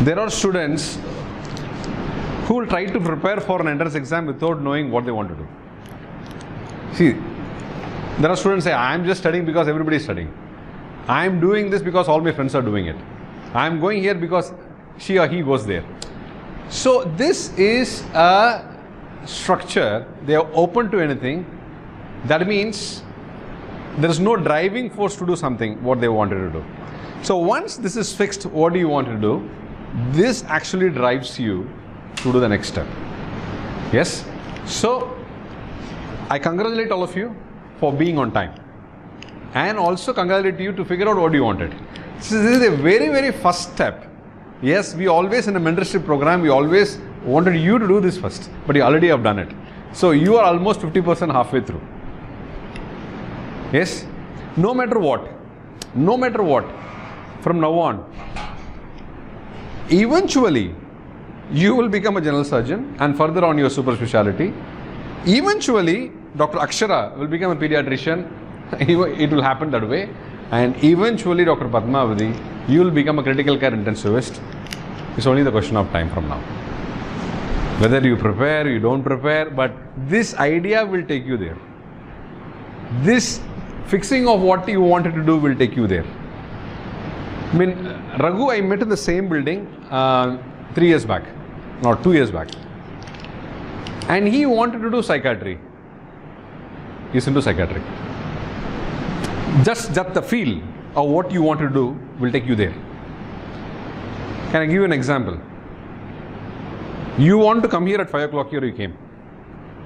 There are students who will try to prepare for an entrance exam without knowing what they want to do. See, there are students say, I am just studying because everybody is studying. I am doing this because all my friends are doing it. I am going here because she or he goes there. So this is a structure. They are open to anything. That means there is no driving force to do something what they wanted to do. So once this is fixed, what do you want to do? This actually drives you to do the next step. Yes? So I congratulate all of you for being on time, and also congratulate you to figure out what you wanted. So this is a very, very first step. Yes, we always in a mentorship program, we always wanted you to do this first, but you already have done it. So you are almost 50% halfway through. Yes, no matter what, from now on, eventually you will become a general surgeon and further on your super specialty. Eventually, Dr. Akshara will become a pediatrician. It will happen that way. And eventually, Dr. Padmavati, you will become a critical care intensivist. It's only the question of time from now. Whether you prepare, you don't prepare, but this idea will take you there. This fixing of what you wanted to do will take you there. I mean, Raghu, I met in the same building 3 years back, or 2 years back. And he wanted to do psychiatry. He's into psychiatry. Just the feel of what you want to do will take you there. Can I give you an example? You want to come here at 5 o'clock, here you came.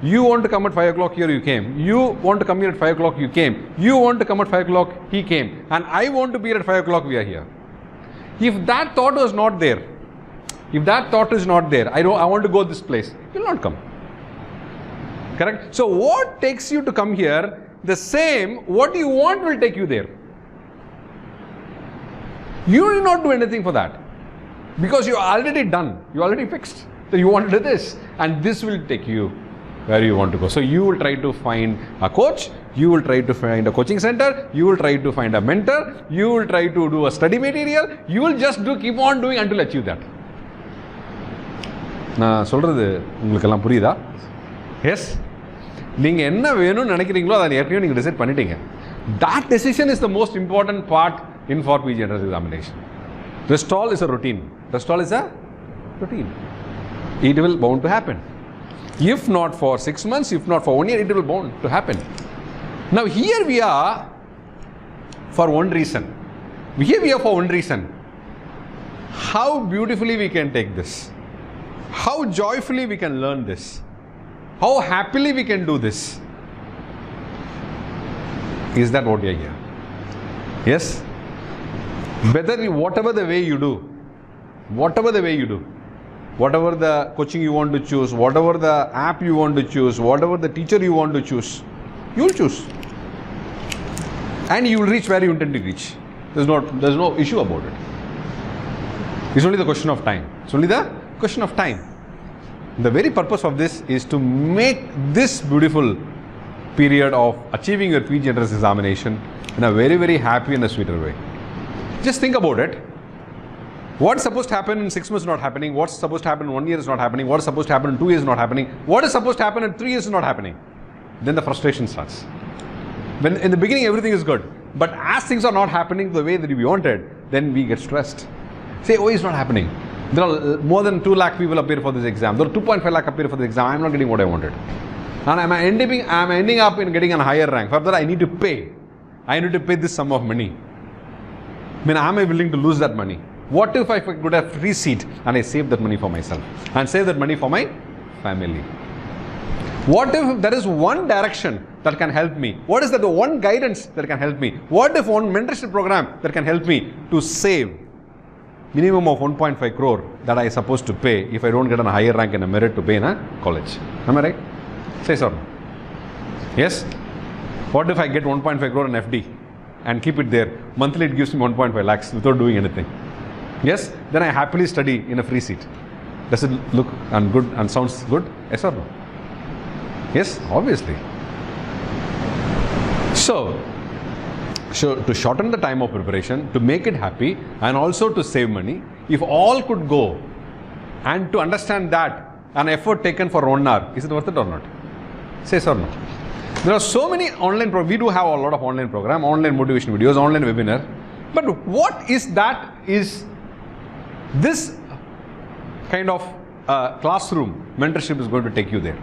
You want to come at 5 o'clock, here you came. You want to come here at 5 o'clock, you came. You want to come at 5 o'clock, he came. And I want to be here at 5 o'clock, we are here. If that thought was not there, if that thought is not there, I want to go this place, you will not come. Correct? So what takes you to come here? The same, what you want will take you there. You will not do anything for that, because you are already done, you already fixed. So you want to do this, and this will take you where you want to go. So you will try to find a coach, you will try to find a coaching center, you will try to find a mentor, you will try to do a study material, you will just keep on doing until achieve that. நான் சொல்றது உங்களுக்கெல்லாம் புரியுதா? Yes? நீங்க என்ன வேணும்னு நினைக்கிறீங்களோ அதை ஏற்கனவே நீங்க டிசைட் பண்ணிட்டீங்க. That decision is the most important part in for PG entrance examination. Rest all is a routine. Rest all is a routine. It will bound to happen. If not for 6 months, if not for 1 year, it will bound to happen. Now here we are for one reason. Here we are for one reason. How beautifully we can take this. How joyfully we can learn this. How happily we can do this. Is that what we are here? Yes? Whatever the way you do, whatever the coaching you want to choose, whatever the app you want to choose, whatever the teacher you want to choose, you will choose. And you will reach where you intend to reach. There's no issue about it. It's only the question of time. It's only the question of time. The very purpose of this is to make this beautiful period of achieving your PG entrance examination in a very, very happy and a sweeter way. Just think about it. What's supposed to happen in 6 months is not happening. What's supposed to happen in 1 year is not happening. What's supposed to happen in 2 years is not happening. What is supposed to happen in 3 years is not happening. Then the frustration starts. When in the beginning everything is good, but as things are not happening the way that we wanted, then we get stressed. Say, oh, it's not happening. There are more than 2 lakh people appear for this exam. There are 2.5 lakh appear for this exam. I'm not getting what I wanted. And I'm ending up in getting a higher rank. Further, I need to pay. I need to pay this sum of money. I mean, am I willing to lose that money? What if I could have free seat and I save that money for myself and save that money for my family? What if there is one direction that can help me? What is that the one guidance that can help me? What if one mentorship program that can help me to save minimum of 1.5 crore that I supposed to pay if I don't get a higher rank in a merit to pay in a college? Am I right? Say so. Yes? What if I get 1.5 crore in FD and keep it there? Monthly it gives me 1.5 lakhs without doing anything. Yes? Then I happily study in a free seat. Does it look and good and sounds good? Yes or no? Yes, obviously. So to shorten the time of preparation, to make it happy and also to save money, if all could go and to understand that, an effort taken for 1 hour, is it worth it or not? Say yes or no? There are so many online programs. We do have a lot of online program, online motivation videos, online webinar. But what is that is this kind of classroom mentorship is going to take you there.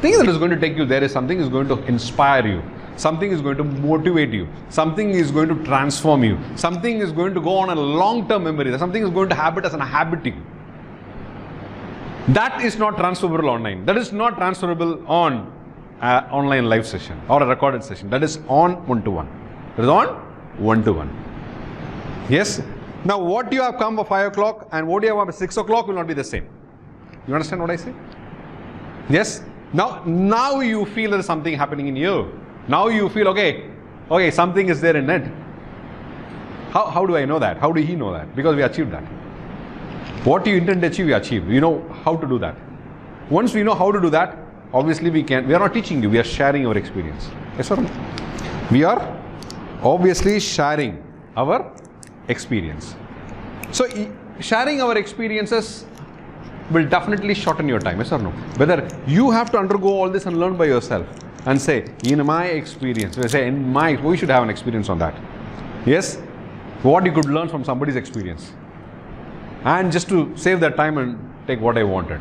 Thing that is going to take you there is something is going to inspire you. Something is going to motivate you. Something is going to transform you. Something is going to go on a long-term memory. Something is going to happen as a habit. That is not transferable online. That is not transferable on online live session or a recorded session. That is on one-to-one. That is on one-to-one. Yes? Now what you have come for 5 o'clock and what you have come at 6 o'clock will not be the same. You understand what I say? Yes? Now you feel there is something happening in you. Now you feel, okay, something is there in it. How do I know that? How do he know that? Because we achieved that. What you intend to achieve, we achieve. We know how to do that. Once we know how to do that, obviously we are not teaching you, we are sharing our experience. Yes or no? We are obviously sharing our experience. So sharing our experiences will definitely shorten your time. Yes or no? Whether you have to undergo all this and learn by yourself and say, in my experience, we should have an experience on that. Yes? What you could learn from somebody's experience. And just to save that time and take what I wanted.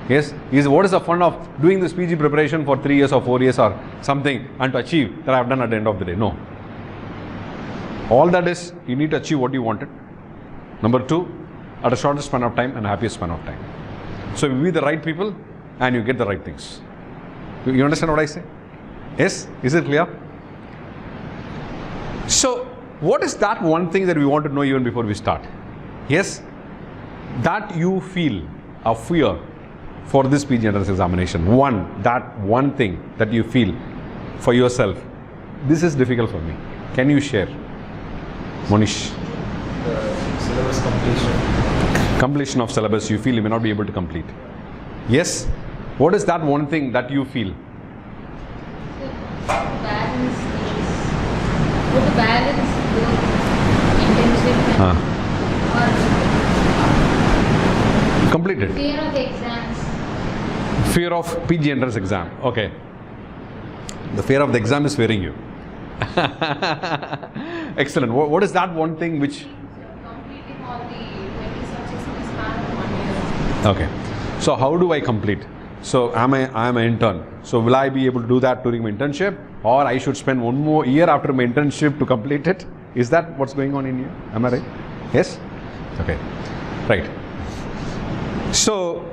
Yes? What is the fun of doing this PG preparation for 3 years or 4 years or something and to achieve that I have done at the end of the day? No. All that is, you need to achieve what you wanted. Number 2, at a shortest span of time and happiest span of time. So you be the right people and you get the right things. You understand what I say? Yes? Is it clear? So, what is that one thing that we want to know even before we start? Yes? That you feel a fear for this PG entrance examination. That one thing that you feel for yourself. This is difficult for me. Can you share? Monish. Syllabus completion. Completion of syllabus you feel you may not be able to complete. Yes? What is that one thing that you feel? Balance is what the balance internship or Completed. fear of the exams. Fear of PG entrance exam. Okay. The fear of the exam is fearing you. Excellent. What is that one thing which? Completing all the 20 subjects in the span of 1 year. Okay. So how do I complete? So I am an intern. So will I be able to do that during my internship, or I should spend 1 more year after my internship to complete it? Is that what's going on in you? Am I right? Yes? Okay. Right. So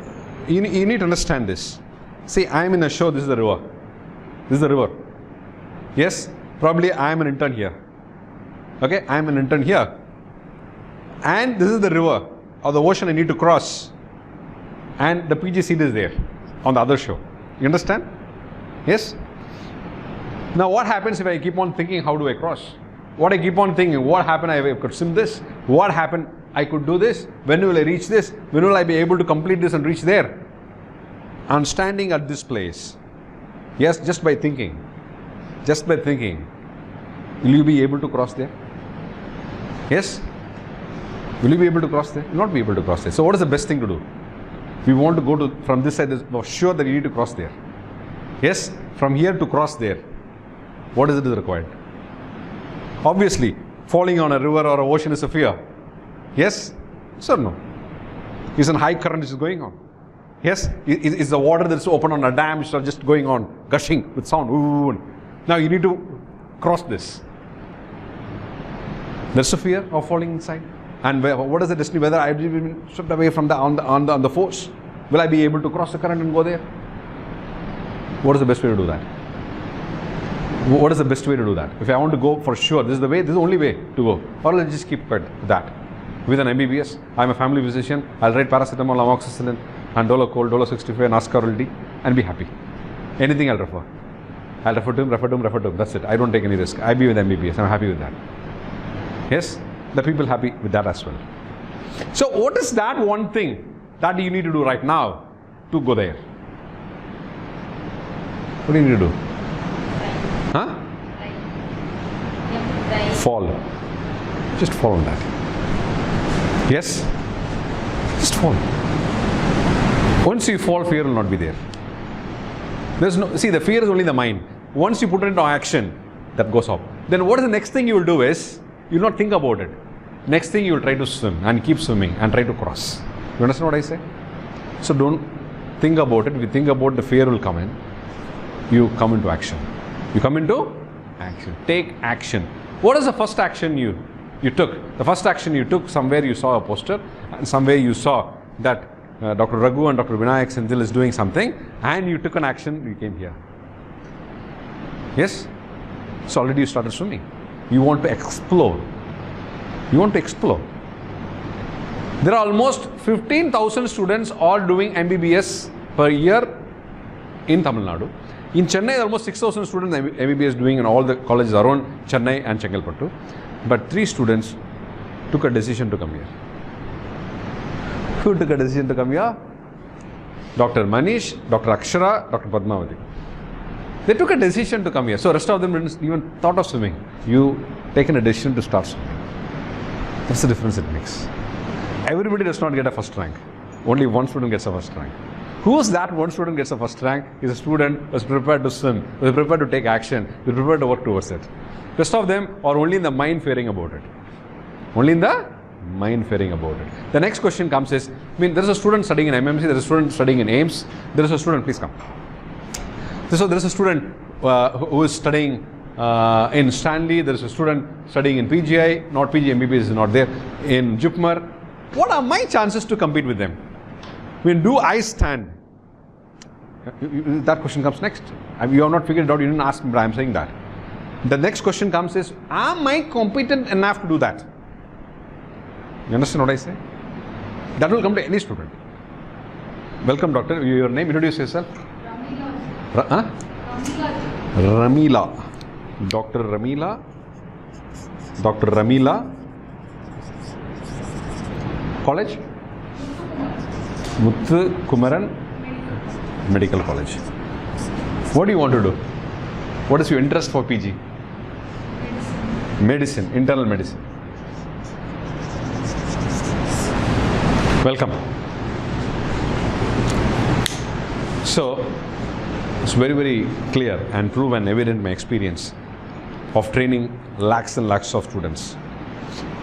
you need to understand this. See, I am in a show. This is the river. This is the river. Yes? Probably I am an intern here. Okay? I am an intern here. And this is the river or the ocean I need to cross. And the PG seat is there on the other shore. You understand? Yes? Now what happens if I keep on thinking, how do I cross? What I keep on thinking, what happened, I could swim this? What happened, I could do this? When will I reach this? When will I be able to complete this and reach there? I'm standing at this place. Yes, just by thinking. Just by thinking. Will you be able to cross there? Yes? Will you be able to cross there? You will not be able to cross there. So what is the best thing to do? We want to go to from this side, for sure that you need to cross there. Yes? From here to cross there. What is it required? Obviously, falling on a river or an ocean is a fear. Yes? Yes or no? Is a high current which is going on. Yes? Is the water that's open on a dam which are just going on, gushing with sound. Ooh. Now you need to cross this. There's a fear of falling inside. And what is the destiny? Whether I will be swept away from on the force? Will I be able to cross the current and go there? What is the best way to do that? What is the best way to do that? If I want to go for sure, this is the way, this is the only way to go. Or let's just keep quiet with that. With an MBBS, I'm a family physician, I'll write paracetamol, amoxicillin, and Dolo 65 and Ascaril-D and be happy. Anything I'll refer. I'll refer to him. That's it. I don't take any risk. I be with MBBS. I'm happy with that. Yes? The people happy with that as well. So what is that one thing that you need to do right now to go there? What do you need to do? Huh? Fall. Just fall on that. Yes? Just fall. Once you fall, fear will not be there. See, the fear is only the mind. Once you put it into action, that goes up. Then what is the next thing you will do is, you will not think about it. Next thing you will try to swim and keep swimming and try to cross. You understand what I say? So don't think about it. If you think about it, the fear will come in. You come into action. You come into action. Take action. What is the first action you took? The first action you took, somewhere you saw a poster and somewhere you saw that Dr. Raghu and Dr. Vinayak Senthil is doing something, and you took an action, you came here. Yes? So already you started swimming. You want to explore. You want to explore. There are almost 15,000 students all doing MBBS per year in Tamil Nadu. In Chennai, there are almost 6,000 students MBBS doing in all the colleges around Chennai and Chengalpattu. But 3 students took a decision to come here. Who took a decision to come here? Dr. Manish, Dr. Akshara, Dr. Padmavati. They took a decision to come here. So rest of them didn't even thought of swimming. You taken a decision to start swimming. That's the difference it makes. Everybody does not get a first rank. Only one student gets a first rank. Who is that one student gets a first rank? Is a student who is prepared to swim, who is prepared to take action, who is prepared to work towards it. Rest of them are only in the mind fearing about it. Only in the mind fearing about it. The next question comes is, there is a student studying in MMC, there is a student studying in AIMS, there is a student, please come. So there is a student who is studying in Stanley, there is a student studying in PGI, not PG, MBBS is not there, in JUPMER. What are my chances to compete with them? Do I stand? That question comes next. You have not figured it out, you didn't ask me, but I am saying that. The next question comes is, am I competent enough to do that? You understand what I say? That will come to any student. Welcome, doctor. Your name, introduce yourself. Ramila. Dr. Ramila. Dr. Ramila. College? Muthu Kumaran Medical College. What do you want to do? What is your interest for PG? Medicine, internal medicine. Welcome. So, it's very, very clear and true and evident my experience of training lakhs and lakhs of students.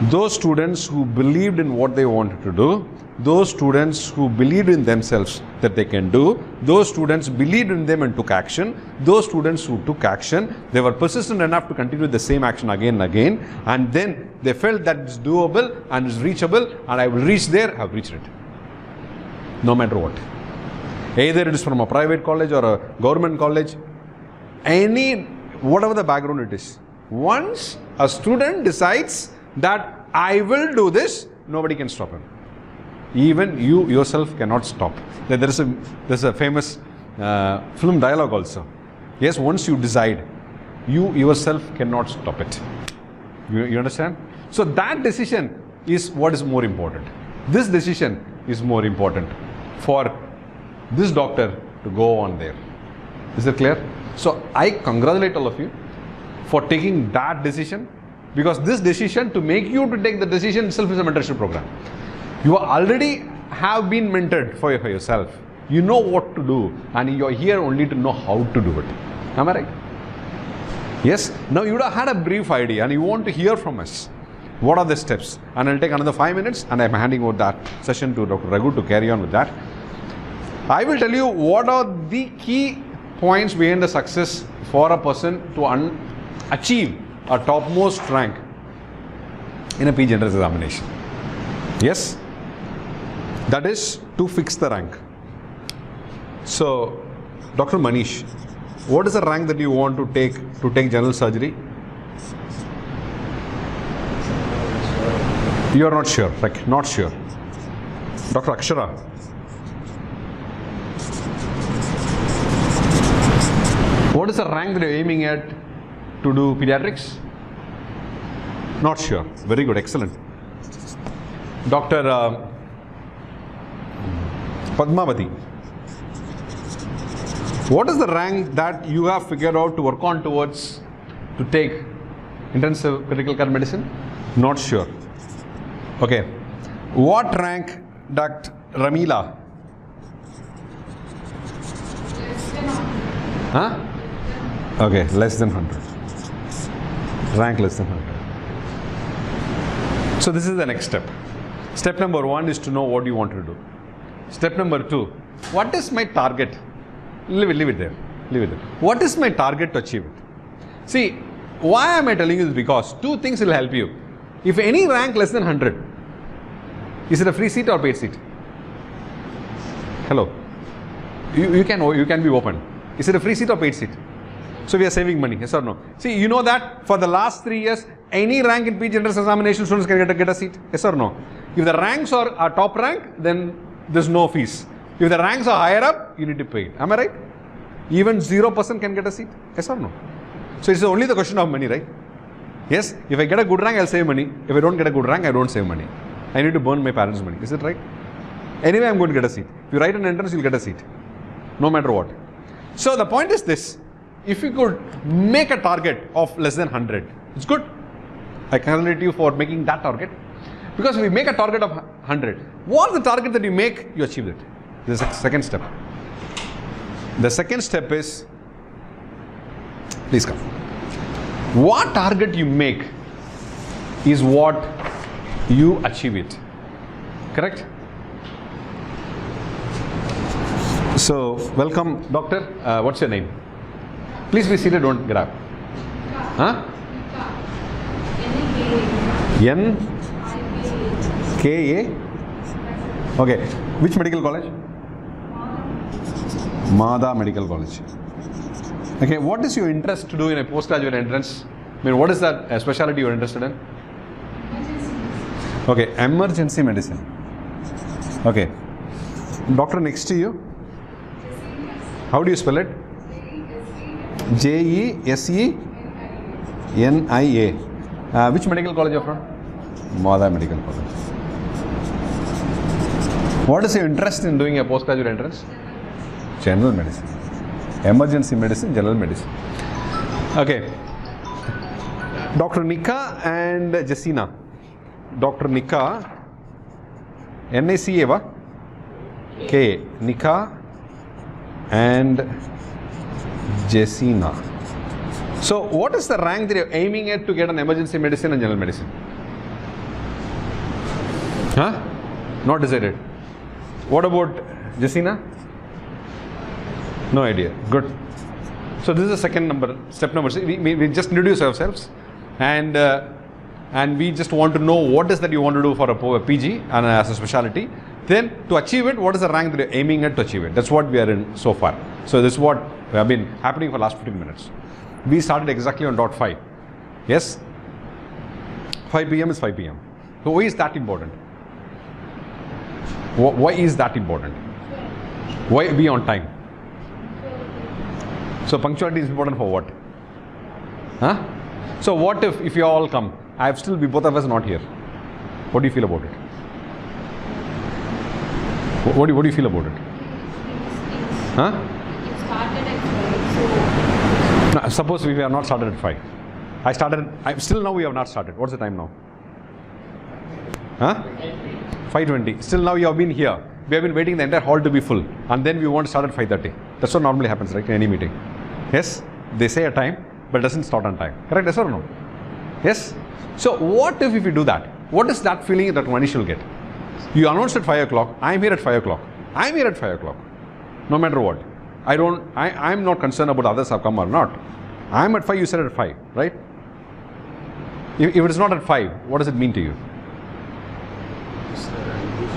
Those students who believed in what they wanted to do, those students who believed in themselves that they can do, those students believed in them and took action, those students who took action, they were persistent enough to continue the same action again and again, and then they felt that it's doable and it's reachable and I will reach there, I have reached it. No matter what. Either it is from a private college or a government college, whatever the background it is. Once a student decides that I will do this, nobody can stop him. Even you yourself cannot stop. There's a famous film dialogue also. Yes, once you decide, you yourself cannot stop it. You understand? So that decision is what is more important. This decision is more important for this doctor to go on there. Is it clear? So I congratulate all of you for taking that decision, because this decision to make you to take the decision itself is a mentorship program. You already have been mentored for yourself. You know what to do and you are here only to know how to do it. Am I right? Yes? Now you would have had a brief idea and you want to hear from us. What are the steps? And I'll take another 5 minutes and I'm handing over that session to Dr. Raghu to carry on with that. I will tell you what are the key points behind the success for a person to achieve a topmost rank in a PG entrance examination. Yes? That is to fix the rank. So, Dr. Manish, what is the rank that you want to take general surgery? You are not sure, like not sure. Dr. Akshara. What is the rank that you are aiming at to do pediatrics? Not sure. Very good, excellent. Dr. Padmavati. What is the rank that you have figured out to work on towards to take intensive critical care medicine? Not sure. Okay. What rank Dr. Ramila. Less than 100. Huh? Okay, less than 100. Rank less than 100. So this is the next step. Step number 1 is to know what you want to do. Step number 2, what is my target? Leave it there. What is my target to achieve it? See, why am I telling you this? Because 2 things will help you. If any rank less than 100, is it a free seat or paid seat? Hello? You can be open. Is it a free seat or paid seat? So we are saving money, yes or no? See, you know that for the last 3 years, any rank in PG entrance examination, students can get a seat, yes or no? If the ranks are a top rank, then there's no fees. If the ranks are higher up, you need to pay it. Am I right? Even 0% can get a seat, yes or no? So it's only the question of money, right? Yes, if I get a good rank, I'll save money. If I don't get a good rank, I don't save money. I need to burn my parents' money, is it right? Anyway, I'm going to get a seat. If you write an entrance, you'll get a seat, no matter what. So the point is this. If you could make a target of less than 100, it's good. I congratulate you for making that target. Because if you make a target of 100, what's the target that you make, you achieve it. This is the second step. The second step is, please come. What target you make is what you achieve it. Correct? So, welcome, doctor. What's your name? Please be seated, don't grab. Huh? N-K-A? Okay. Which medical college? Mada Medical College. Okay, what is your interest to do in a postgraduate entrance? I mean, what is that specialty you're interested in? Okay, emergency medicine. Okay. Doctor next to you? How do you spell it? Jesenia. Which medical college are you from? Mada Medical College. What is your interest in doing a postgraduate entrance? General medicine. Emergency medicine, general medicine. Okay. Dr. Nika and Jessina. Dr. Nika, N-A-C-A, K. Nika and Jessina. So, what is the rank that you're aiming at to get an emergency medicine and general medicine? Huh? Not decided. What about Jessina? No idea. Good. So, this is the second number, step number 6. We just introduce ourselves and we just want to know what is that you want to do for a PG and as a specialty. Then to achieve it, what is the rank that you're aiming at to achieve it? That's what we are in so far. So this is what have been happening for the last 15 minutes. We started exactly on .5. Yes? 5 p.m. is 5 p.m. So why is that important? Why is that important? Why be on time? So punctuality is important for what? Huh? So what if you all come? I have still both of us not here. What do you feel about it? What do you feel about it? Huh? It started at 5, so... No, suppose we have not started at 5. Still now we have not started. What's the time now? Huh? 5:20. Still now you have been here. We have been waiting the entire hall to be full. And then we want to start at 5:30. That's what normally happens, right, in any meeting. Yes? They say a time, but it doesn't start on time. Correct? Yes or no? Yes? So what if we do that? What is that feeling that one will get? You announced at 5 o'clock, I'm here at 5 o'clock. I'm here at 5 o'clock. No matter what. I'm not concerned about others have come or not. I'm at 5, you said at 5, right? If it is not at 5, what does it mean to you? It's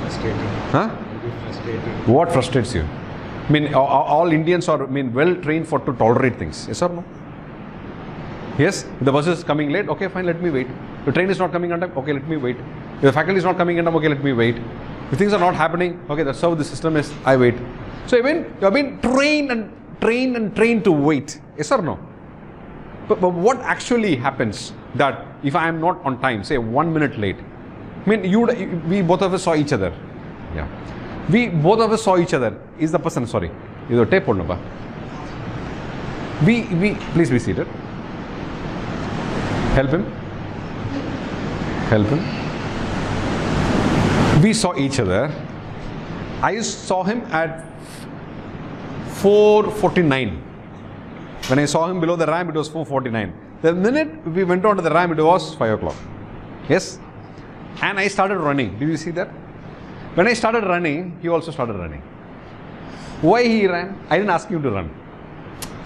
frustrating. Huh? Frustrating. What frustrates you? I mean, all Indians are well trained to tolerate things. Yes or no? Yes? If the bus is coming late, okay, fine, let me wait. If the train is not coming on time, okay, let me wait. If the faculty is not coming on time, okay, let me wait. If things are not happening, okay, that's how the system is, I wait. So you have been trained to wait. Yes or no? But what actually happens that if I am not on time, say 1 minute late, I mean, we both of us saw each other. Yeah. We both of us saw each other. Is the person, sorry. Is the tape on number? Please be seated. Help him. Help him. We saw each other I saw him at 4:49. When I saw him below the ramp, it was 4:49. The minute we went on to the ramp, it was 5 o'clock. Yes? And I started running. Did you see that? When I started running, he also started running. Why he ran? I didn't ask him to run.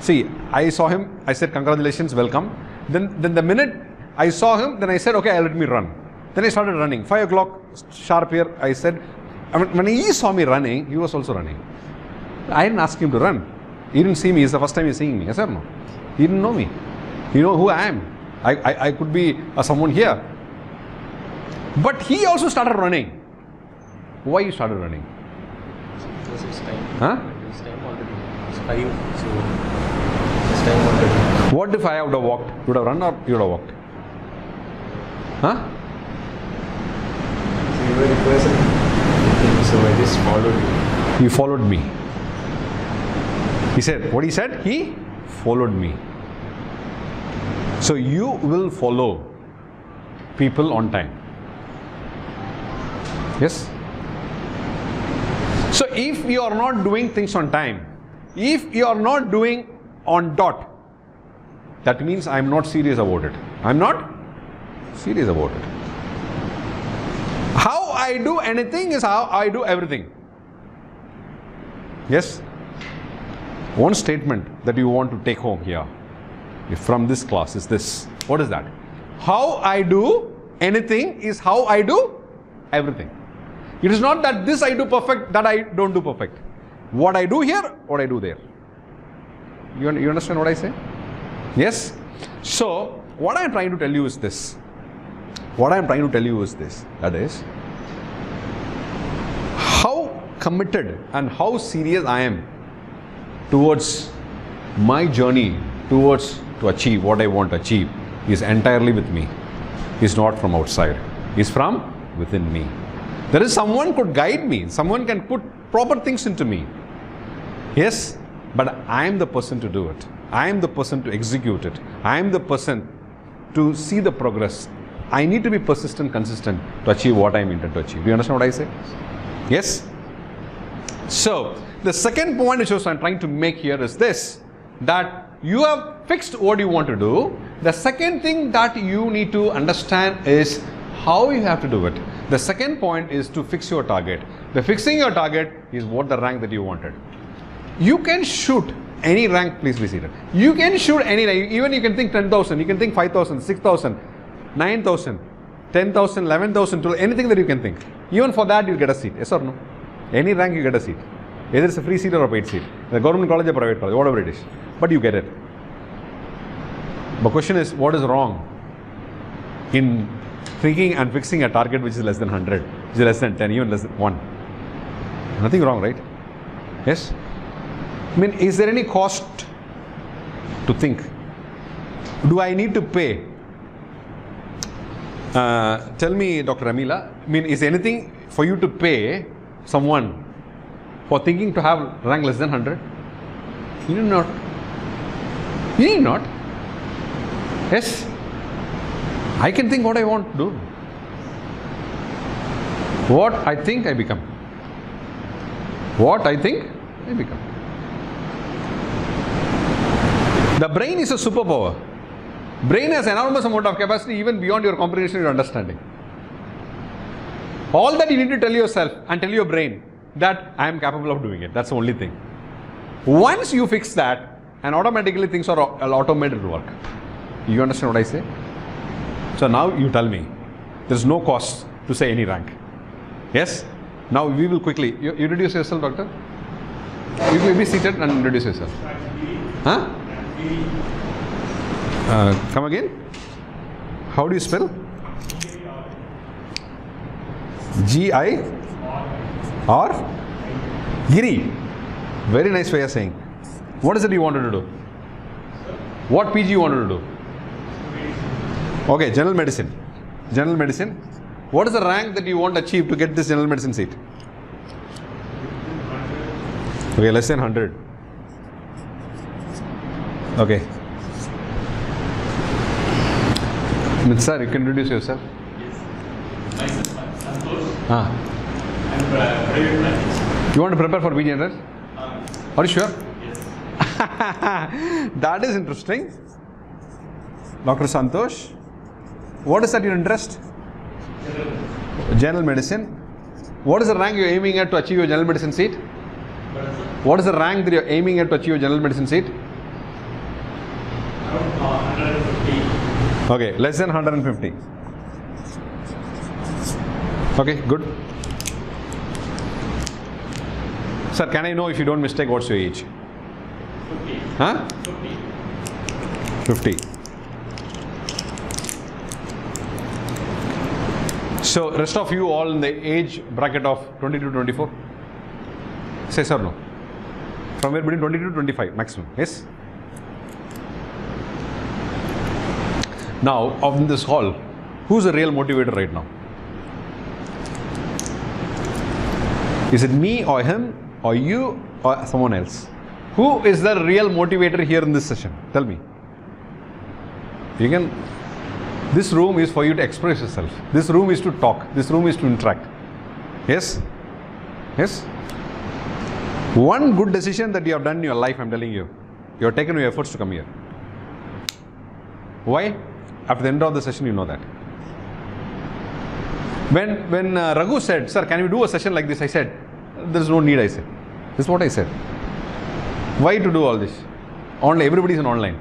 See, I saw him, I said, congratulations, welcome. Then the minute I saw him, then I said, okay, let me run. Then I started running. 5 o'clock, sharp here, I said, when he saw me running, he was also running. I didn't ask him to run. He didn't see me. It's the first time he's seeing me. Yes or no? He didn't know me. He know who I am. I could be someone here. But he also started running. Why you started running? Because it's time. Huh? It's time already. It's 5. So it's time already. What if I would have walked? You would have run or you would have walked? Huh? So you were the person. So I just followed you. He followed me. He said, what he said? He followed me. So you will follow people on time. Yes? So if you are not doing things on time, if you are not doing on dot, that means I am not serious about it. I am not serious about it. How I do anything is how I do everything. Yes? One statement that you want to take home here from this class is this. What is that? How I do anything is how I do everything. It is not that this I do perfect, that I don't do perfect. What I do here, what I do there. You understand what I say? Yes? So, what I am trying to tell you is this. What I am trying to tell you is this. That is, how committed and how serious I am towards my journey towards to achieve what I want to achieve is entirely with me. It's not from outside. It's from within me. There is someone could guide me. Someone can put proper things into me. Yes, but I am the person to do it. I am the person to execute it. I am the person to see the progress. I need to be persistent, consistent to achieve what I am intended to achieve. Do you understand what I say? Yes? So, the second point which I am trying to make here is this, that you have fixed what you want to do. The second thing that you need to understand is how you have to do it. The second point is to fix your target. The fixing your target is what the rank that you wanted. You can shoot any rank, please be seated. You can shoot any rank, even you can think 10,000, you can think 5,000, 6,000, 9,000, 10,000, 11,000, 12, anything that you can think. Even for that you get a seat, yes or no? Any rank you get a seat. Either it's a free seat or a paid seat. The government college or private college, whatever it is. But you get it. The question is, what is wrong in thinking and fixing a target which is less than 100, which is less than 10, even less than 1? Nothing wrong, right? Yes? I mean, is there any cost to think? Do I need to pay? Tell me, Dr. Amila, I mean, is anything for you to pay someone for thinking to have rank less than 100? You need not. You need not. Yes? I can think what I want to do. What I think, I become. What I think, I become. The brain is a superpower. Brain has enormous amount of capacity even beyond your comprehension and your understanding. All that you need to tell yourself and tell your brain that I am capable of doing it. That's the only thing. Once you fix that, and automatically things are automated work. You understand what I say? So now you tell me, there is no cost to say any rank. Yes? Now we will quickly, you introduce yourself, doctor? You may be seated and introduce yourself. Huh? Come again? How do you spell? G-I-R? Giri. Very nice way of saying. What is it you wanted to do? What PG you wanted to do? Okay, general medicine. General medicine. What is the rank that you want to achieve to get this general medicine seat? Okay, less than 100. Okay. Sir, you can introduce yourself. Yes. Myself, Santosh. Ah. I'm private practice. You want to prepare for PG entrance? Are you sure? Yes. That is interesting. Dr. Santosh, what is that your interest? General medicine. What is the rank you are aiming at to achieve your general medicine seat? What is the rank that you are aiming at to achieve your general medicine seat? Around 150. Okay, less than 150. Okay, good. Sir, can I know, if you don't mistake, what's your age? 50. Huh? 50. So, rest of you all in the age bracket of 20 to 24? Say sir, no. Somewhere between 20 to 25 maximum, yes? Now, of this hall, who's the real motivator right now? Is it me or him or you or someone else? Who is the real motivator here in this session? Tell me. You can. This room is for you to express yourself. This room is to talk. This room is to interact. Yes? Yes? One good decision that you have done in your life, I'm telling you. You have taken your efforts to come here. Why? After the end of the session, you know that. When Raghu said, sir, can we do a session like this? I said, there is no need, I said. This is what I said. Why to do all this? Online, everybody is in online.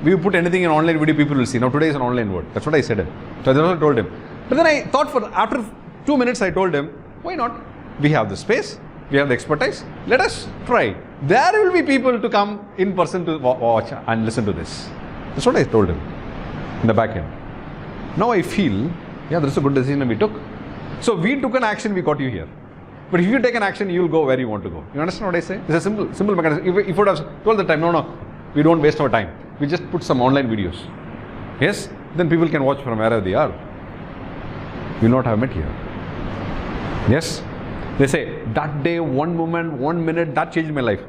We put anything in online video, people will see. Now today is an online world. That's what I said. So that's what I told him. But then I thought after 2 minutes, I told him, why not? We have the space, we have the expertise. Let us try. There will be people to come in person to watch and listen to this. That's what I told him in the back end. Now I feel, yeah, that's a good decision we took. So we took an action, we got you here. But if you take an action, you will go where you want to go. You understand what I say? It's a simple mechanism. If you would have told the time, no, we don't waste our time. We just put some online videos. Yes? Then people can watch from wherever they are. You will not have met here. Yes? They say, that day, one moment, 1 minute, that changed my life.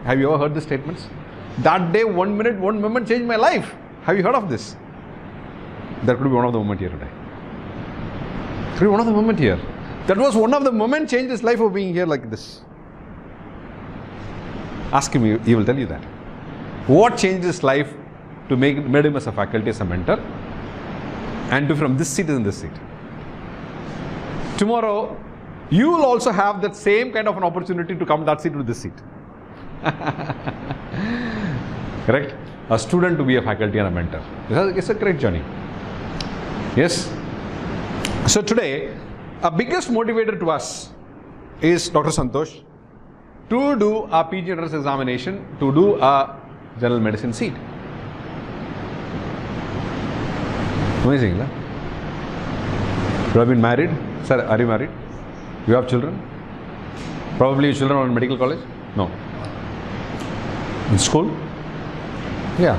Have you ever heard these statements? That day, 1 minute, 1 moment changed my life. Have you heard of this? That could be one of the moments here today. Could be one of the moments here. That was one of the moments changed his life of being here like this. Ask him, he will tell you that. What changed his life to made him as a faculty, as a mentor, and to from this seat in this seat. Tomorrow, you will also have that same kind of an opportunity to come that seat to this seat. Correct? A student to be a faculty and a mentor. It's a great journey. Yes? So today, our biggest motivator to us is Dr. Santosh to do a PG entrance examination, to do a general medicine seat. Amazing, huh? You have been married? Sir, are you married? You have children? Probably your children are in medical college? No. In school? Yeah.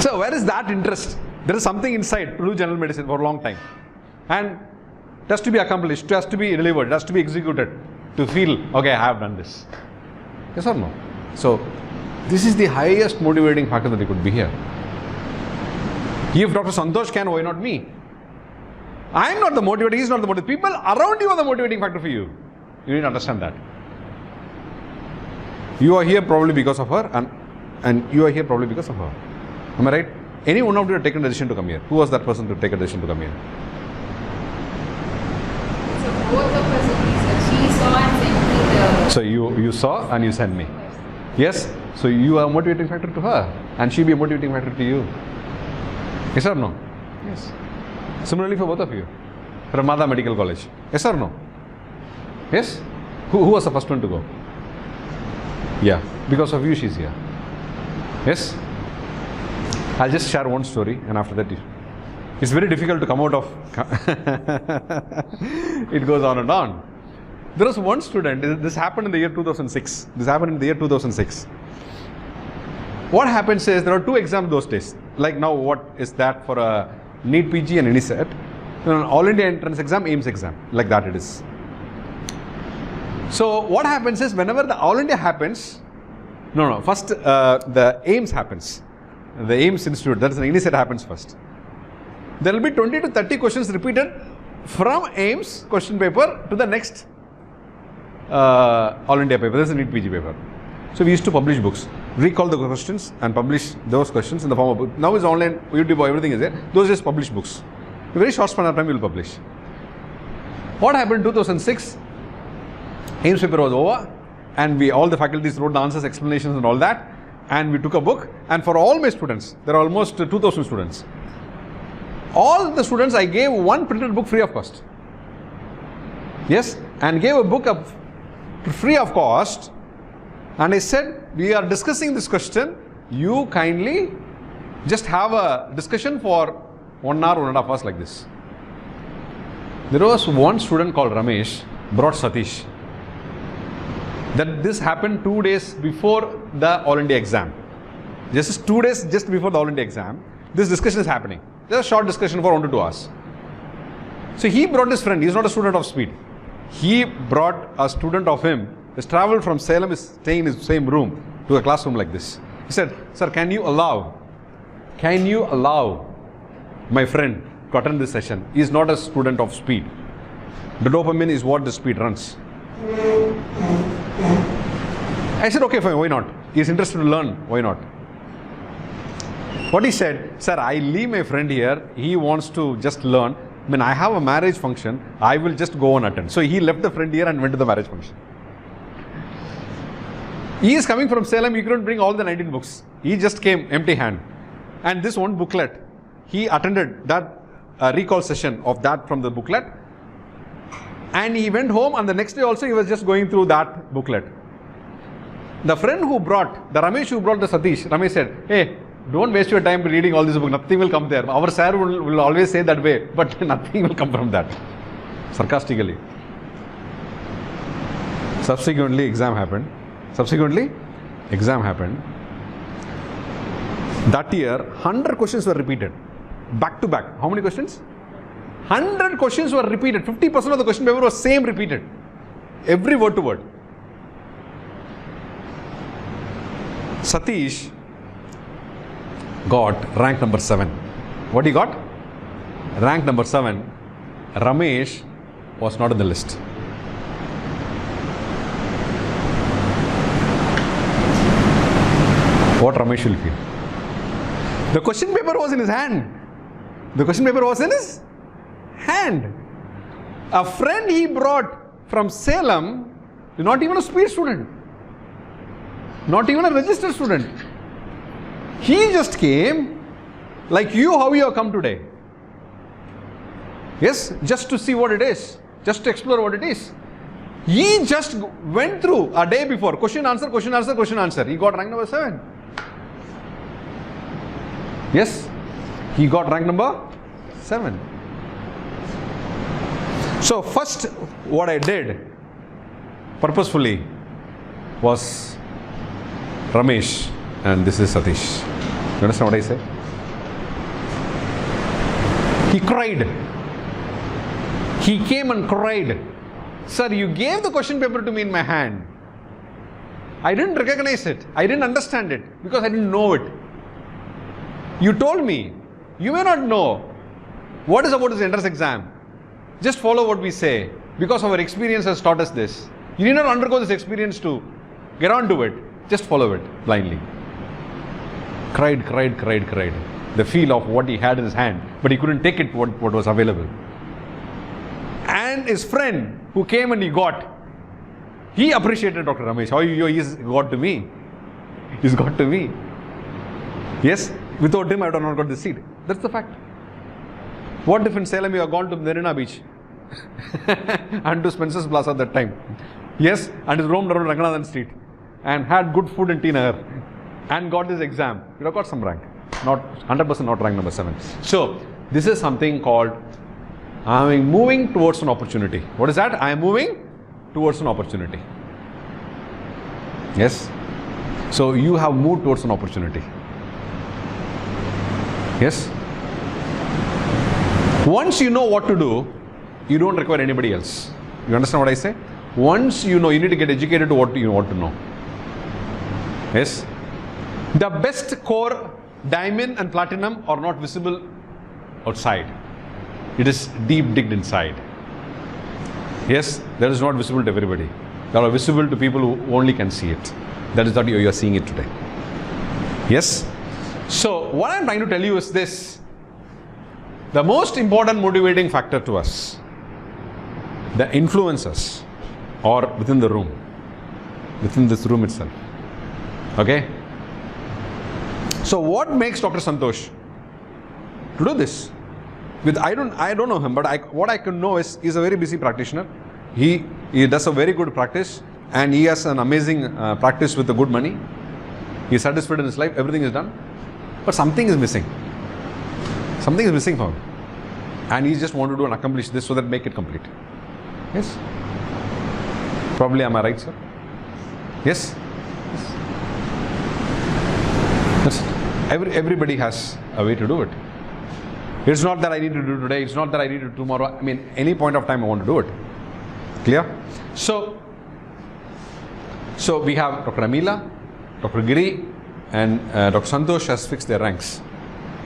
So where is that interest? There is something inside to do general medicine for a long time. And it has to be accomplished, it has to be delivered, it has to be executed to feel, okay, I have done this. Yes or no? So, this is the highest motivating factor that you could be here. If Dr. Santosh can, why not me? I am not the motivator, he is not the motivator. People around you are the motivating factor for you. You need to understand that. You are here probably because of her, and you are here probably because of her. Am I right? Any one of you have taken a decision to come here. Who was that person to take a decision to come here? So both of us, she saw and sent me the... So you saw and you sent me. Yes? So you are a motivating factor to her, and she be a motivating factor to you. Yes or no? Yes. Similarly for both of you. From Mada Medical College. Yes or no? Yes? Who was the first one to go? Yeah. Because of you, she's here. Yes? I'll just share one story, and after that, it's very difficult to come out of. It goes on and on. There was one student, this happened in the year 2006. What happens is, there are 2 exams those days. Like now, what is that for a NEET PG and NEET? An All India Entrance exam, AIMS exam. Like that it is. So what happens is, whenever the All India happens, first the AIMS happens. The AIMS Institute, that is the NEET happens first. There will be 20 to 30 questions repeated from AIMS question paper to the next All India paper. This is a NEET PG paper. So we used to publish books, recall the questions and publish those questions in the form of book. Now it's online, YouTube, everything is there. Those just publish books. A very short span of time we will publish. What happened in 2006? AIMS paper was over and all the faculties wrote the answers, explanations and all that. And we took a book, and for all my students, there are almost 2,000 students. All the students, I gave one printed book free of cost. Yes, and gave a book of free of cost. And I said, we are discussing this question. You kindly just have a discussion for 1 hour, 1.5 hours like this. There was one student called Ramesh, brought Satish. That this happened 2 days before the All India exam. Just 2 days just before the All India exam, this discussion is happening. Just a short discussion for 1 to 2 hours. So he brought his friend. He is not a student of speed. He brought a student of him. He's traveled from Salem, is staying in his same room to a classroom like this. He said, sir, can you allow my friend to attend this session? He is not a student of speed. The dopamine is what the speed runs. I said, okay, fine, why not? He is interested to learn, why not? What he said, sir, I leave my friend here, he wants to just learn. When I have a marriage function, I will just go and attend. So he left the friend here and went to the marriage function. He is coming from Salem, he couldn't bring all the 19 books. He just came empty hand. And this one booklet, he attended that recall session of that from the booklet. And he went home, and the next day also he was just going through that booklet. The friend who brought, the Ramesh who brought the Satish, Ramesh said, hey, don't waste your time reading all this book, nothing will come there. Our sir will always say that way, but nothing will come from that. Sarcastically. Subsequently, exam happened. That year, 100 questions were repeated. Back to back. How many questions? 100 questions were repeated. 50% of the question paper was same repeated. Every word to word. Satish got rank number 7. What he got? Rank number 7. Ramesh was not on the list. What Ramesh will feel? The question paper was in his hand. A friend he brought from Salem, not even a speed student, not even a registered student. He just came like you, how you have come today. Yes, just to see what it is, just to explore what it is. He just went through a day before, question answer. He got rank number 7. Yes, he got rank number 7. So first what I did purposefully was Ramesh and this is Satish. You understand what I say? He cried. He came and cried. Sir, you gave the question paper to me in my hand. I didn't recognize it. I didn't understand it because I didn't know it. You told me. You may not know what is about this entrance exam. Just follow what we say because our experience has taught us this. You need not undergo this experience to get on to it. Just follow it blindly. Cried. The feel of what he had in his hand, but he couldn't take it what was available. And his friend who came and he appreciated Dr. Ramesh. How he's got to me. He's got to me. Yes, without him I would have not got the seat. That's the fact. What if in Salem you have gone to Marina Beach and to Spencer's Plaza at that time? Yes, and he's roamed around Raghunandan Street and had good food in T Nagar and got this exam. You would have got some rank. Not 100% not rank number 7. So, this is something called I am moving towards an opportunity. What is that? I am moving towards an opportunity. Yes. So, you have moved towards an opportunity. Yes. Once you know what to do, you don't require anybody else. You understand what I say? Once you know, you need to get educated to what you want to know. Yes. The best core, diamond and platinum are not visible outside. It is deep digged inside. Yes, that is not visible to everybody. that are visible to people who only can see it. That is what you are seeing it today. Yes? So, what I am trying to tell you is this. The most important motivating factor to us, the influencers, or within the room, within this room itself. Okay? So, what makes Dr. Santosh to do this? I don't know him, but what I can know is he's a very busy practitioner. He does a very good practice, and he has an amazing practice with the good money. He is satisfied in his life, everything is done. But something is missing. Something is missing for him. And he just wanted to accomplish this so that make it complete. Yes? Probably, am I right, sir? Yes? Yes. Everybody has a way to do it. It's not that I need to do today, it's not that I need to do tomorrow. I mean, any point of time I want to do it. Clear? So we have Dr. Amila, Dr. Giri, and Dr. Santosh has fixed their ranks.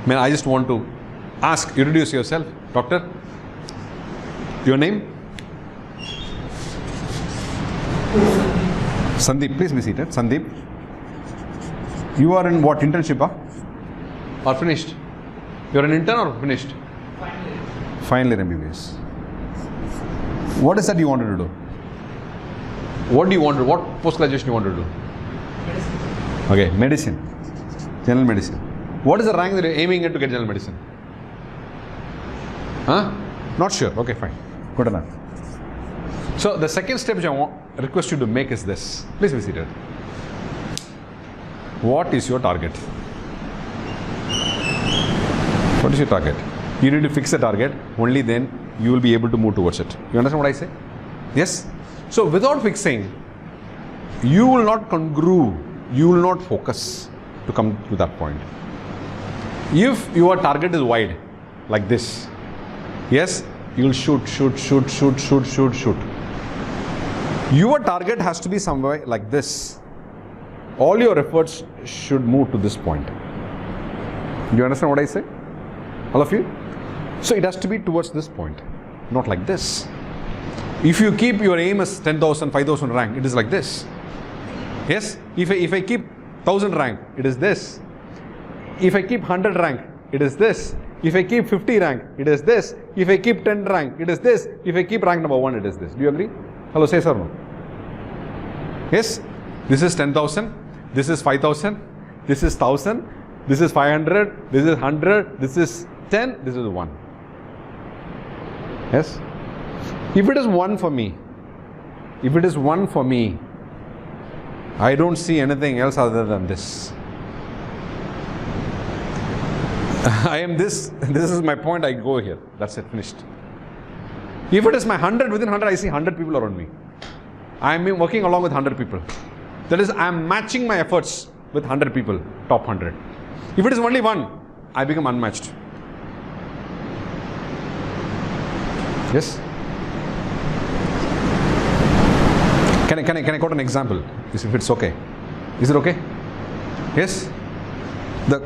I mean, I just want to ask, you introduce yourself. Doctor, your name? Sandeep, please be seated. Sandeep. You are in what, internship, or finished? You are an intern or finished? Final year MBBS. What is that you wanted to do? What do you want to do? What post-graduation you want to do? Medicine. Okay, medicine. General medicine. What is the rank that you are aiming at to get general medicine? Huh? Not sure. Okay, fine. Good enough. So, the second step which I request you to make is this. Please be seated. What is your target? What is your target? You need to fix the target, only then you will be able to move towards it. You understand what I say? Yes? So, without fixing, you will not congrue, you will not focus to come to that point. If your target is wide, like this, yes, you will shoot. Your target has to be somewhere like this. All your efforts should move to this point. Do you understand what I say? All of you? So it has to be towards this point, not like this. If you keep your aim as 10,000, 5,000 rank, it is like this. Yes? If I keep 1,000 rank, it is this. If I keep 100 rank, it is this. If I keep 50 rank, it is this. If I keep 10 rank, it is this. If I keep rank number 1, it is this. Do you agree? Hello, say sir, no? Yes? This is 10,000. This is 5,000. This is 1,000. This is 500. This is 100. This is 10. This is 1. Yes? If it is 1 for me, I don't see anything else other than this. I am this is my point, I go here. That's it, finished. If it is my 100, within 100 I see 100 people around me. I am working along with 100 people. That is, I am matching my efforts with 100 people, top 100. If it is only 1, I become unmatched. Yes? Can I quote an example? If it's okay. Is it okay? Yes? The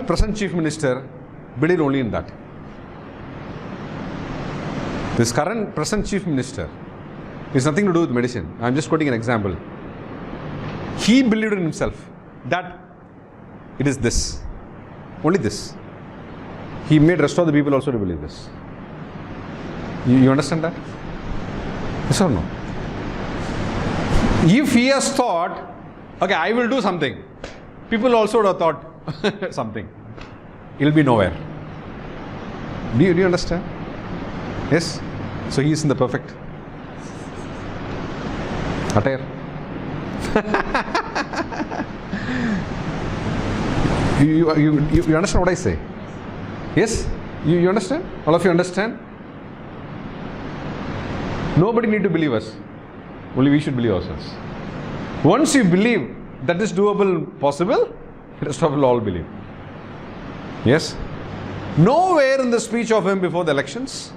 present Chief Minister believed only in that. This present Chief Minister is nothing to do with medicine. I am just quoting an example. He believed in himself that it is this. Only this. He made rest of the people also to believe this. You understand that? Yes or no? If he has thought, okay, I will do something, people also would have thought something. It will be nowhere. Do you understand? Yes? So he is in the perfect attire. you understand what I say? Yes? You understand? All of you understand? Nobody need to believe us. Only we should believe ourselves. Once you believe that is doable, possible, the rest of will all believe. Yes? Nowhere in the speech of him before the elections,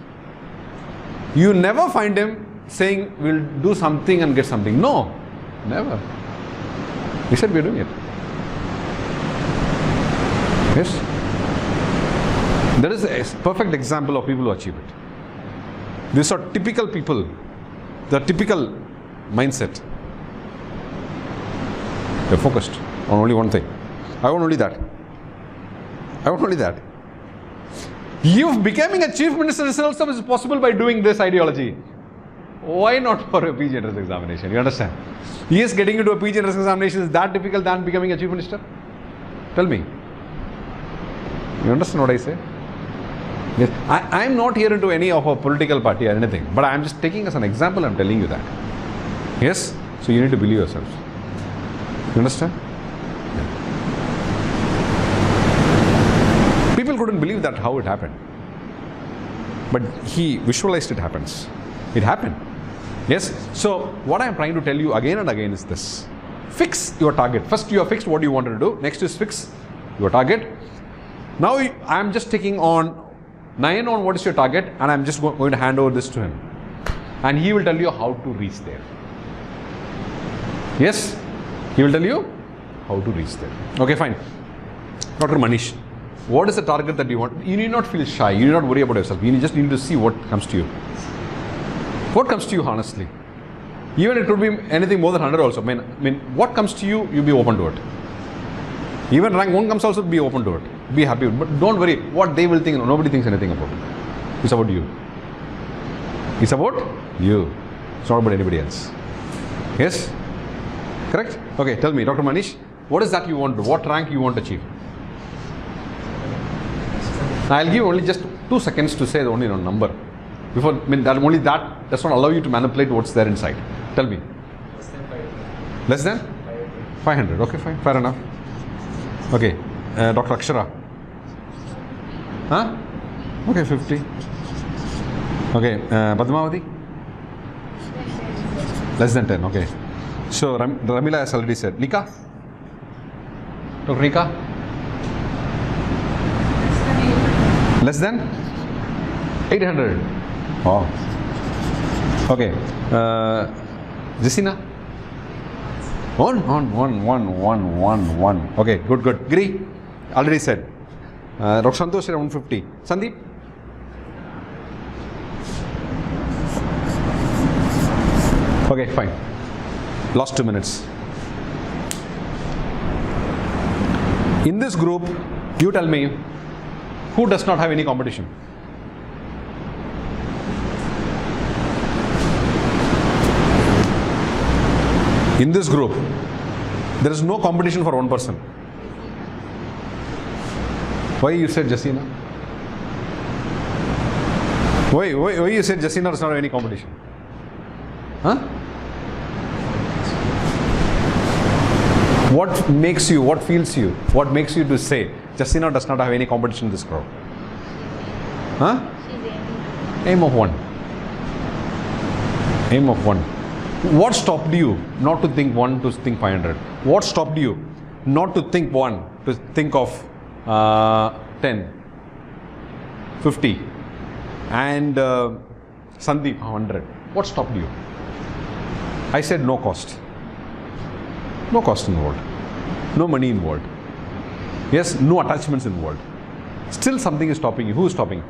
you never find him saying we'll do something and get something. No, never. He said we're doing it. Yes? That is a perfect example of people who achieve it. These are typical people, the typical mindset. You're focused on only one thing. I want only that. I want only that. You becoming a chief minister also is possible by doing this ideology. Why not for a PG entrance examination? You understand? Yes, getting into a PG entrance examination is that difficult than becoming a chief minister? Tell me. You understand what I say? Yes. I am not here into any of a political party or anything, but I am just taking as an example, I am telling you that. Yes? So you need to believe yourself. You understand? Yeah. People couldn't believe that how it happened. But he visualized it happens. It happened. Yes? So what I am trying to tell you again and again is this. Fix your target. First you have fixed what you wanted to do. Next is fix your target. Now I am just taking on 9 on what is your target, and I am just going to hand over this to him. And he will tell you how to reach there. Yes? He will tell you how to reach there. Okay, fine. Dr. Manish, what is the target that you want? You need not feel shy. You need not worry about yourself. You just need to see what comes to you. What comes to you honestly? Even it could be anything more than 100 also. I mean, what comes to you, you'll be open to it. Even rank 1 comes also, be open to it. Be happy. But don't worry what they will think. Nobody thinks anything about it. It's about you. It's about you. It's not about anybody else. Yes? Correct? Okay, tell me, Dr. Manish, what is that you want to do? What rank you want to achieve? I'll give only just 2 seconds to say only a number. Before, that only that does not allow you to manipulate what's there inside. Tell me. Less than 500. Less than 500. Okay, fine. Fair enough. Okay. Dr. Akshara. Huh? Okay, 50. Okay. Padmavati? Less than 10. Okay. So Ramila has already said. Nika? Dr. Nika? Less than 800. Wow. Okay. Jessina? 1. Okay, good. Giri? Already said. Dr. Santosh around 150. Sandeep? Okay, fine. Last 2 minutes. In this group, you tell me, who does not have any competition? In this group, there is no competition for one person. Why you said Jasina? Why you said Jasina does not have any competition? Huh? What makes you, what feels you, what makes you to say Jasina does not have any competition in this crowd? Huh? Aim of 1. Aim of 1. What stopped you not to think 1 to think 500? What stopped you not to think 1 to think of 10, 50 and Sandeep 100? What stopped you? I said no cost. No cost involved. No money involved. Yes, no attachments involved. Still something is stopping you. Who is stopping?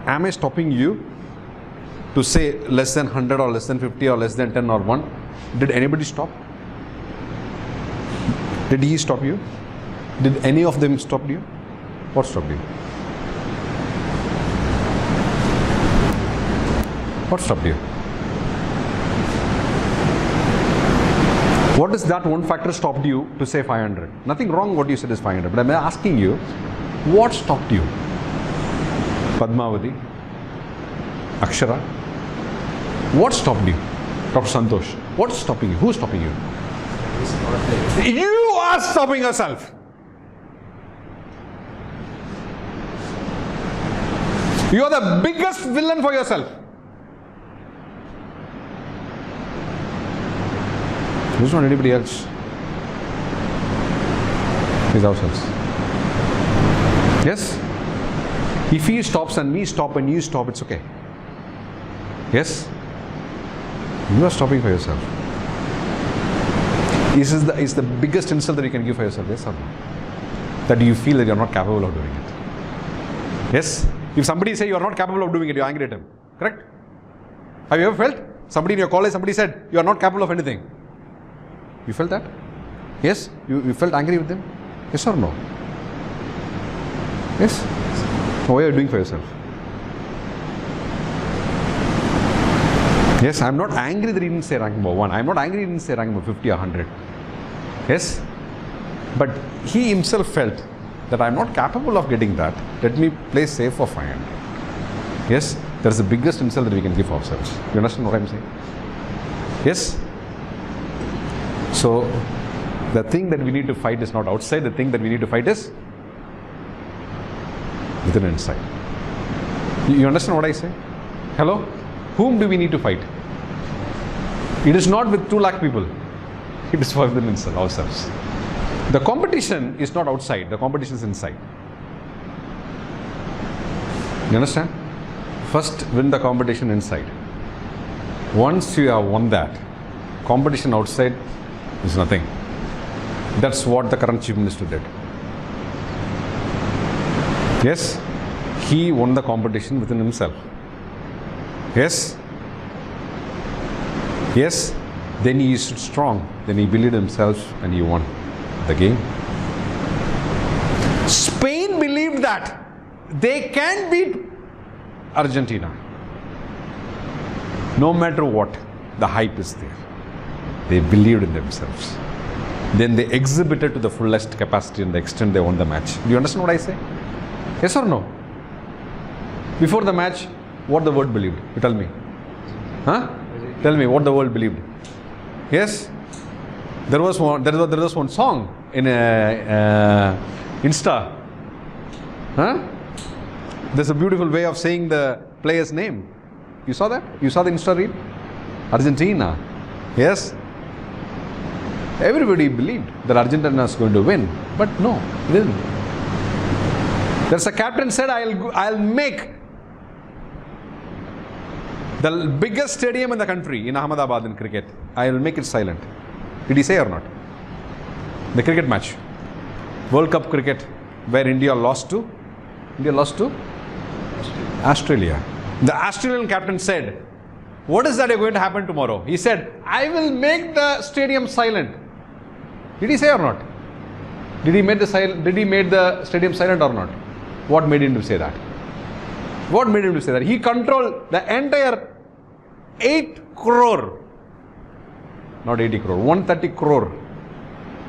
Am I stopping you to say less than 100 or less than 50 or less than 10 or 1? Did anybody stop? Did he stop you? Did any of them stop you? What stopped you? What stopped you? What is that one factor stopped you to say 500? Nothing wrong what you said is 500, but I'm asking you, what stopped you? Padmavati, Akshara, what stopped you? Dr. Santosh, what's stopping you? Who's stopping you? You are stopping yourself. You are the biggest villain for yourself. It's not anybody else. It's ourselves. Yes? If he stops and me stop and you stop, it's okay. Yes? You are stopping for yourself. This is the biggest insult that you can give for yourself. Yes or no? That you feel that you are not capable of doing it. Yes? If somebody say you are not capable of doing it, you are angry at him. Correct? Have you ever felt? Somebody in your college, somebody said, you are not capable of anything. You felt that? Yes? You felt angry with them? Yes or no? Yes? What are you doing for yourself? Yes, I'm not angry that he didn't say rank number 1. I'm not angry he didn't say rank number 50 or 100. Yes? But he himself felt that I'm not capable of getting that. Let me play safe for 500. Yes? That's the biggest insult that we can give ourselves. You understand what I'm saying? Yes? So, the thing that we need to fight is not outside. The thing that we need to fight is within and inside. You understand what I say? Hello? Whom do we need to fight? It is not with 2 lakh people. It is for within ourselves. The competition is not outside. The competition is inside. You understand? First win the competition inside. Once you have won that, competition outside is nothing. That's what the current Chief Minister did. Yes? He won the competition within himself. Yes? Yes? Then he is strong. Then he believed himself and he won the game. Spain believed that they can beat Argentina. No matter what, the hype is there. They believed in themselves. Then they exhibited to the fullest capacity and the extent they won the match. Do you understand what I say? Yes or no? Before the match, what the world believed? You tell me. Huh? Tell me what the world believed. Yes? There was one song in Insta. Huh? There's a beautiful way of saying the player's name. You saw that? You saw the Insta reel? Argentina. Yes? Everybody believed that Argentina was going to win. But no, it didn't. There's a captain said, I'll make the biggest stadium in the country in Ahmedabad in cricket. I will make it silent. Did he say or not? The cricket match. World Cup cricket where India lost to? India lost to? Australia. The Australian captain said, what is that going to happen tomorrow? He said, I will make the stadium silent. Did he say or not? Did he make the stadium silent or not? What made him to say that? What made him to say that? He controlled the entire 8 crore, not 80 crore, 130 crore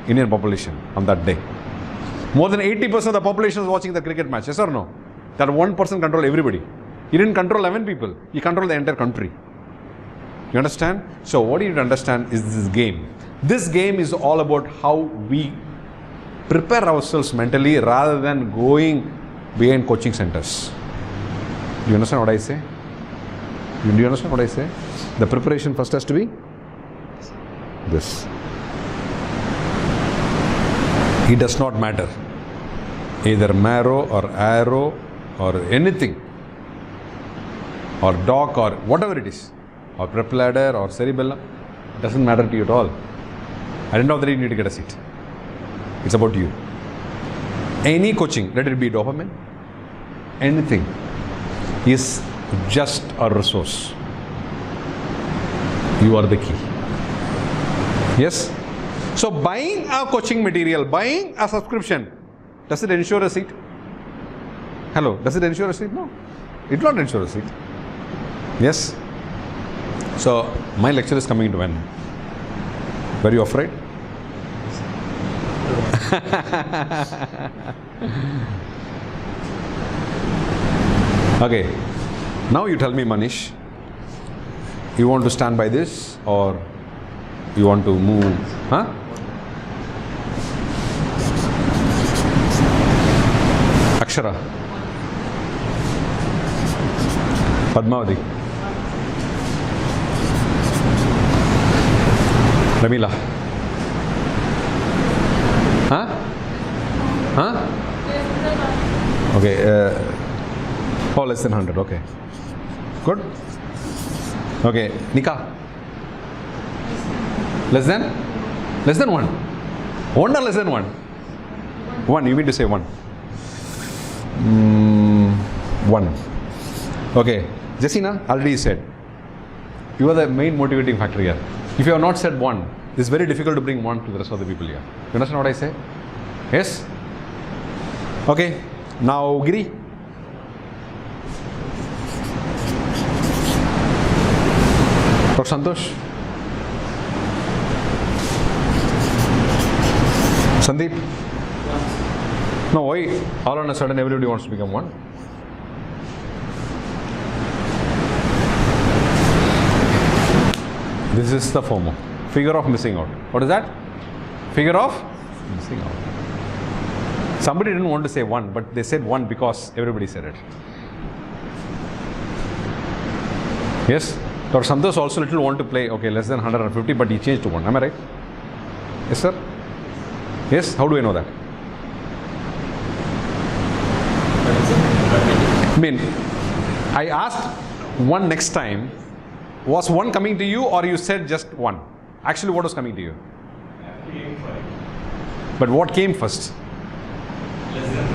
Indian population on that day. More than 80% of the population was watching the cricket match, yes or no? That one person controlled everybody. He didn't control 11 people, he controlled the entire country. You understand? So what you need to understand is this game. This game is all about how we prepare ourselves mentally rather than going behind coaching centers. Do you understand what I say? Do you understand what I say? The preparation first has to be this. It does not matter. Either marrow or arrow or anything, or dock or whatever it is, or prep ladder or cerebellum, it doesn't matter to you at all. At the end of the day, you need to get a seat. It's about you. Any coaching, let it be dopamine, anything, is just a resource. You are the key. Yes? So buying a coaching material, buying a subscription, does it ensure a seat? Hello, does it ensure a seat? No. It will not ensure a seat. Yes? So my lecture is coming to end. Were you afraid? Okay. Now you tell me, Manish, you want to stand by this or you want to move? Huh? Akshara. Padmavati. Ramila. Huh? Huh? Okay. Oh, less than 100. Okay. Good. Okay. Nika. Less than 1. 1 or less than 1? 1. You mean to say 1? 1. Okay. Jessina already said. You are the main motivating factor here. If you have not said 1, It's very difficult to bring one to the rest of the people here. You understand what I say? Yes? Okay. Now, Giri. Dr. Santosh. Sandeep. No, why all on a sudden everybody wants to become one? This is the FOMO. Figure of missing out. What is that? Figure of missing out. Somebody didn't want to say one, but they said one because everybody said it. Yes? Dr. Santosh also little want to play, okay, less than 150, but he changed to one. Am I right? Yes, sir? Yes? How do I know that? I mean, I asked one next time. Was one coming to you or you said just one? Actually, what was coming to you? But what came first? Less than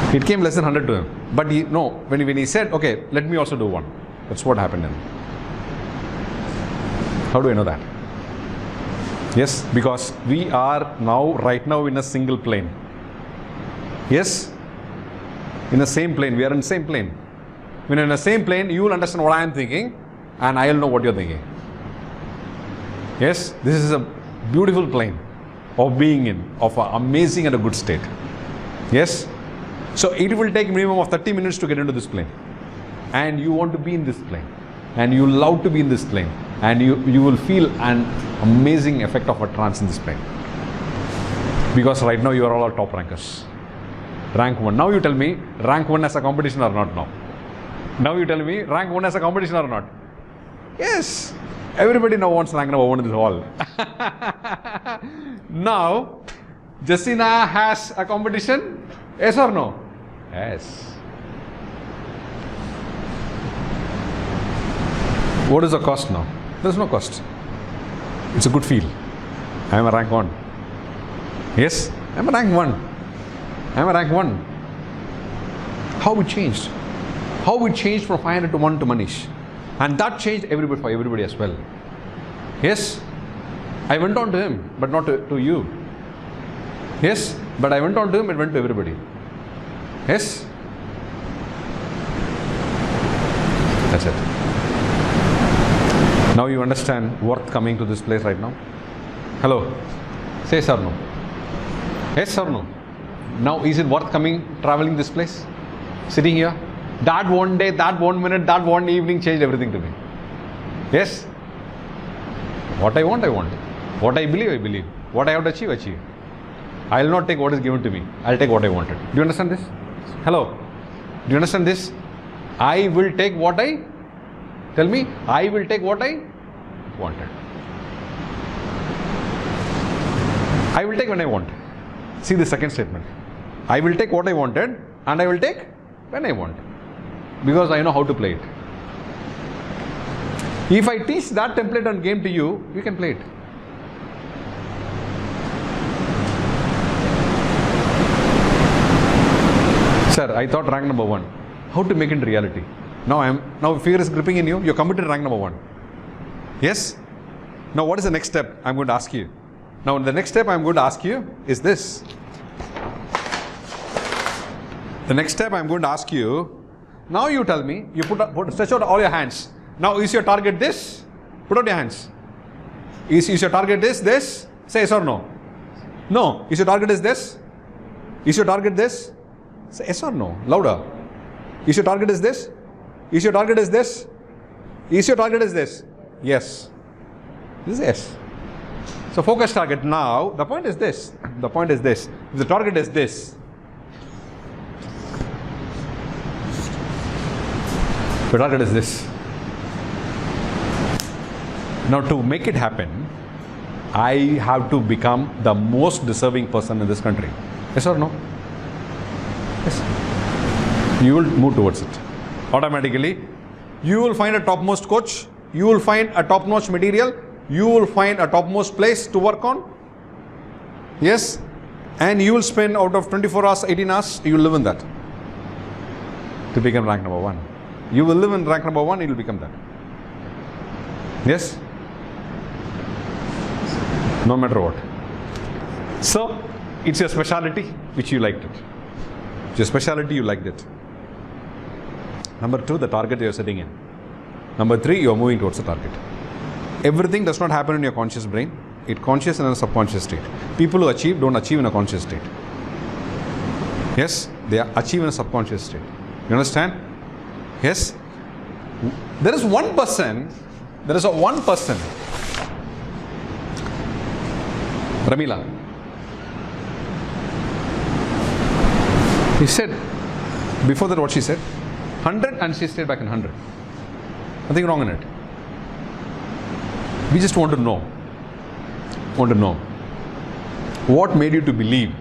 100. It came less than 100 to him. But he, no, when he said, okay, let me also do one. That's what happened then. How do I know that? Yes, because we are now, right now in a single plane. Yes? In the same plane. We are in the same plane. When in the same plane, you will understand what I am thinking and I will know what you are thinking. Yes, this is a beautiful plane of being in, of an amazing and a good state. Yes, so it will take minimum of 30 minutes to get into this plane, and you want to be in this plane, and you love to be in this plane, and you will feel an amazing effect of a trance in this plane, because right now you are all our top rankers, rank 1. Now you tell me rank 1 as a competition or not now. Now you tell me rank 1 as a competition or not. Yes, everybody now wants rank number 1 in this hall. Now, Jessina has a competition, yes or no? Yes. What is the cost now? There is no cost. It's a good feel. I am a rank 1. Yes, I am a rank 1. I am a rank 1. How we changed? How we changed from 500 to 1 to Manish? And that changed everybody, for everybody as well. Yes, I went on to him, but not to you. Yes, but I went on to him, it went to everybody. Yes? That's it. Now you understand worth coming to this place right now? Hello? Say yes or no? Yes or no? Now is it worth coming, traveling this place? Sitting here? That one day, that 1 minute, that one evening changed everything to me. Yes? What I want, I want. What I believe, I believe. What I have to achieve, achieve. I will not take what is given to me. I will take what I wanted. Do you understand this? Hello? Do you understand this? I will take what I... Tell me. I will take what I wanted. I will take when I want. See the second statement. I will take what I wanted and I will take when I want. Because I know how to play it. If I teach that template and game to you, you can play it. Sir, I thought rank number 1. How to make it reality? Now fear is gripping in you, you're committed to rank number 1. Yes? Now what is the next step I'm going to ask you? Now the next step I'm going to ask you is this. The next step I'm going to ask you, now you tell me, you stretch out all your hands. Now is your target this? Put out your hands. Is your target this? Say yes or no? No. Is your target is this? Is your target this? Say yes or no? Louder. Is your target is this? Is your target is this? Is your target is this? Yes. This is yes. So focus target. Now the point is this. The point is this. If the target is this, the target is this. Now to make it happen, I have to become the most deserving person in this country. Yes or no? Yes. You will move towards it. Automatically, you will find a topmost coach, you will find a top-notch material, you will find a topmost place to work on. Yes? And you will spend out of 24 hours, 18 hours, you will live in that. To become rank number 1. You will live in rank number 1, you will become that. Yes? No matter what. So, it's your speciality which you liked it. It's your speciality, you liked it. Number 2, the target you are setting in. Number 3, you are moving towards the target. Everything does not happen in your conscious brain. It's conscious and in a subconscious state. People who achieve don't achieve in a conscious state. Yes, they achieve in a subconscious state. You understand? Yes. There is one person. Ramila. He said, before that what she said? 100 and she stayed back in 100. Nothing wrong in it. We just want to know. What made you to believe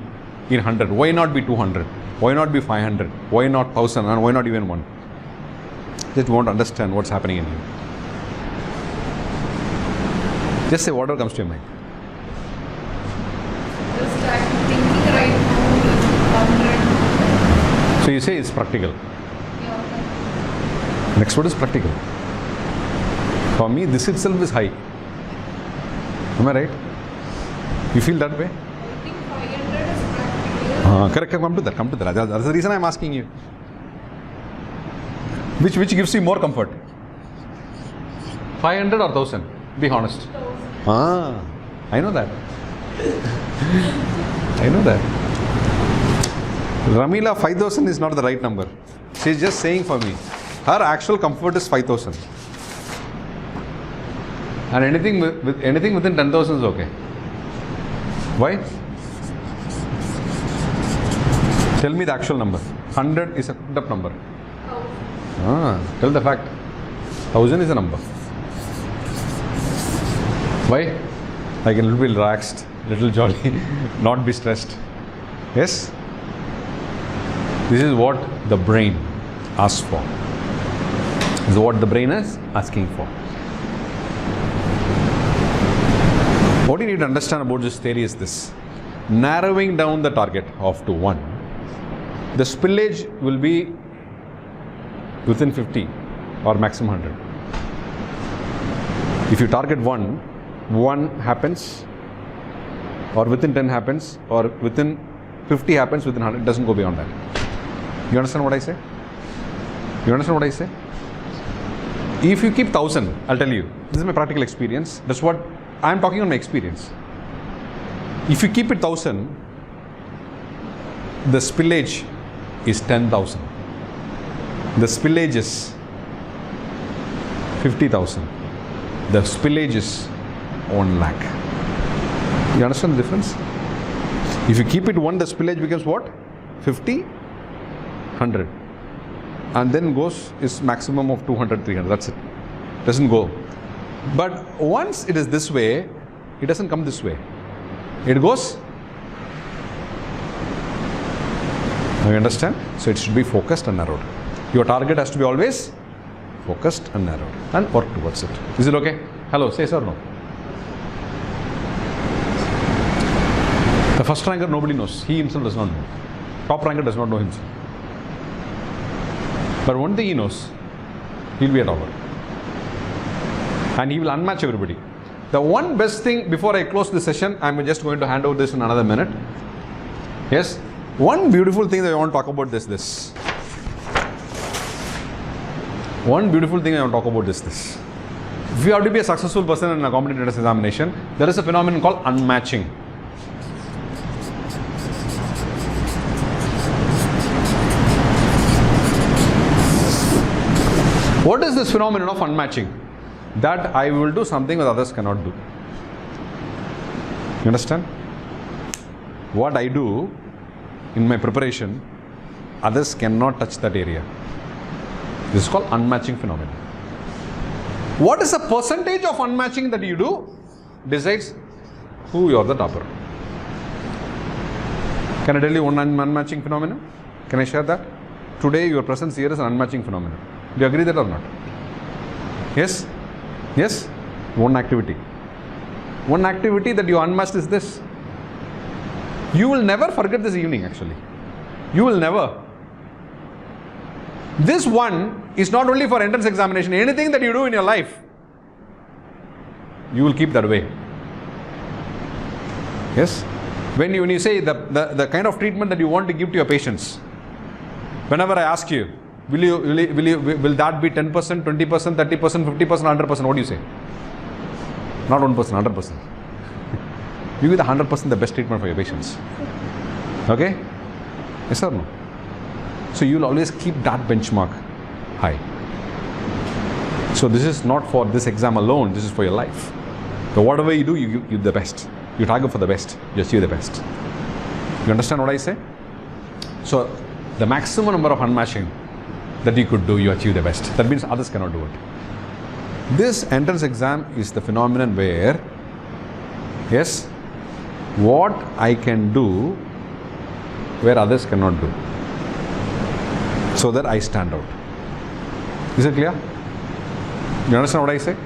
in 100? Why not be 200? Why not be 500? Why not 1000? And why not even 1? Just want to understand what's happening in you. Just say whatever comes to your mind. Just I'm thinking right now, 100. So you say it's practical. Yeah. Next word is practical. For me, this itself is high. Am I right? You feel that way? I think 500 is practical. Correct. Come to that. That's the reason I'm asking you. Which gives you more comfort? 500 or 1000? Be honest. 1000. I know that. I know that. Ramila, 5000 is not the right number. She's just saying for me. Her actual comfort is 5000. And anything within 10,000 is okay. Why? Tell me the actual number. 100 is a good up number. 1000. Tell the fact. 1000 is a number. Why? I can be relaxed, little jolly, not be stressed. Yes? This is what the brain asks for. This is what the brain is asking for. What you need to understand about this theory is this. Narrowing down the target off to 1. The spillage will be within 50 or maximum 100. If you target 1 happens, or within 10 happens, or within 50 happens, within 100, it doesn't go beyond that. You understand what I say? If you keep 1000, I'll tell you, this is my practical experience. That's what I'm talking on my experience. If you keep it 1000, the spillage is 10,000. The spillage is 50,000. The spillage is 1 lakh. You understand the difference? If you keep it 1, the spillage becomes what? 50, 100. And then goes is maximum of 200, 300. That's it. Doesn't go. But once it is this way, it doesn't come this way. It goes. Now you understand? So it should be focused and narrowed. Your target has to be always focused and narrowed, and work towards it. Is it okay? Hello, say yes or no? The first ranker nobody knows. He himself does not know. Top ranker does not know himself. But one thing he knows, he'll be a topper. And he will unmatch everybody. The one best thing, before I close this session, I'm just going to hand over this in another minute. Yes? One beautiful thing that I want to talk about is this. One beautiful thing I want to talk about is this. If you have to be a successful person in a competitive entrance examination, there is a phenomenon called unmatching. What is this phenomenon of unmatching? That I will do something that others cannot do. You understand? What I do in my preparation, others cannot touch that area. This is called unmatching phenomenon. What is the percentage of unmatching that you do decides who you are the topper. Can I tell you one unmatching phenomenon? Can I share that? Today your presence here is an unmatching phenomenon. Do you agree that or not? Yes? Yes? One activity. One activity that you unmatched is this. You will never forget this evening actually. You will never. This one is not only for entrance examination. Anything that you do in your life, you will keep that way. Yes? When you say the kind of treatment that you want to give to your patients, whenever I ask you, will that be 10%, 20%, 30%, 50%, 100%? What do you say? Not 1%, 100%. You give the 100% the best treatment for your patients. Okay? Yes or no? So you will always keep that benchmark high. So this is not for this exam alone, this is for your life. So whatever you do, you give the best. You target for the best, you achieve the best. You understand what I say? So the maximum number of unmatching that you could do, you achieve the best. That means others cannot do it. This entrance exam is the phenomenon where, yes, what I can do where others cannot do, so that I stand out. Is it clear? You understand what I say?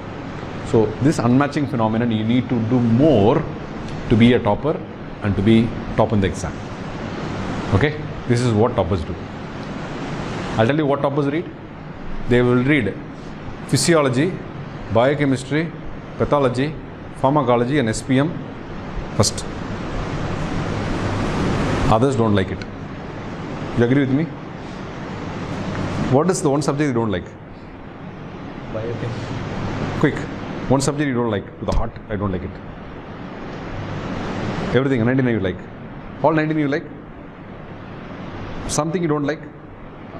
So this unmatching phenomenon, you need to do more to be a topper and to be top in the exam. Okay? This is what toppers do. I'll tell you what toppers read. They will read physiology, biochemistry, pathology, pharmacology and SPM first. Others don't like it. You agree with me? What is the one subject you don't like? Biotech. Quick. One subject you don't like. To the heart, I don't like it. Everything, 99 you like. All 19 you like. Something you don't like.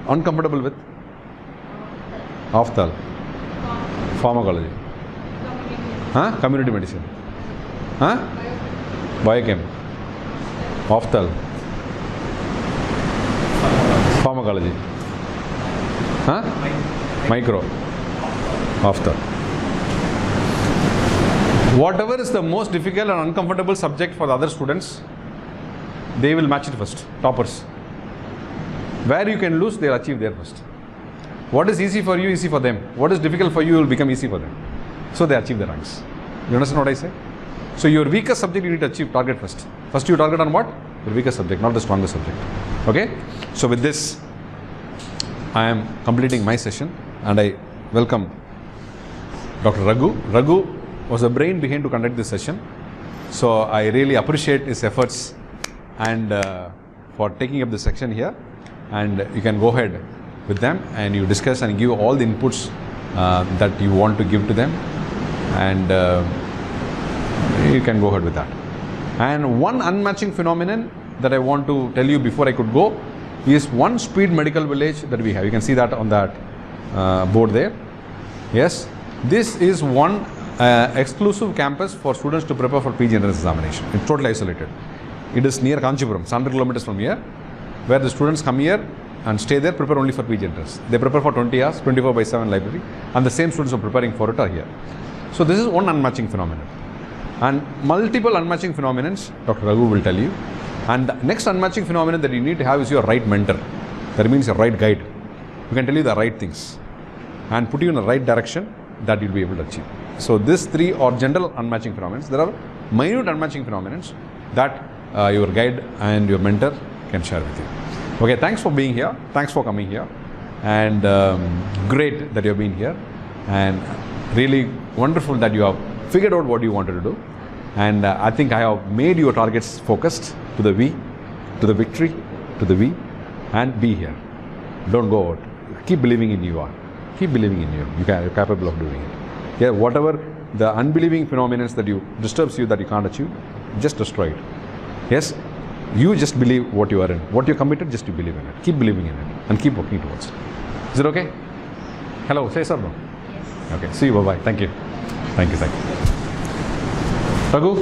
Uncomfortable with. Aftal. Pharmacology. Huh? Community medicine. Huh? Biochem. Aftal. Pharmacology. Huh? Micro. After. Whatever is the most difficult and uncomfortable subject for the other students, they will match it first. Toppers. Where you can lose, they will achieve there first. What is easy for you, easy for them. What is difficult for you will become easy for them. So they achieve the ranks. You understand what I say? So your weakest subject you need to achieve, target first. First you target on what? Your weakest subject, not the strongest subject. Okay? So with this, I am completing my session and I welcome Dr. Raghu. Raghu was the brain behind to conduct this session. So I really appreciate his efforts and for taking up this section here. And you can go ahead with them and you discuss and give all the inputs that you want to give to them. And you can go ahead with that. And one unmatching phenomenon that I want to tell you before I could go is one speed medical village that we have. You can see that on that board there. Yes, this is one exclusive campus for students to prepare for PG entrance examination. It's totally isolated. It is near Kanchipuram, 100 kilometers from here, where the students come here and stay there, prepare only for PG entrance. They prepare for 20 hours, 24/7 library, and the same students who are preparing for it are here. So this is one unmatching phenomenon. And multiple unmatching phenomena, Dr. Raghu will tell you. And the next unmatching phenomenon that you need to have is your right mentor. That means your right guide. Who can tell you the right things and put you in the right direction that you'll be able to achieve. So these three are general unmatching phenomena. There are minute unmatching phenomena that your guide and your mentor can share with you. Okay, thanks for being here. Thanks for coming here. And great that you've been here. And really wonderful that you have figured out what you wanted to do. And I think I have made your targets focused to the V, to the victory, to the V, and be here. Don't go out. Keep believing in you are. Keep believing in you. You're capable of doing it. Yeah, whatever the unbelieving phenomena that you disturbs you that you can't achieve, just destroy it. Yes, you just believe what you are in. What you're committed, just you believe in it. Keep believing in it and keep working towards it. Is it okay? Hello, say sir, no? Yes. Okay, see you, bye-bye. Thank you. Thank you, thank you. Raghu?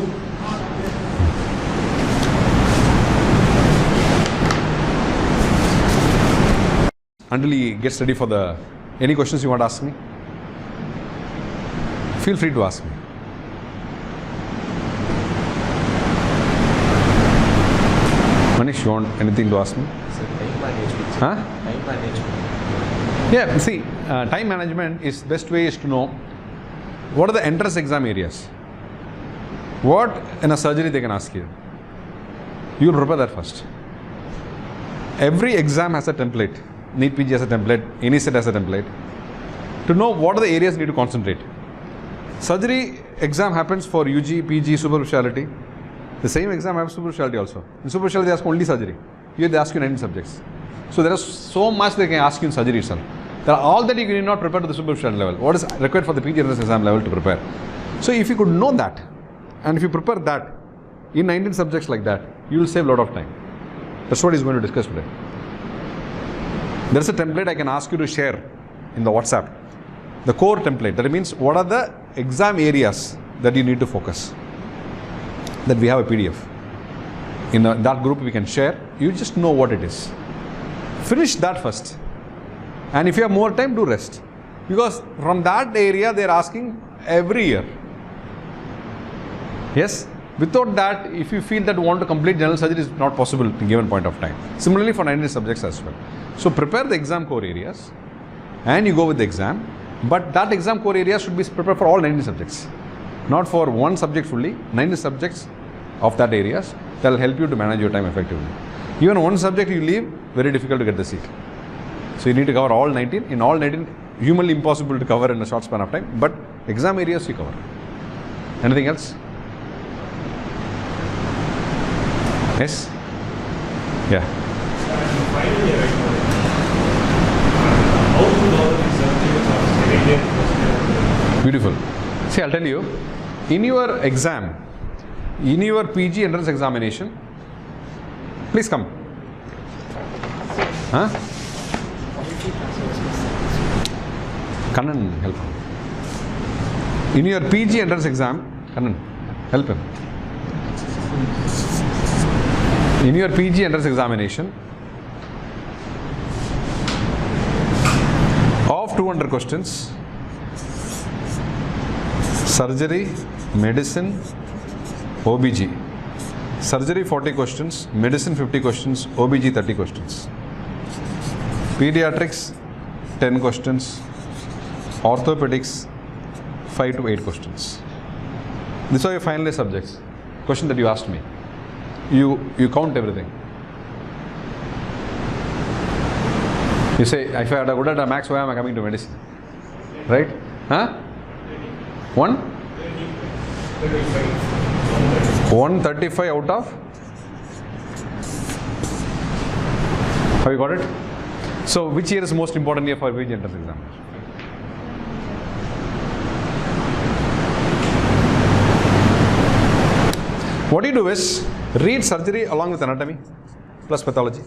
Until he gets ready for the... Any questions you want to ask me? Feel free to ask me. Manish, you want anything to ask me? So time management. Huh? Time management. Yeah, see, time management is best way is to know what are the entrance exam areas. What in a surgery they can ask you. You will prepare that first. Every exam has a template. NEET PG has a template. Any set has a template. To know what are the areas you need to concentrate. Surgery exam happens for UG, PG, super speciality. The same exam I have super specialty also. In super specialty they ask only surgery. Here they ask you 19 subjects. So there is so much they can ask you in surgery itself. There are all that you need not prepare to the super specialty level. What is required for the PG entrance exam level to prepare? So if you could know that, and if you prepare that in 19 subjects like that, you will save a lot of time. That's what he's going to discuss today. There is a template I can ask you to share in the WhatsApp. The core template. That means what are the exam areas that you need to focus. That we have a PDF. In that group we can share. You just know what it is. Finish that first. And if you have more time, do rest. Because from that area they are asking every year. Yes? Without that, if you feel that you want to complete general surgery, is not possible at a given point of time. Similarly for 19 subjects as well. So prepare the exam core areas and you go with the exam. But that exam core area should be prepared for all 19 subjects. Not for one subject fully, 19 subjects of that areas that will help you to manage your time effectively. Even one subject you leave, very difficult to get the seat. So you need to cover all 19. In all 19, humanly impossible to cover in a short span of time, but exam areas you cover. Anything else? Yes? Yeah. Beautiful. See, I'll tell you, in your exam, in your PG entrance examination, please come. Huh? Kannan, help him. In your PG entrance exam, Kannan, help him. In your PG entrance examination, of 200 questions, surgery, medicine, OBG. Surgery 40 questions, medicine 50 questions, OBG 30 questions. Pediatrics 10 questions, orthopedics 5 to 8 questions. These are your final year subjects. Question that you asked me. You count everything. You say, if I had a good at a max, why am I coming to medicine? Right? Huh? 135 out of? Have you got it? So, which year is most important year for PG entrance exam? What you do is, read surgery along with anatomy plus pathology.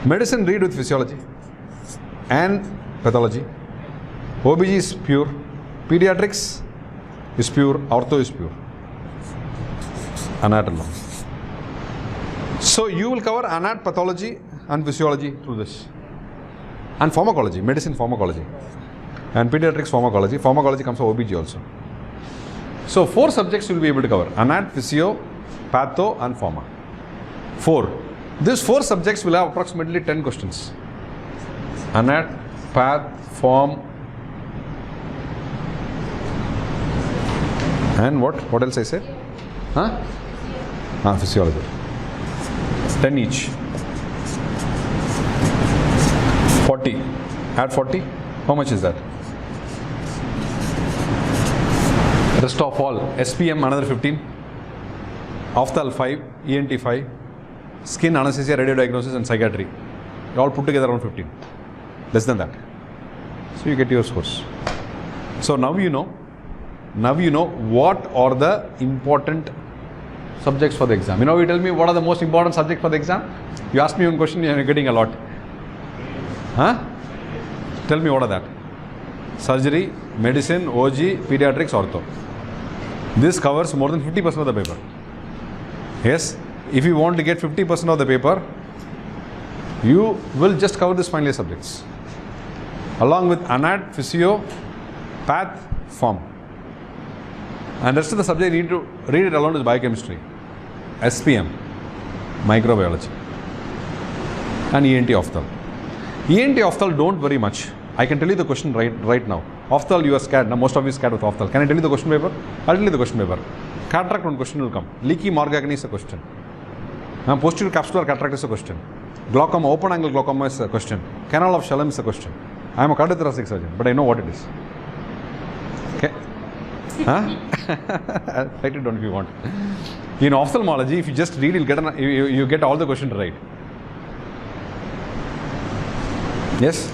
Medicine read with physiology and pathology. OBG is pure. Pediatrics is pure. Ortho is pure. Anatomy. So you will cover anat, pathology and physiology through this. And pharmacology, medicine pharmacology. And pediatrics pharmacology. Pharmacology comes from OBG also. So 4 subjects you will be able to cover. Anat, physio, patho and pharma. 4. These 4 subjects will have approximately 10 questions. Anat, path, form, and what else I said? Huh? Physiology. 10 each. 40. Add 40. How much is that? Rest of all. SPM another 15. Opthal 5. ENT 5. Skin anesthesia, radio diagnosis and psychiatry. All put together around 15. Less than that. So you get your scores. So now you know what are the important subjects for the exam. You tell me what are the most important subjects for the exam? You ask me one question, you are getting a lot. Huh? Tell me what are that? Surgery, medicine, OG, pediatrics, ortho. This covers more than 50% of the paper. Yes? If you want to get 50% of the paper, you will just cover these final year subjects. Along with anat, physio, path, form. And rest of the subject you need to read it along with biochemistry, SPM, microbiology, and ENT Opthal. ENT Opthal, don't worry much. I can tell you the question right now. Opthal, you are scared. Now most of you are scared with Opthal. Can I tell you the question paper? I'll tell you the question paper. Cataract, one question will come. Leaky Morg acne is a question. Posterior capsular cataract is a question. Glaucoma, open angle glaucoma is a question. Canal of Shalom is a question. I am a cardiothoracic surgeon, but I know what it is. Okay. Huh? Write it down if you want. In ophthalmology, if you just read, you get all the questions right. Yes?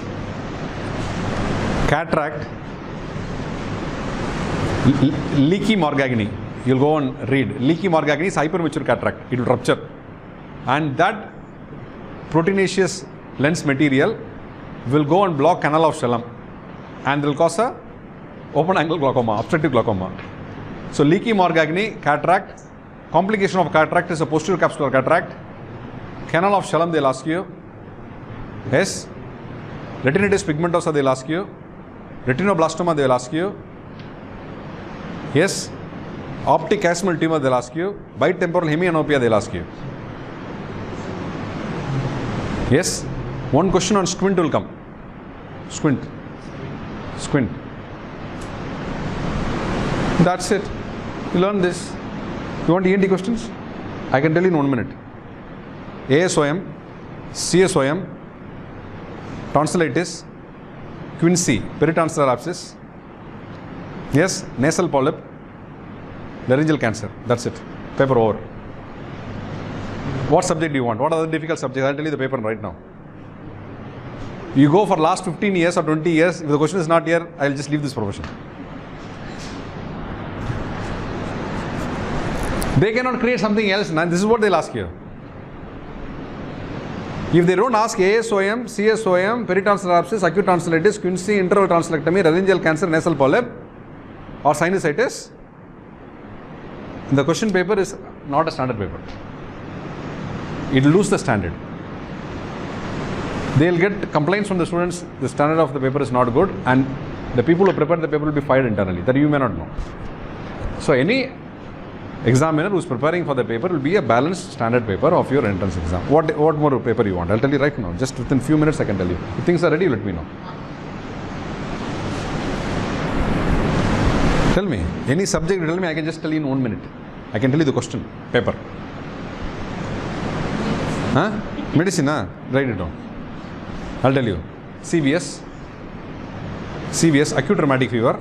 Cataract, leaky Morgagni. You'll go and read. Leaky Morgagni is hypermature cataract. It will rupture. And that proteinaceous lens material will go and block canal of Shalom. And will cause a open angle glaucoma, obstructive glaucoma. So leaky Morgagni, cataract. Complication of cataract is a posterior capsular cataract. Canal of Shalom, they'll ask you. Yes? Retinitis pigmentosa, they'll ask you. Retinoblastoma, they'll ask you. Yes? Optic chiasmal tumor, they'll ask you. Bitemporal hemianopia, they'll ask you. Yes? One question on squint will come. Squint. Squint. That's it. You learn this. You want ENT questions? I can tell you in 1 minute. ASOM, CSOM, tonsillitis, quinsy, peritonsillar abscess, yes, nasal polyp, laryngeal cancer. That's it. Paper over. What subject do you want? What are the difficult subjects? I'll tell you the paper right now. You go for last 15 years or 20 years. If the question is not here, I'll just leave this profession. They cannot create something else. Now, this is what they'll ask you. If they don't ask ASOM, CSOM, peritonsillar abscess, acute tonsillitis, quinsy, interval tonsillectomy, laryngeal cancer, nasal polyp, or sinusitis, the question paper is not a standard paper. It will lose the standard. They will get complaints from the students, the standard of the paper is not good, and the people who prepare the paper will be fired internally. That you may not know. So any examiner who is preparing for the paper will be a balanced standard paper of your entrance exam. What more paper you want? I'll tell you right now. Just within few minutes I can tell you. If things are ready, let me know. Tell me. Any subject you tell me, I can just tell you in 1 minute. I can tell you the question. Paper. Huh? Medicine, huh? Write it down. I'll tell you. CVS, acute rheumatic fever,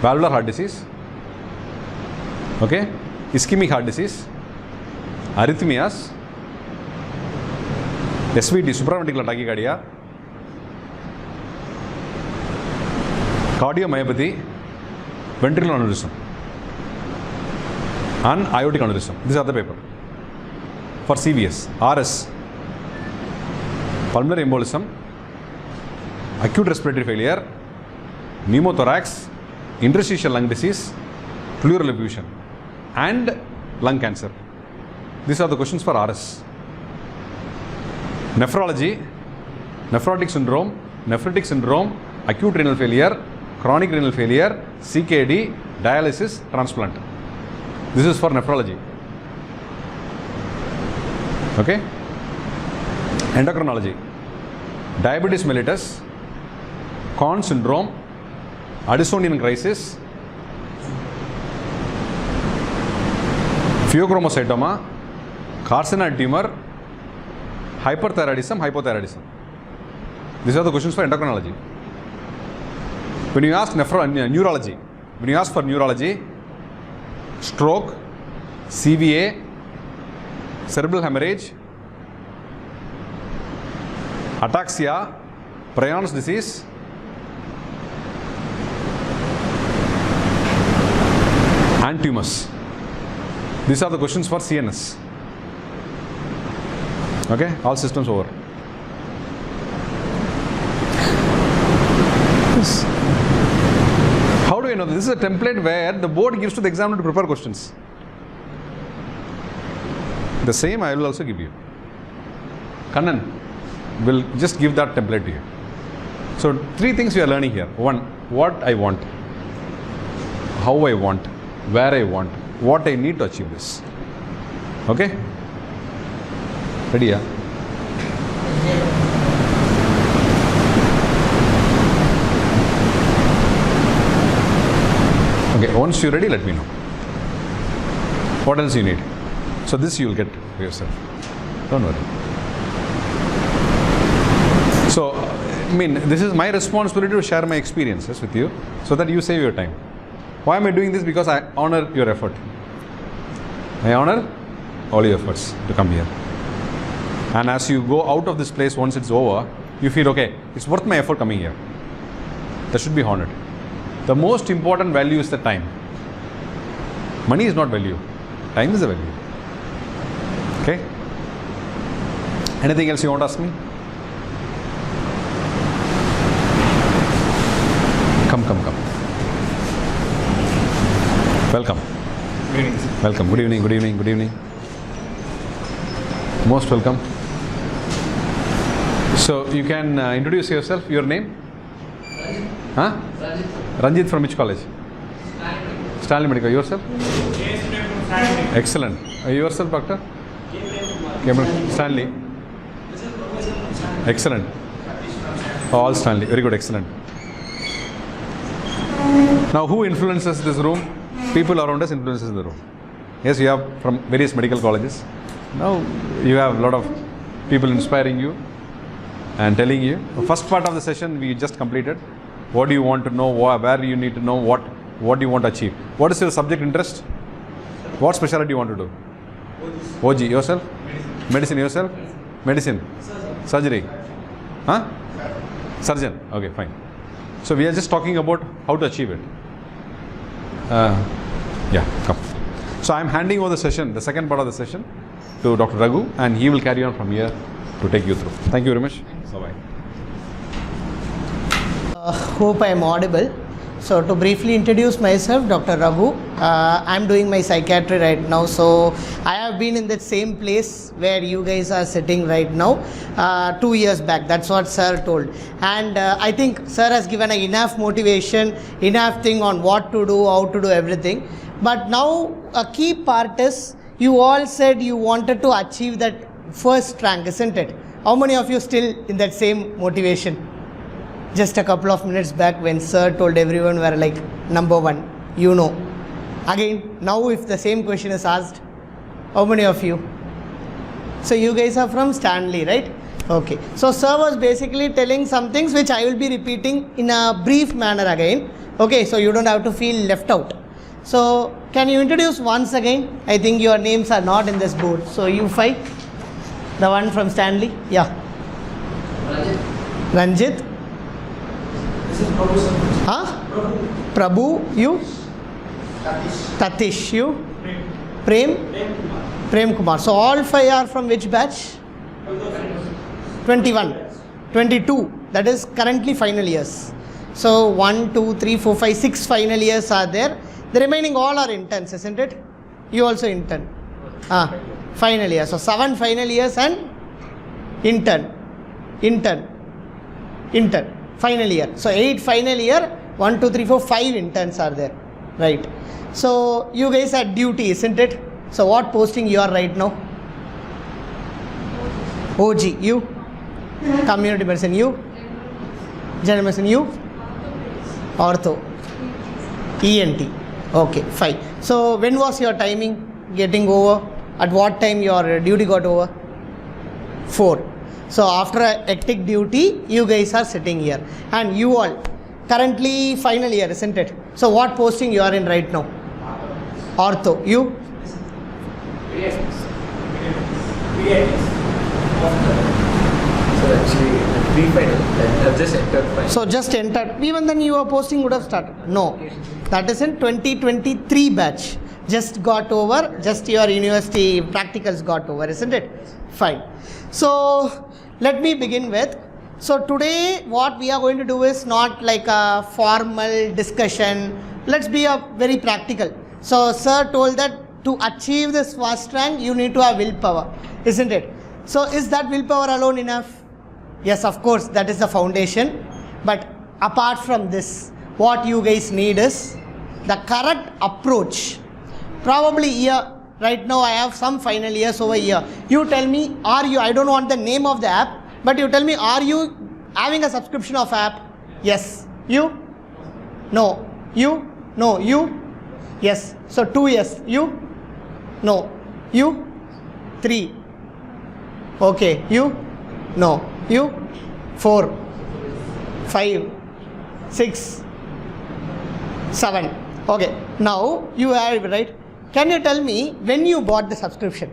valvular heart disease, okay, ischemic heart disease, arrhythmias, SVT, supraventricular tachycardia, cardiomyopathy, ventricular aneurysm, and aortic aneurysm. These are the paper. For CVS, RS, pulmonary embolism, acute respiratory failure, pneumothorax, interstitial lung disease, pleural effusion, and lung cancer. These are the questions for RS. Nephrology, nephrotic syndrome, acute renal failure, chronic renal failure, CKD, dialysis, transplant. This is for nephrology. Okay? Endocrinology, diabetes mellitus, Conn syndrome, Addisonian crisis, pheochromocytoma, carcinoid tumor, hyperthyroidism, hypothyroidism. These are the questions for endocrinology. When you ask neurology, when you ask for neurology, stroke, CVA, cerebral hemorrhage, ataxia, Brion's disease, and tumors. These are the questions for CNS. Okay, all systems over. Yes. How do you know? This is a template where the board gives to the examiner to prepare questions. The same I will also give you. Kannan will just give that template to you. So 3 things we are learning here. 1, what I want, how I want, where I want, what I need to achieve this. Okay? Ready? Yeah? Okay, once you're ready, let me know. What else you need? So this you will get for yourself. Don't worry. So, I mean, this is my responsibility to share my experiences with you so that you save your time. Why am I doing this? Because I honor your effort. I honor all your efforts to come here. And as you go out of this place, once it's over, you feel, okay, it's worth my effort coming here. That should be honored. The most important value is the time. Money is not value. Time is the value. Okay? Anything else you want to ask me? Come. Welcome. Good evening, sir. Welcome. Good evening. Most welcome. So you can introduce yourself. Your name? Huh? Ranjit from which college? Stanley Medical. Yourself? Excellent. Yourself, doctor? Stanley. Excellent. All Stanley. Very good. Excellent. Now, who influences this room? People around us influences the room. Yes, you have from various medical colleges. Now, you have a lot of people inspiring you and telling you. The first part of the session we just completed. What do you want to know? Where you need to know? What do you want to achieve? What is your subject interest? What specialty you want to do? OG. Yourself? Medicine. Yourself? Medicine. Surgery. Huh? Surgeon. Okay, fine. So we are just talking about how to achieve it. Yeah, come. So I am handing over the session, the second part of the session, to Dr. Raghu, and he will carry on from here to take you through. Thank you very much. Bye-bye. Hope I am audible. So to briefly introduce myself, Dr. Raghu. I am doing my psychiatry right now. So I have been in that same place where you guys are sitting right now 2 years back. That's what sir told. And I think sir has given enough motivation, enough thing on what to do, how to do everything. But now a key part is you all said you wanted to achieve that first rank, isn't it? How many of you still in that same motivation? Just a couple of minutes back when sir told everyone were like number one, you know. Again, now if the same question is asked, how many of you? So you guys are from Stanley, right? Okay. So sir was basically telling some things which I will be repeating in a brief manner again. Okay, so you don't have to feel left out. So can you introduce once again? I think your names are not in this board. So you five, the one from Stanley, yeah. Ranjit. Huh? Prabhu, you? Tatish, you? Prem? Prem Kumar. So all five are from which batch? 21. 22. That is currently final years. So 1, 2, 3, 4, 5, 6 final years are there. The remaining all are interns, isn't it? You also intern. Final year. So 7 final years and intern. Final year. So 8 final year, 1, 2, 3, 4, 5 interns are there. Right. So you guys are duty, isn't it? So what posting you are right now? OG, you? Community medicine, you? General medicine, you? Ortho. ENT. Okay, fine. So when was your timing getting over? At what time your duty got over? 4. So after a hectic duty, you guys are sitting here. And you all, currently final year, isn't it? So what posting you are in right now? Ortho. You? So actually, pre-final, I've just entered final. So just entered. Even then your posting would have started. No. That is in 2023 batch. Just got over. Just your university practicals got over, isn't it? Fine. So let me begin with. So today what we are going to do is not like a formal discussion. Let's be very practical. So sir told that to achieve this first rank, you need to have willpower, isn't it? So is that willpower alone enough? Yes, of course, that is the foundation. But apart from this, what you guys need is the correct approach. Probably here, right now I have some final years over here. You tell me, are you, I don't want the name of the app, but you tell me, are you having a subscription of app? Yes. You? No. You? No. You? Yes. So 2 years. You? No. You? 3. Okay. You? No. You? 4. 5. 6. 7. Okay, now you have, right? Can you tell me when you bought the subscription?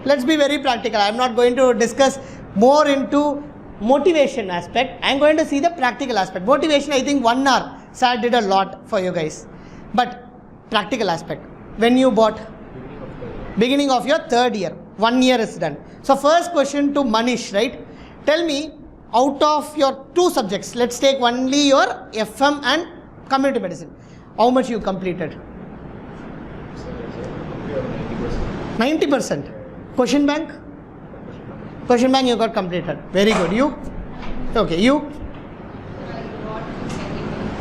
Let's be very practical. I'm not going to discuss more into motivation aspect. I'm going to see the practical aspect. Motivation, I think 1 hour, sir did a lot for you guys. But practical aspect, when you bought? Beginning of your 3rd year. 1 year is done. So first question to Manish, right? Tell me, out of your 2 subjects, let's take only your FM and community medicine. How much you completed? 90%. Question bank? Question bank you got completed. Very good. You? Okay, you?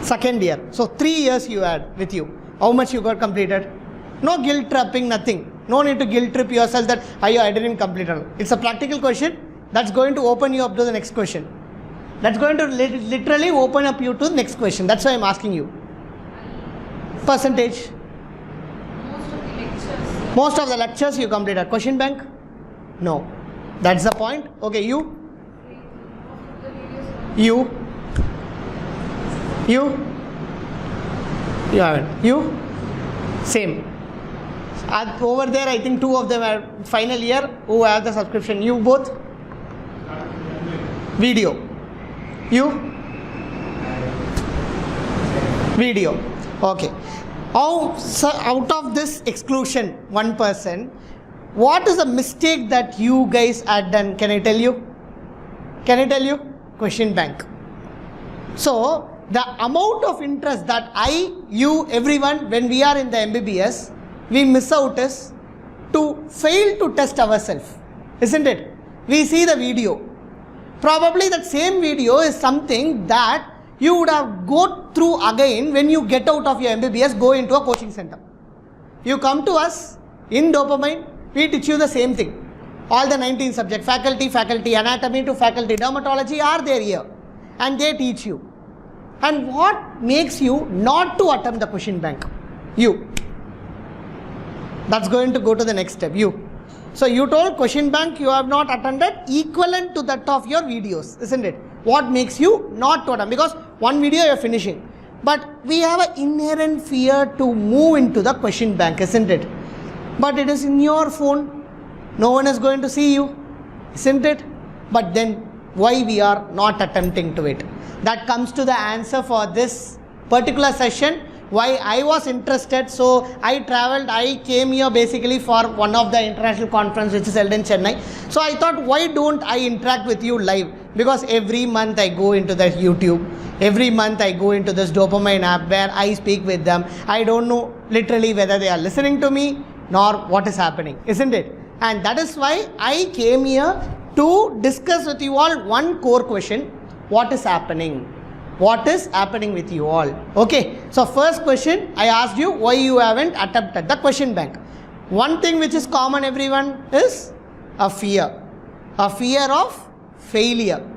Second year. So 3 years you had with you. How much you got completed? No guilt tripping, nothing. No need to guilt trip yourself that I didn't complete it. It's a practical question that's going to open you up to the next question. That's going to literally open up you to the next question. That's why I'm asking you. Percentage? Most of the lectures you completed. Question bank? No. That's the point. Okay, you? You? You? You haven't. You? Same. Over there, I think 2 of them are final year who have the subscription. You both? Video. You? Video. Okay. So out of this exclusion, 1%, what is the mistake that you guys had done? Can I tell you? Can I tell you? Question bank. So the amount of interest that you, everyone, when we are in the MBBS, we miss out is to fail to test ourselves, isn't it? We see the video. Probably that same video is something that you would have go through again when you get out of your MBBS, go into a coaching center. You come to us in Dopamine, we teach you the same thing. All the 19 subjects, faculty, anatomy to faculty, dermatology are there here and they teach you. And what makes you not to attempt the question bank? You. That's going to go to the next step. You. So you told question bank you have not attended equivalent to that of your videos, isn't it? What makes you not to attempt? Because one video you are finishing. But we have an inherent fear to move into the question bank, isn't it? But it is in your phone. No one is going to see you, isn't it? But then why we are not attempting to it? That comes to the answer for this particular session. Why I was interested, so I came here basically for one of the international conference which is held in Chennai. So I thought, why don't I interact with you live? Because every month I go into the YouTube, every month I go into this Dopamine app where I speak with them. I don't know literally whether they are listening to me nor what is happening, isn't it? And that is why I came here to discuss with you all one core question. What is happening? What is happening with you all? Okay, so first question I asked you, why you haven't attempted the question bank. One thing which is common everyone is a fear of failure.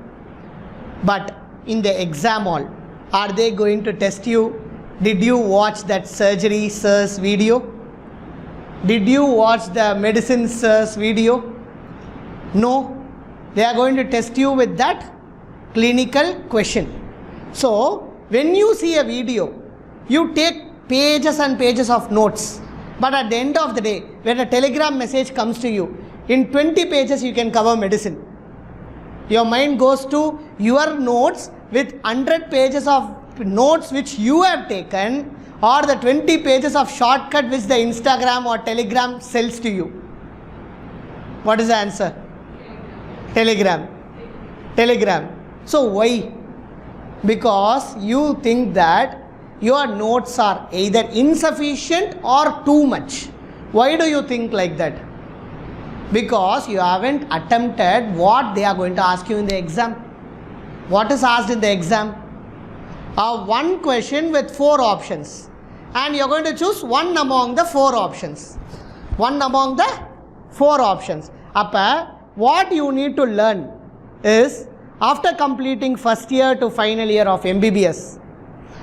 But in the exam hall, are they going to test you? Did you watch that surgery sir's video? Did you watch the medicine sir's video? No, they are going to test you with that clinical question. So, when you see a video, you take pages and pages of notes. But at the end of the day, when a telegram message comes to you, in 20 pages you can cover medicine. Your mind goes to your notes with 100 pages of notes which you have taken, or the 20 pages of shortcut which the Instagram or Telegram sells to you. What is the answer? Telegram. So why? Because you think that your notes are either insufficient or too much. Why do you think like that? Because you haven't attempted what they are going to ask you in the exam. What is asked in the exam? One question with 4 options. And you are going to choose one among the 4 options. Appa, what you need to learn is, after completing first year to final year of MBBS,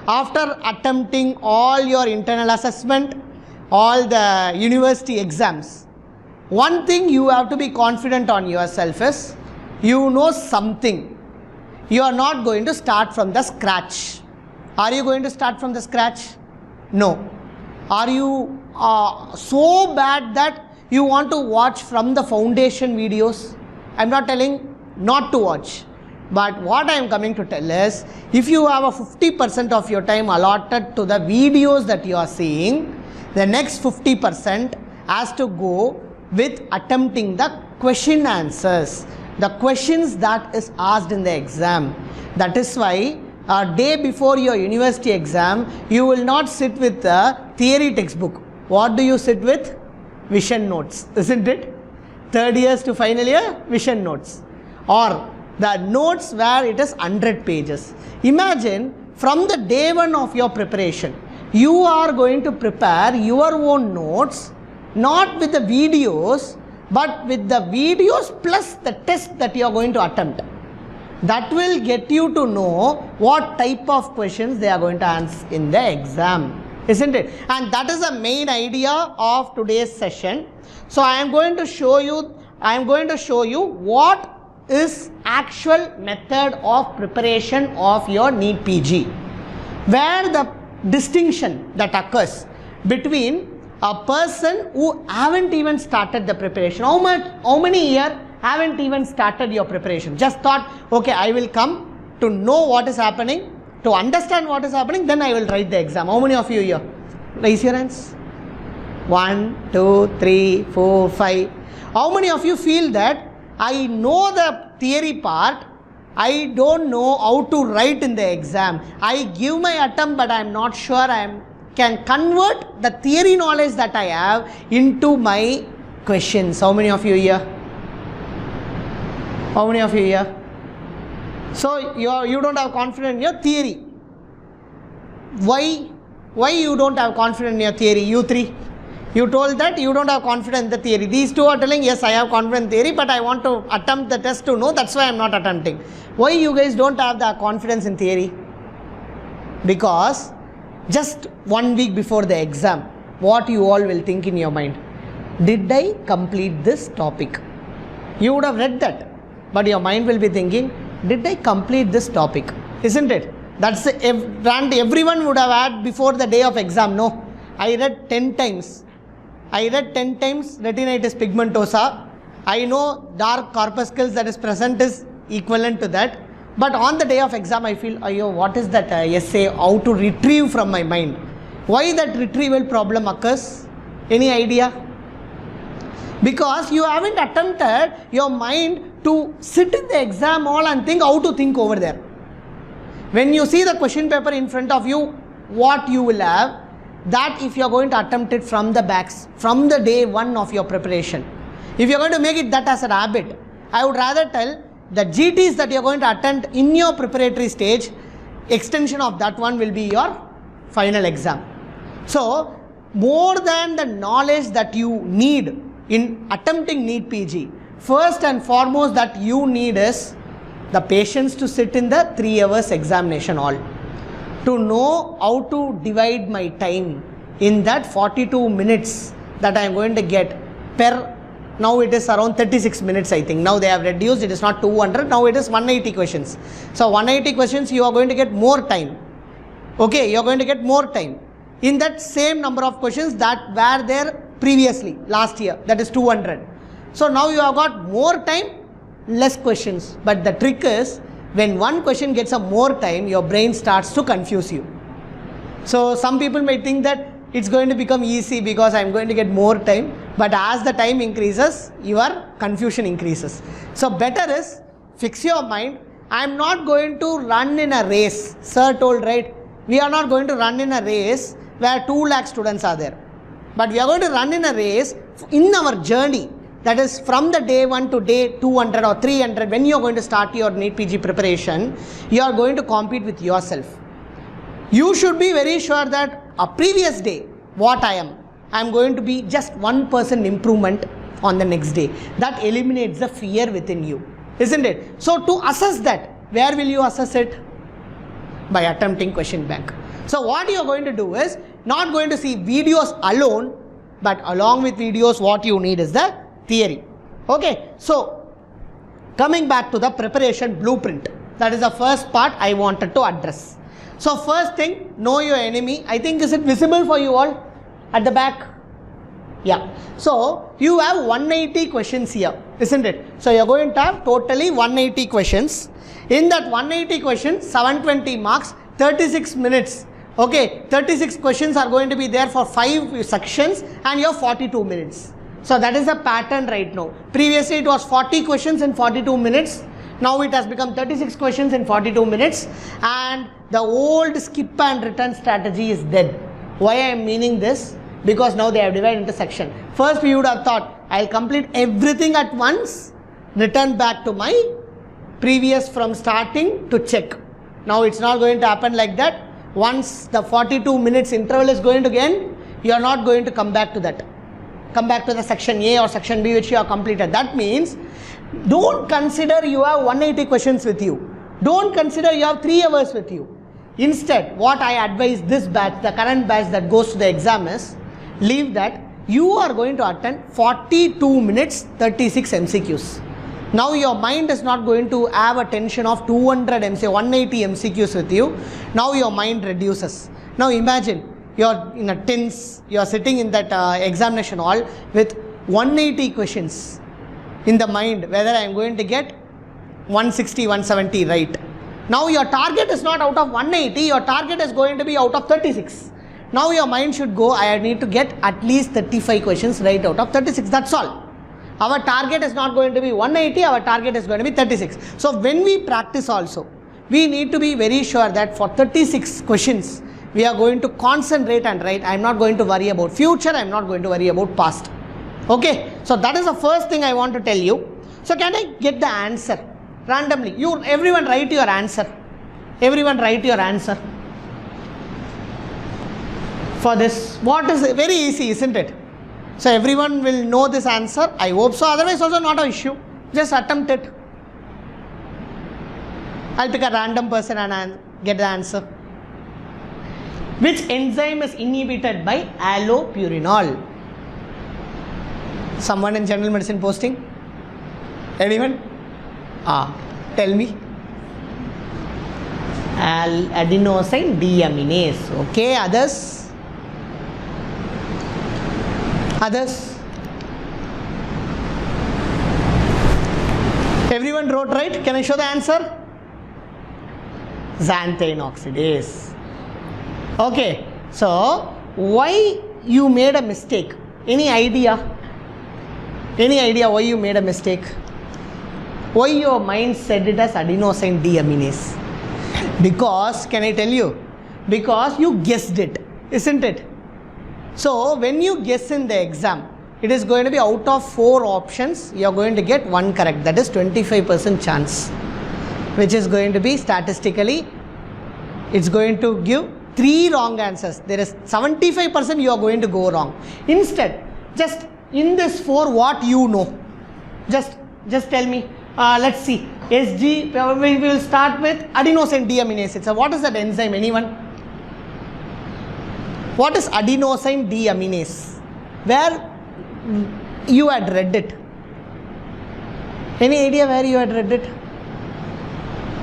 after attempting all your internal assessment, all the university exams, one thing you have to be confident on yourself is, you know something. You are not going to start from the scratch. Are you going to start from the scratch? No. Are you so bad that you want to watch from the foundation videos? I'm not telling not to watch. But what I am coming to tell is, if you have a 50% of your time allotted to the videos that you are seeing, the next 50% has to go with attempting the question answers, the questions that is asked in the exam. That is why a day before your university exam, you will not sit with the theory textbook. What do you sit with? Vision notes, isn't it? Third years to final year, vision notes. Or the notes where it is 100 pages. Imagine from the day one of your preparation, you are going to prepare your own notes, not with the videos, but with the videos plus the test that you are going to attempt. That will get you to know what type of questions they are going to answer in the exam, isn't it? And that is the main idea of today's session. So I am going to show you what is actual method of preparation of your NEET PG, where the distinction that occurs between a person who haven't even started the preparation. How many years haven't even started your preparation? Just thought, okay, I will come to know what is happening, to understand what is happening, then I will write the exam. How many of you here? Raise your hands. 1, 2, 3, 4, 5. How many of you feel that I know the theory part, I don't know how to write in the exam. I give my attempt, but I am not sure I can convert the theory knowledge that I have into my questions. How many of you here? How many of you here? So you don't have confidence in your theory. Why you don't have confidence in your theory? You three. You told that you don't have confidence in the theory. These two are telling, yes, I have confidence in theory, but I want to attempt the test to know, that's why I am not attempting. Why you guys don't have the confidence in theory? Because just 1 week before the exam, what you all will think in your mind? Did I complete this topic? You would have read that, but your mind will be thinking, did I complete this topic? Isn't it? That's the rant everyone would have had before the day of exam. No, I read 10 times. I read 10 times retinitis pigmentosa. I know dark corpuscles that is present is equivalent to that. But on the day of exam, I feel, ayyo, what is that essay? How to retrieve from my mind? Why that retrieval problem occurs? Any idea? Because you haven't attempted your mind to sit in the exam hall and think how to think over there. When you see the question paper in front of you, what you will have, that if you are going to attempt it from the backs, from the day one of your preparation, if you are going to make it that as a habit, I would rather tell the GTs that you are going to attempt in your preparatory stage, extension of that one will be your final exam. So, more than the knowledge that you need in attempting NEET PG, first and foremost that you need is the patience to sit in the 3 hours examination hall. To know how to divide my time in that 42 minutes that I am going to get per, now it is around 36 minutes I think. Now they have reduced, it is not 200, now it is 180 questions. So 180 questions you are going to get more time. Okay, you are going to get more time. In that same number of questions that were there previously, last year, that is 200. So now you have got more time, less questions. But the trick is, when one question gets a more time, your brain starts to confuse you. So some people may think that it's going to become easy because I'm going to get more time. But as the time increases, your confusion increases. So better is, fix your mind. I'm not going to run in a race. Sir told, right? We are not going to run in a race where 2 lakh students are there. But we are going to run in a race in our journey. That is from the day 1 to day 200 or 300, when you are going to start your NEET PG preparation, you are going to compete with yourself. You should be very sure that a previous day, what I am going to be just 1% improvement on the next day. That eliminates the fear within you, isn't it? So to assess that, where will you assess it? By attempting question bank. So what you are going to do is, not going to see videos alone, but along with videos, what you need is the theory. Okay, so coming back to the preparation blueprint, that is the first part I wanted to address. So first thing, know your enemy. I think, is it visible for you all at the back? Yeah. So you have 180 questions here, isn't it? So you're going to have totally 180 questions. In that 180 questions, 720 marks, 36 minutes. Okay, 36 questions are going to be there for 5 sections and you have 42 minutes. So that is a pattern right now. Previously it was 40 questions in 42 minutes. Now it has become 36 questions in 42 minutes, and the old skip and return strategy is dead. Why I am meaning this? Because now they have divided into section. First we would have thought, I'll complete everything at once, return back to my previous from starting to check. Now it's not going to happen like that. Once the 42 minutes interval is going to end, you are not going to come back to that. Come back to the section A or section B which you have completed. That means, don't consider you have 180 questions with you. Don't consider you have 3 hours with you. Instead, what I advise this batch, the current batch that goes to the exam is, leave that. You are going to attend 42 minutes, 36 MCQs. Now your mind is not going to have a tension of 200 180 MCQs with you. Now your mind reduces. Now imagine, you're in a tense, you're sitting in that examination hall with 180 questions in the mind, whether I am going to get 160, 170 right. Now your target is not out of 180, your target is going to be out of 36. Now your mind should go, I need to get at least 35 questions right out of 36, that's all. Our target is not going to be 180, our target is going to be 36. So when we practice also, we need to be very sure that for 36 questions, we are going to concentrate and write. I am not going to worry about future, I am not going to worry about past. Okay, so that is the first thing I want to tell you. So can I get the answer randomly? Everyone write your answer. Everyone write your answer for this. What is very easy, isn't it? So everyone will know this answer. I hope so. Otherwise also not an issue. Just attempt it. I'll pick a random person and get the answer. Which enzyme is inhibited by allopurinol? Someone in general medicine posting? Anyone? Tell me. Adenosine deaminase. Okay, others? Others? Everyone wrote right? Can I show the answer? Xanthine oxidase. Okay, so why you made a mistake? Any idea? Any idea why you made a mistake? Why your mind said it as adenosine deaminase? Because, can I tell you? Because you guessed it, isn't it? So when you guess in the exam, it is going to be out of 4 options, you are going to get 1 correct. That is 25% chance, which is going to be statistically, it's going to give 3 wrong answers. There is 75% you are going to go wrong. Instead, just in this 4, what you know, just tell me. Let's see. SG, we will start with adenosine deaminase. So what is that enzyme? Anyone? What is adenosine deaminase? Where you had read it? Any idea where you had read it?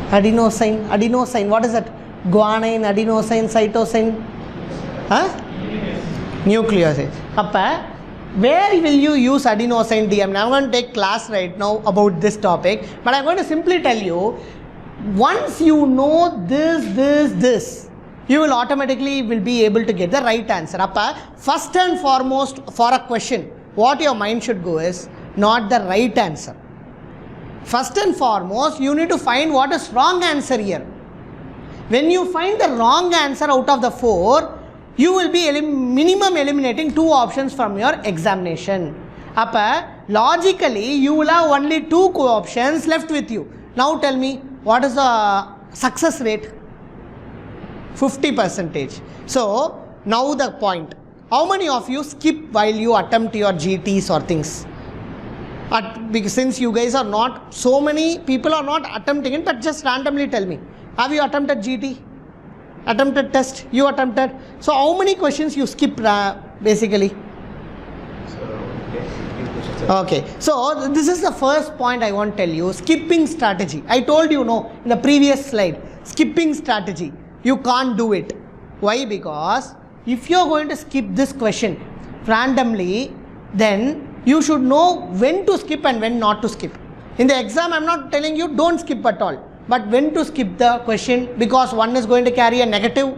Adenosine. What is that? Guanine, adenosine, cytosine? Nucleoside. Where will you use adenosine deaminase? I'm going to take class right now about this topic, but I'm going to simply tell you, once you know this, you will automatically be able to get the right answer. First and foremost, for a question, what your mind should go is not the right answer. First and foremost, you need to find what is wrong answer here. When you find the wrong answer out of the 4, you will be minimum eliminating 2 options from your examination. Logically, you will have only 2 options left with you. Now tell me, what is the success rate? 50%. So, now the point. How many of you skip while you attempt your GTs or things? Because since you guys are not, so many people are not attempting it, but just randomly tell me. Have you attempted GT? Attempted test? You attempted? So how many questions you skip basically? Okay, so this is the first point I want to tell you. Skipping strategy. I told you in the previous slide. Skipping strategy. you can't do it. Why? Because if you're going to skip this question randomly, then you should know when to skip and when not to skip. In the exam, I'm not telling you don't skip at all, but when to skip the question, because one is going to carry a negative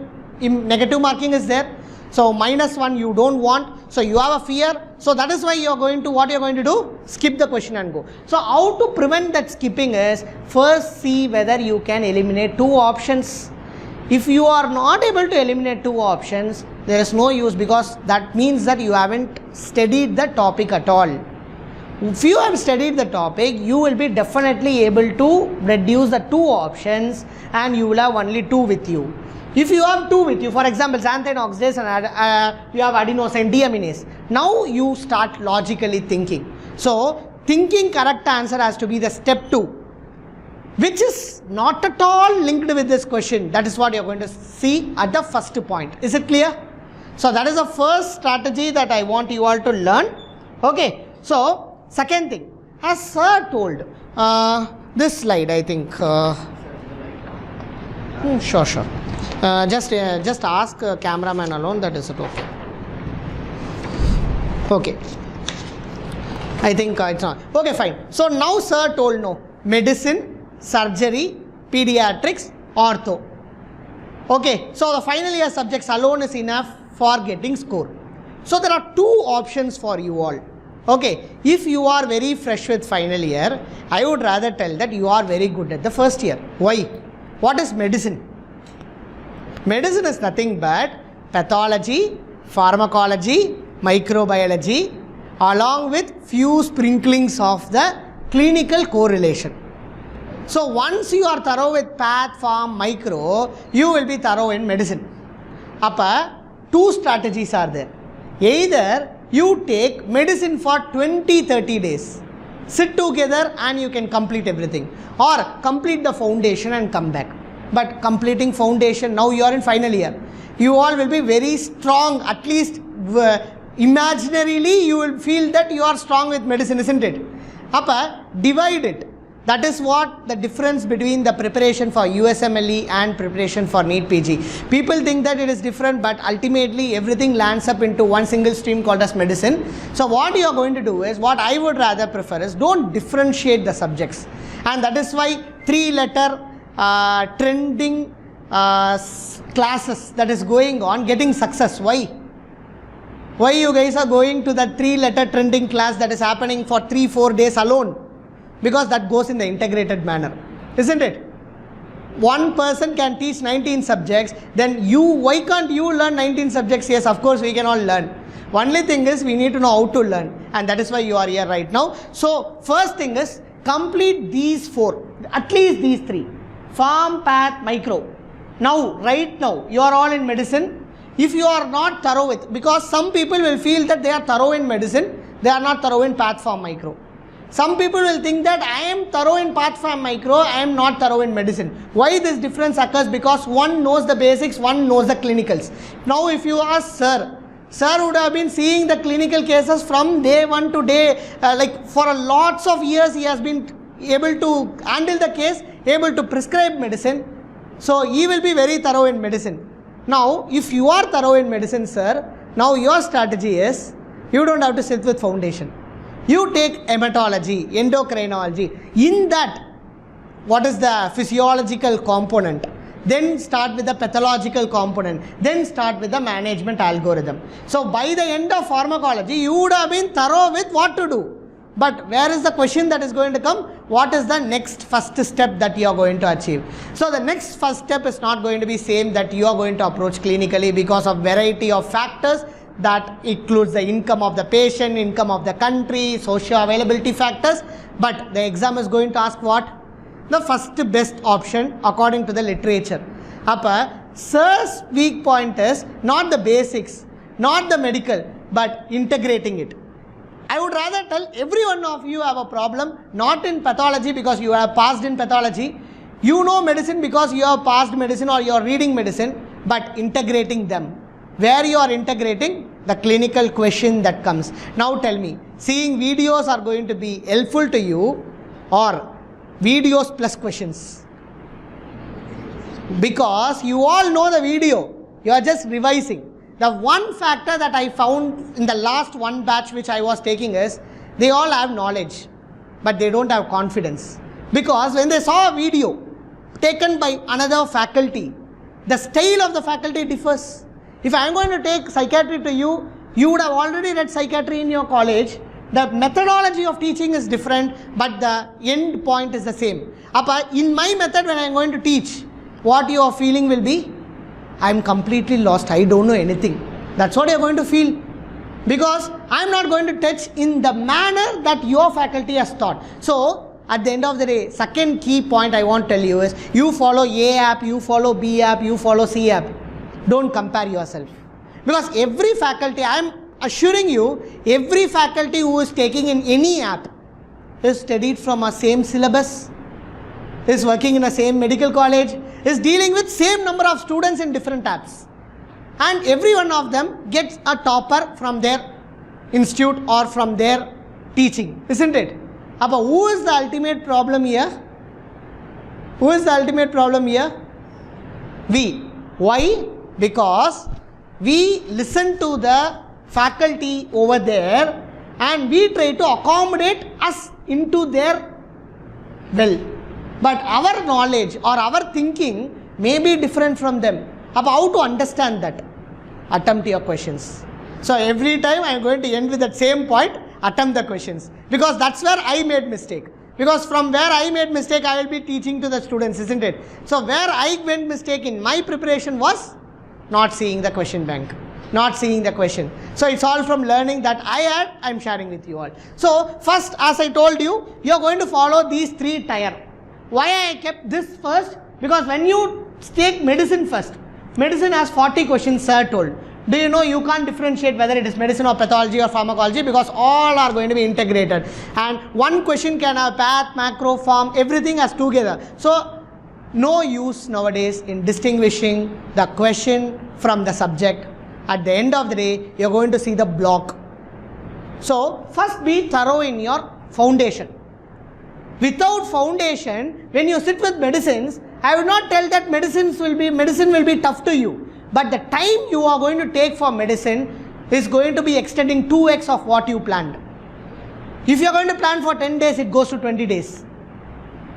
marking is there. So -1 you don't want, so you have a fear. So that is why you're going to, what you're going to do? Skip the question and go. So how to prevent that skipping is, first see whether you can eliminate 2 options. If you are not able to eliminate 2 options, there is no use, because that means that you haven't studied the topic at all. If you have studied the topic, you will be definitely able to reduce the 2 options and you will have only 2 with you. If you have 2 with you, for example, xanthine oxidase and you have adenosine deaminase, now you start logically thinking. So, thinking correct answer has to be the step 2, which is not at all linked with this question. That is what you are going to see at the first point. Is it clear? So, that is the first strategy that I want you all to learn. Okay. So, second thing, as sir told, this slide I think, sure. Just ask cameraman alone, that is it, okay. Okay. I think it's not. Okay, fine. So now sir told no. Medicine, surgery, pediatrics, ortho. Okay. So the final year subjects alone is enough for getting score. So there are 2 options for you all. Okay. If you are very fresh with final year, I would rather tell that you are very good at the first year. Why? What is medicine? Medicine is nothing but pathology, pharmacology, microbiology, along with few sprinklings of the clinical correlation. So once you are thorough with path, pharm, micro, you will be thorough in medicine. Appa, 2 strategies are there. Either you take medicine for 20-30 days, sit together and you can complete everything, or complete the foundation and come back. But completing foundation, now you are in final year, you all will be very strong, at least imaginarily you will feel that you are strong with medicine, isn't it? Appa, divide it. That is what the difference between the preparation for USMLE and preparation for NEET PG. People think that it is different, but ultimately everything lands up into one single stream called as medicine. So what you are going to do is, what I would rather prefer is, don't differentiate the subjects. And that is why 3-letter trending classes that is going on, getting success. Why? Why you guys are going to that 3-letter trending class that is happening for 3-4 days alone? Because that goes in the integrated manner, isn't it? One person can teach 19 subjects, then why can't you learn 19 subjects? Yes, of course we can all learn. Only thing is, we need to know how to learn, and that is why you are here right now. So first thing is, complete these 4, at least these 3, pharm, path, micro. Now, right now, you are all in medicine. If you are not thorough with, because some people will feel that they are thorough in medicine, they are not thorough in path, pharm, micro. Some people will think that I am thorough in path, pharm, micro, I am not thorough in medicine. Why this difference occurs? Because one knows the basics, one knows the clinicals. Now if you ask sir would have been seeing the clinical cases from day 1 to day, like for lots of years he has been able to handle the case, able to prescribe medicine. So he will be very thorough in medicine. Now if you are thorough in medicine, sir, now your strategy is, you don't have to sit with foundation. You take hematology, endocrinology. In that, what is the physiological component? Then start with the pathological component. Then start with the management algorithm. So by the end of pharmacology, you would have been thorough with what to do. But where is the question that is going to come? What is the next first step that you are going to achieve? So the next first step is not going to be same that you are going to approach clinically, because of variety of factors. That includes the income of the patient, income of the country, socio-availability factors. But the exam is going to ask what? The first best option according to the literature. Appa, sir's weak point is not the basics, not the medical, but integrating it. I would rather tell every one of you have a problem, not in pathology because you have passed in pathology. You know medicine because you have passed medicine or you are reading medicine, but integrating them. Where you are integrating the clinical question that comes. Now tell me, seeing videos are going to be helpful to you or videos plus questions? Because you all know the video, you are just revising. The one factor that I found in the last one batch which I was taking is, they all have knowledge, but they don't have confidence. Because when they saw a video taken by another faculty, the style of the faculty differs. If I am going to take psychiatry to you, you would have already read psychiatry in your college. The methodology of teaching is different, but the end point is the same. In my method, when I am going to teach, what your feeling will be? I am completely lost, I don't know anything. That's what you are going to feel. Because I am not going to touch in the manner that your faculty has taught. So, at the end of the day, second key point I want to tell you is, you follow A app, you follow B app, you follow C app. Don't compare yourself. Because every faculty, I am assuring you, every faculty who is taking in any app is studied from a same syllabus, is working in a same medical college, is dealing with same number of students in different apps. And every one of them gets a topper from their institute or from their teaching, isn't it? But who is the ultimate problem here? Who is the ultimate problem here? We. Why? Because we listen to the faculty over there and we try to accommodate us into their well. But our knowledge or our thinking may be different from them. How to understand that? Attempt your questions. So every time I am going to end with that same point, attempt the questions. Because that's where I made mistake. Because from where I made mistake, I will be teaching to the students, isn't it? So where I went mistake in my preparation was not seeing the question bank. Not seeing the question. So it's all from learning that I had, I am sharing with you all. So first, as I told you, you are going to follow these three tier. Why I kept this first? Because when you take medicine first, medicine has 40 questions, sir told. Do you know you can't differentiate whether it is medicine or pathology or pharmacology, because all are going to be integrated. And one question can have path, macro, form, everything as together. So no use nowadays in distinguishing the question from the subject. At the end of the day, you are going to see the block. So first be thorough in your foundation. Without foundation, when you sit with medicines, I would not tell that medicine will be tough to you. But the time you are going to take for medicine is going to be extending 2x of what you planned. If you are going to plan for 10 days, it goes to 20 days.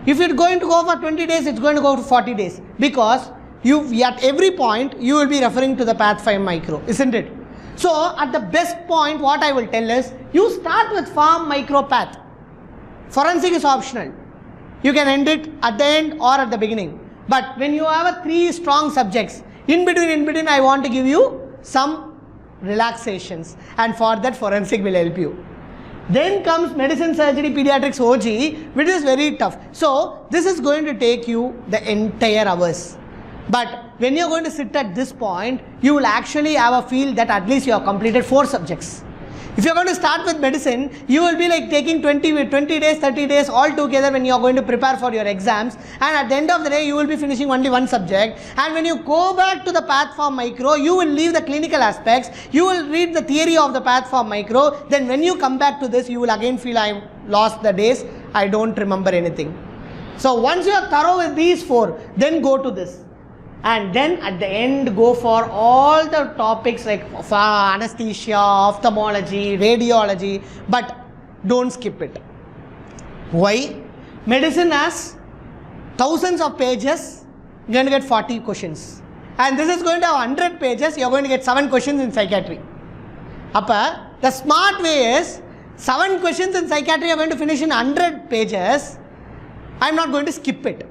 If you are going to go for 20 days, it's going to go to 40 days. Because at every point, you will be referring to the Path 5 micro, isn't it? So, at the best point, what I will tell is, you start with farm micro path. Forensic is optional. You can end it at the end or at the beginning. But when you have 3 strong subjects, in between, I want to give you some relaxations. And for that, forensic will help you. Then comes medicine, surgery, pediatrics, OG, which is very tough. So, this is going to take you the entire hours. But when you are going to sit at this point, you will actually have a feel that at least you have completed 4 subjects. If you are going to start with medicine, you will be like taking 20 days, 30 days all together when you are going to prepare for your exams. And at the end of the day, you will be finishing only one subject. And when you go back to the path for micro, you will leave the clinical aspects. You will read the theory of the path for micro. Then when you come back to this, you will again feel I lost the days. I don't remember anything. So once you are thorough with these 4, then go to this. And then at the end, go for all the topics like anesthesia, ophthalmology, radiology, but don't skip it. Why? Medicine has thousands of pages, you're going to get 40 questions. And this is going to have 100 pages, you're going to get 7 questions in psychiatry. The smart way is, 7 questions in psychiatry are going to finish in 100 pages. I'm not going to skip it.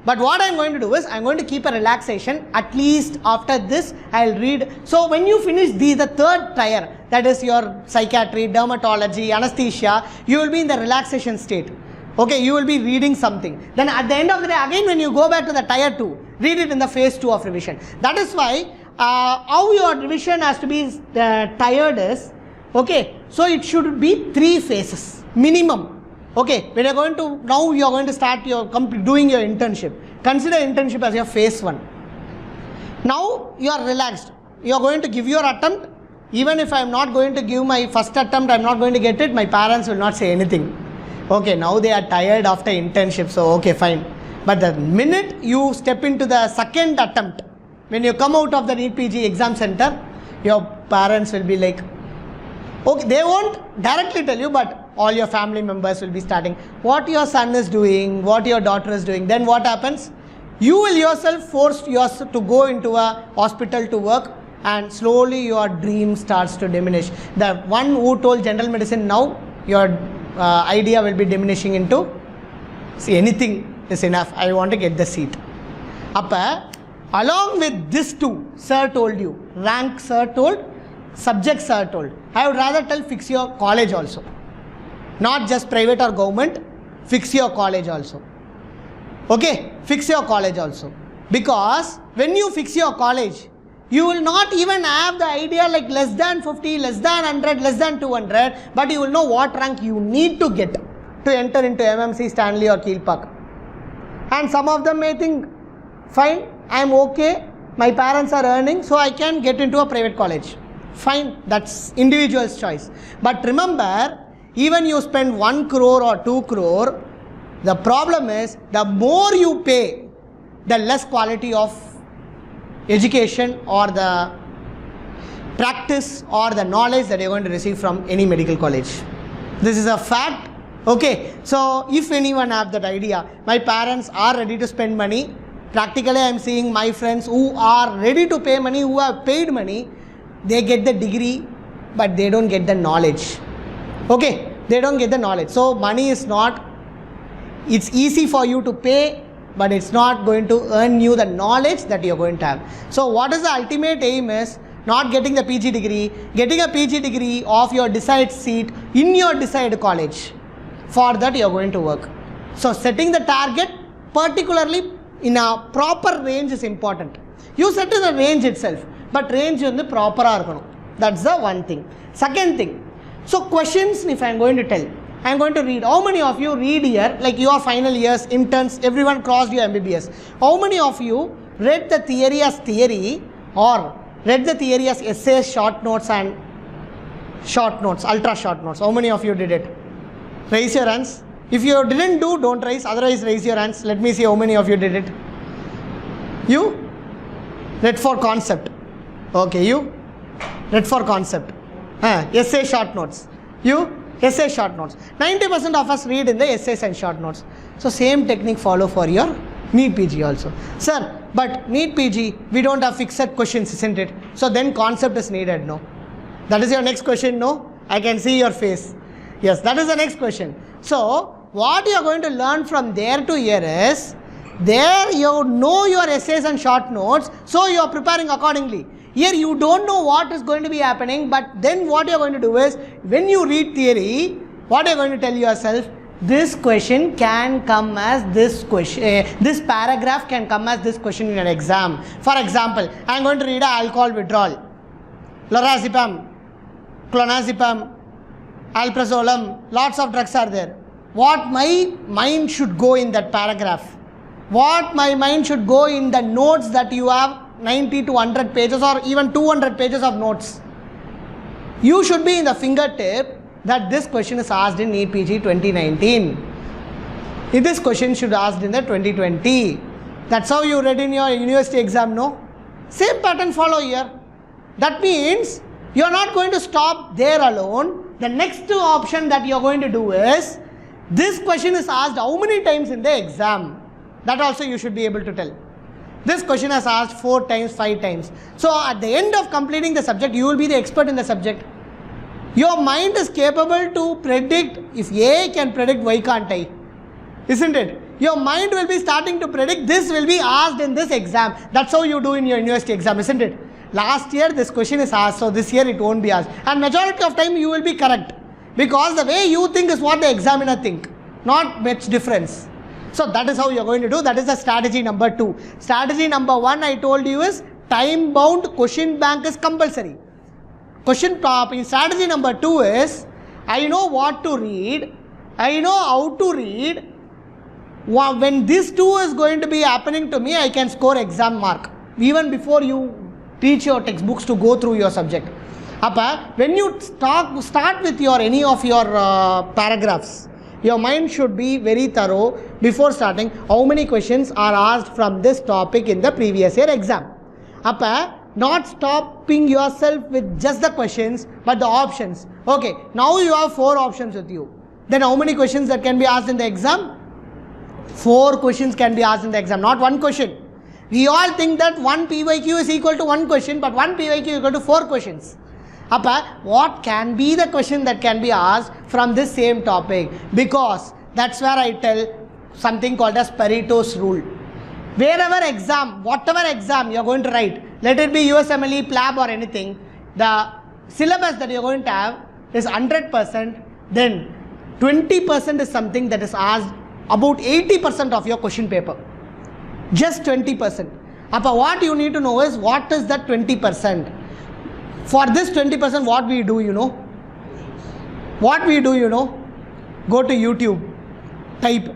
But what I'm going to do is, I'm going to keep a relaxation. At least after this, I'll read. So when you finish the 3rd tier, that is your psychiatry, dermatology, anesthesia, you will be in the relaxation state. Okay, you will be reading something. Then at the end of the day, again when you go back to the tier 2, read it in the phase 2 of revision. That is why, how your revision has to be tiered is, okay, so it should be 3 phases, minimum. Okay, when you're going to, now you're going to start doing your internship. Consider internship as your phase 1. Now you are relaxed. You are going to give your attempt. Even if I am not going to give my first attempt, I am not going to get it, my parents will not say anything. Okay, now they are tired after internship, so okay, fine. But the minute you step into the second attempt, when you come out of the NEET PG exam center, your parents will be like, okay, they won't directly tell you, but all your family members will be starting, what your son is doing, what your daughter is doing. Then what happens? You will yourself force yourself to go into a hospital to work, and slowly your dream starts to diminish. The one who told general medicine, now your idea will be diminishing into, see, anything is enough, I want to get the seat. Appa, along with this two, sir told you, rank sir told, subject sir told. I would rather tell fix your college also. Not just private or government, fix your college also. Okay, fix your college also. Because when you fix your college, you will not even have the idea like less than 50, less than 100, less than 200, but you will know what rank you need to get to enter into MMC, Stanley or Keel Park. And some of them may think, fine, I am okay, my parents are earning, so I can get into a private college. Fine, that's individual's choice. But remember, even you spend 1 crore or 2 crore, the problem is the more you pay, the less quality of education or the practice or the knowledge that you're going to receive from any medical college. This is a fact. Okay, so if anyone have that idea, my parents are ready to spend money. Practically I am seeing my friends who are ready to pay money, who have paid money, they get the degree but they don't get the knowledge. Okay, they don't get the knowledge. So money is not, it's easy for you to pay, but it's not going to earn you the knowledge that you're going to have. So what is the ultimate aim is not getting the PG degree, getting a PG degree of your desired seat in your desired college. For that you're going to work. So setting the target particularly in a proper range is important. You set in the range itself, but range in the proper arkanum. That's the one thing. Second thing, so questions, if I'm going to tell, I'm going to read. How many of you read here, like your final years, interns, everyone crossed your MBBS. How many of you read the theory as theory or read the theory as essays, short notes and short notes, ultra short notes? How many of you did it? Raise your hands. If you didn't do, don't raise. Otherwise, raise your hands. Let me see how many of you did it. You? Read for concept. Okay, you? Read for concept. Essay, short notes. You? Essay, short notes. 90% of us read in the essays and short notes. So, same technique follow for your NEET PG also. Sir, but NEET PG, we don't have fixed questions, isn't it? So, then concept is needed, no? That is your next question, no? I can see your face. Yes, that is the next question. So, what you are going to learn from there to here is, there you know your essays and short notes, so you are preparing accordingly. Here you don't know what is going to be happening, but then what you are going to do is, when you read theory, what you are going to tell yourself, this question can come as this question, this paragraph can come as this question in an exam. For example, I am going to read a alcohol withdrawal. Lorazepam, clonazepam, alprazolam, lots of drugs are there. What my mind should go in that paragraph? What my mind should go in the notes that you have 90 to 100 pages or even 200 pages of notes? You should be in the fingertip that this question is asked in NEET PG 2019. If this question should be asked in the 2020. That's how you read in your university exam, no? Same pattern follow here. That means you are not going to stop there alone. The next option that you are going to do is, this question is asked how many times in the exam? That also you should be able to tell. This question is asked 4 times, 5 times. So at the end of completing the subject, you will be the expert in the subject. Your mind is capable to predict, if A can predict, why can't I? Isn't it? Your mind will be starting to predict, this will be asked in this exam. That's how you do in your university exam, isn't it? Last year this question is asked, so this year it won't be asked. And majority of time you will be correct. Because the way you think is what the examiner think. Not much difference. So that is how you are going to do. That is the strategy number 2. Strategy number 1 I told you is time bound question bank is compulsory. Question top in strategy number 2 is, I know what to read, I know how to read. When this 2 is going to be happening to me, I can score exam mark. Even before you teach your textbooks to go through your subject. When you start with your any of your paragraphs, Your mind should be very thorough before starting. How many questions are asked from this topic in the previous year exam? Appa, not stopping yourself with just the questions, but the options. Okay, now you have 4 options with you. Then how many questions that can be asked in the exam? 4 questions can be asked in the exam, not 1 question. We all think that 1 PYQ is equal to 1 question, but 1 PYQ is equal to 4 questions. Appa, what can be the question that can be asked from this same topic? Because that's where I tell something called as Pareto's rule. Wherever exam, whatever exam you are going to write, let it be USMLE, PLAB or anything, the syllabus that you are going to have is 100%, then 20% is something that is asked about 80% of your question paper. Just 20%. Appa, what you need to know is what is that 20%? For this 20%, what we do, you know? What we do, you know? Go to YouTube, type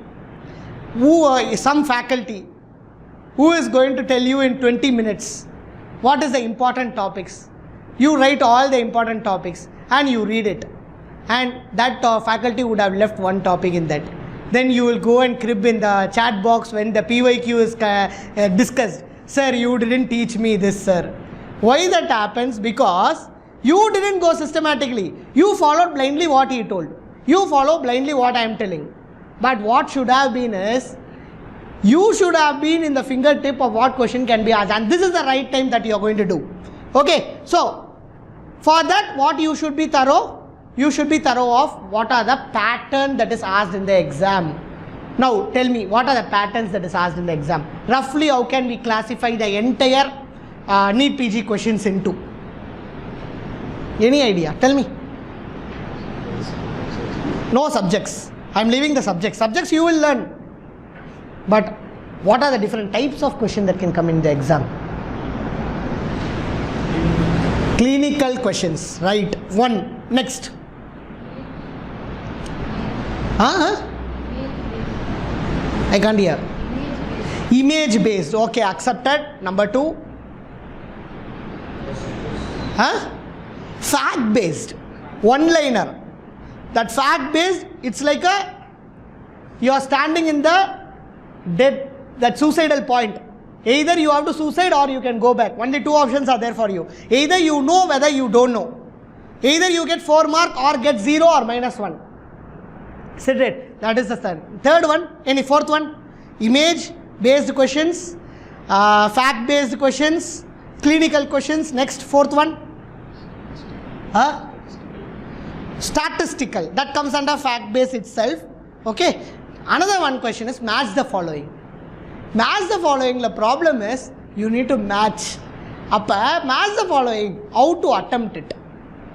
some faculty who is going to tell you in 20 minutes what is the important topics. You write all the important topics and you read it. And that faculty would have left one topic in that. Then you will go and crib in the chat box when the PYQ is discussed. Sir, you didn't teach me this, sir. Why that happens? Because you didn't go systematically. You followed blindly what he told. You follow blindly what I am telling. But what should have been is, you should have been in the fingertip of what question can be asked. And this is the right time that you are going to do. Okay, so for that, what you should be thorough? You should be thorough of what are the pattern that is asked in the exam. Now tell me, what are the patterns that is asked in the exam? Roughly, how can we classify the entire NEET PG questions into? Any idea? Tell me. No subjects. I am leaving the subjects. Subjects you will learn. But what are the different types of questions that can come in the exam? Clinical questions, right? 1. Next. I can't hear. Image based. Okay, accepted. Number 2. Fact based. One-liner. That fact based, it's like you are standing in the that suicidal point. Either you have to suicide or you can go back. Only 2 options are there for you. Either you know whether you don't know. Either you get 4 mark or get 0 or -1. Sit it. That is the third one. Any fourth one? Image based questions, fact based questions, clinical questions. Next, 4th one. Statistical. That comes under fact based itself. Okay. Another one question is match the following. Match the following. The problem is you need to match. Match the following. How to attempt it?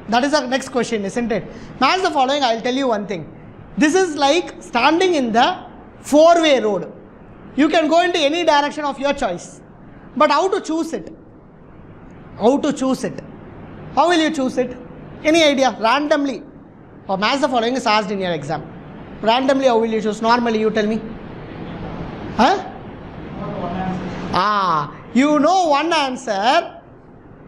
That is the next question, isn't it? Match the following. I will tell you one thing. This is like standing in the 4-way road. You can go into any direction of your choice. But how to choose it? How to choose it? How will you choose it? Any idea? Randomly. Or match the following is asked in your exam. Randomly, how will you choose? Normally, you tell me. You know one answer.